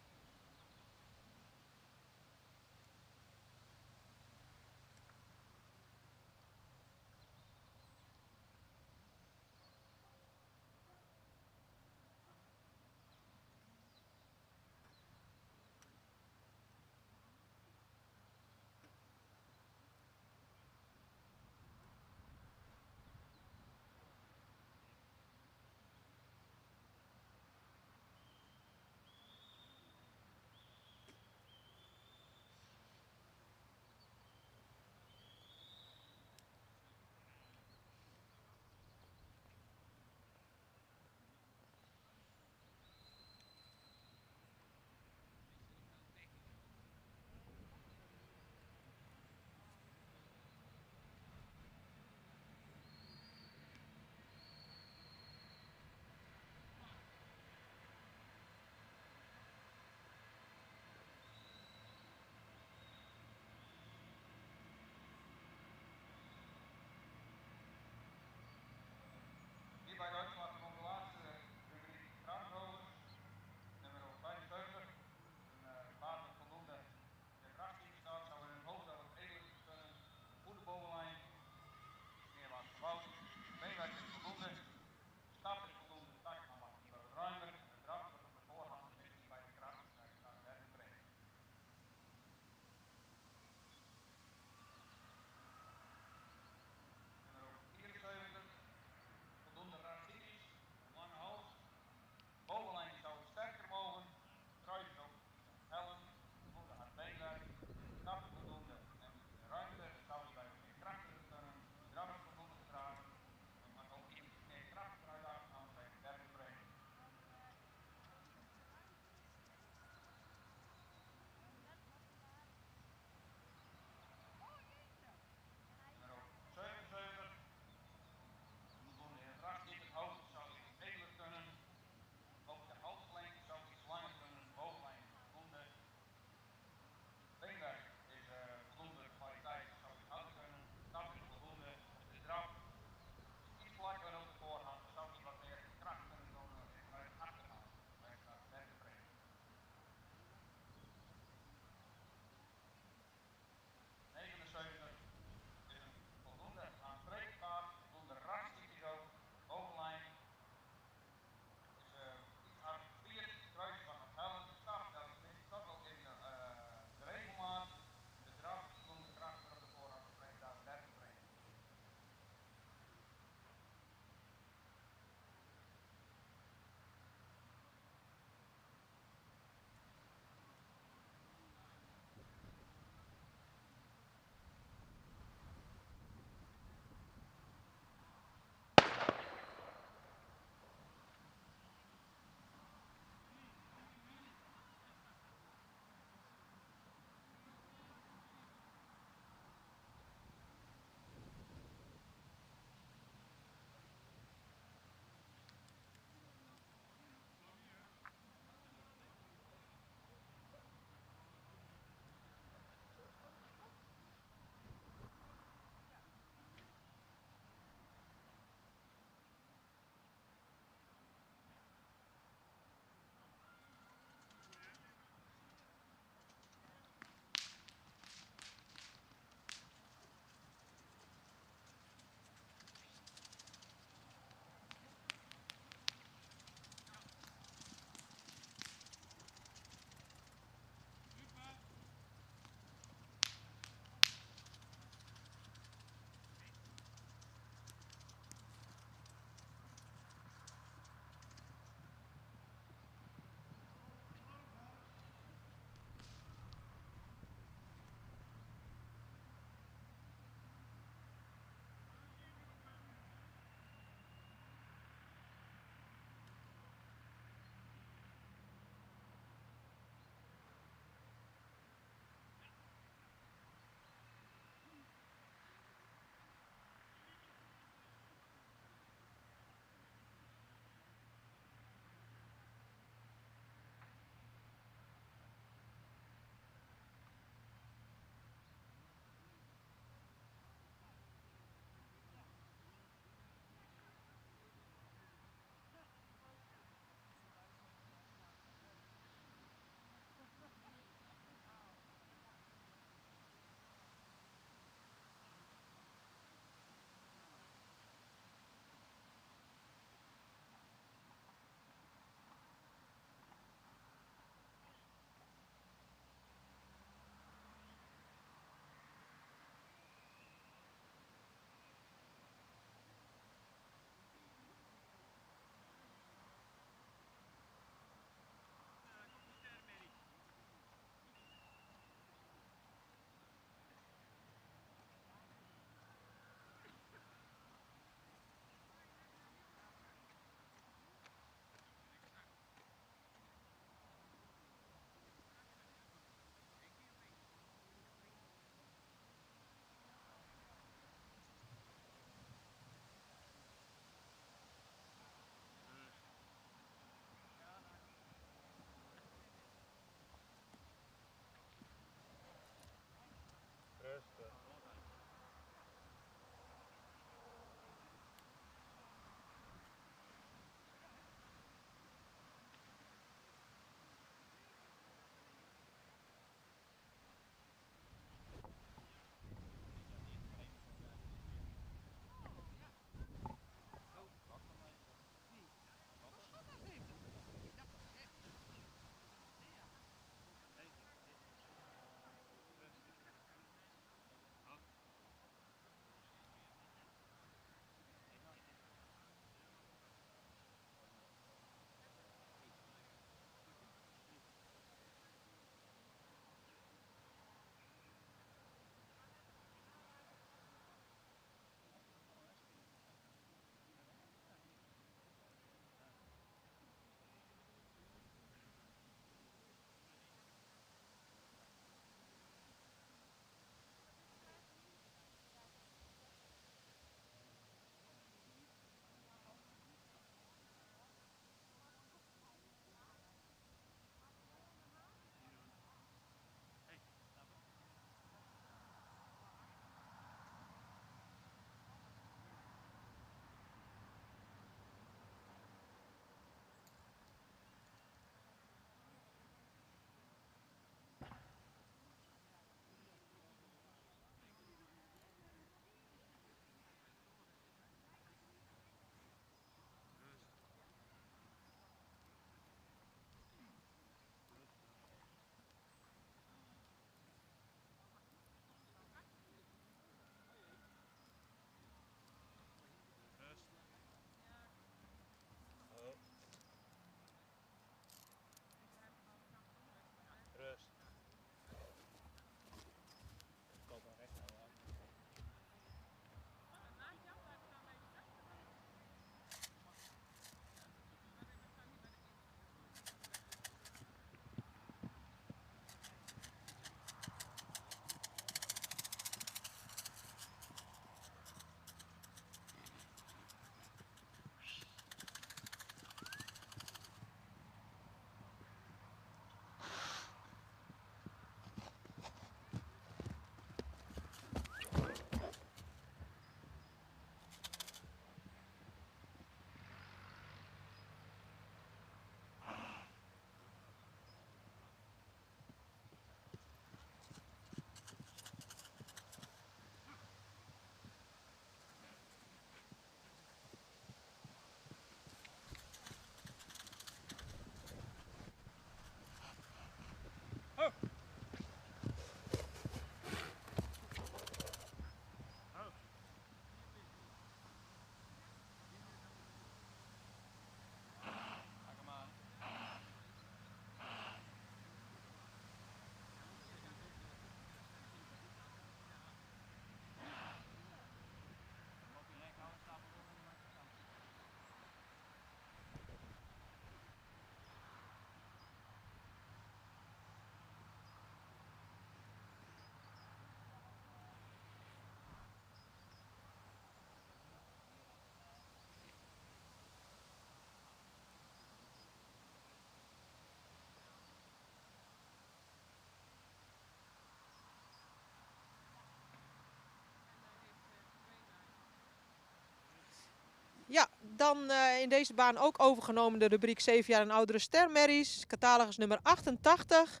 Dan in deze baan ook overgenomen de rubriek 7 jaar en oudere stermerries. Catalogus nummer 88.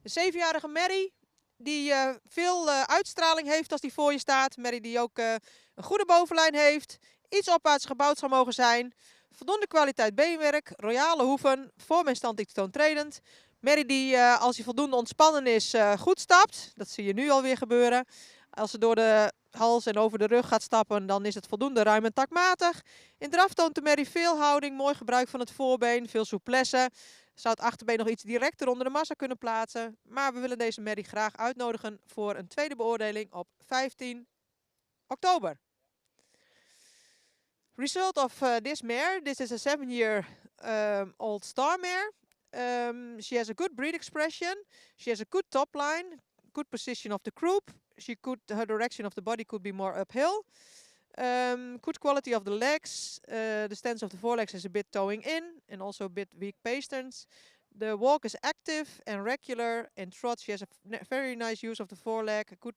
Een 7-jarige merrie die veel uitstraling heeft als die voor je staat. Merrie die ook een goede bovenlijn heeft. Iets opwaarts gebouwd zou mogen zijn. Voldoende kwaliteit beenwerk. Royale hoeven. Vorm en stand toontredend. Merrie die als hij voldoende ontspannen is goed stapt. Dat zie je nu alweer gebeuren. Als ze door de hals en over de rug gaat stappen, dan is het voldoende ruim en takmatig. In draf toont de merrie veel houding, mooi gebruik van het voorbeen, veel souplesse. Zou het achterbeen nog iets directer onder de massa kunnen plaatsen. Maar we willen deze merrie graag uitnodigen voor een tweede beoordeling op 15 oktober. Result of this mare. This is a 7-year old star mare. She has a good breed expression. She has a good top line, good position of the croup. Her direction of the body could be more uphill. Good quality of the legs. The stance of the forelegs is a bit towing in and also a bit weak pasterns. The walk is active and regular. In trot she has a very nice use of the foreleg, a good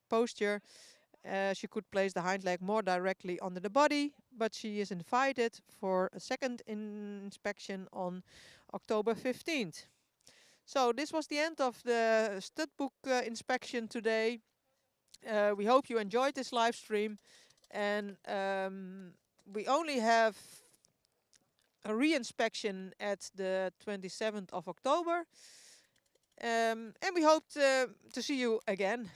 posture. She could place the hind leg more directly under the body, but she is invited for a second inspection on October 15th. So this was the end of the studbook inspection today. We hope you enjoyed this live stream, and we only have a re-inspection at the 27th of October, and we hope to see you again.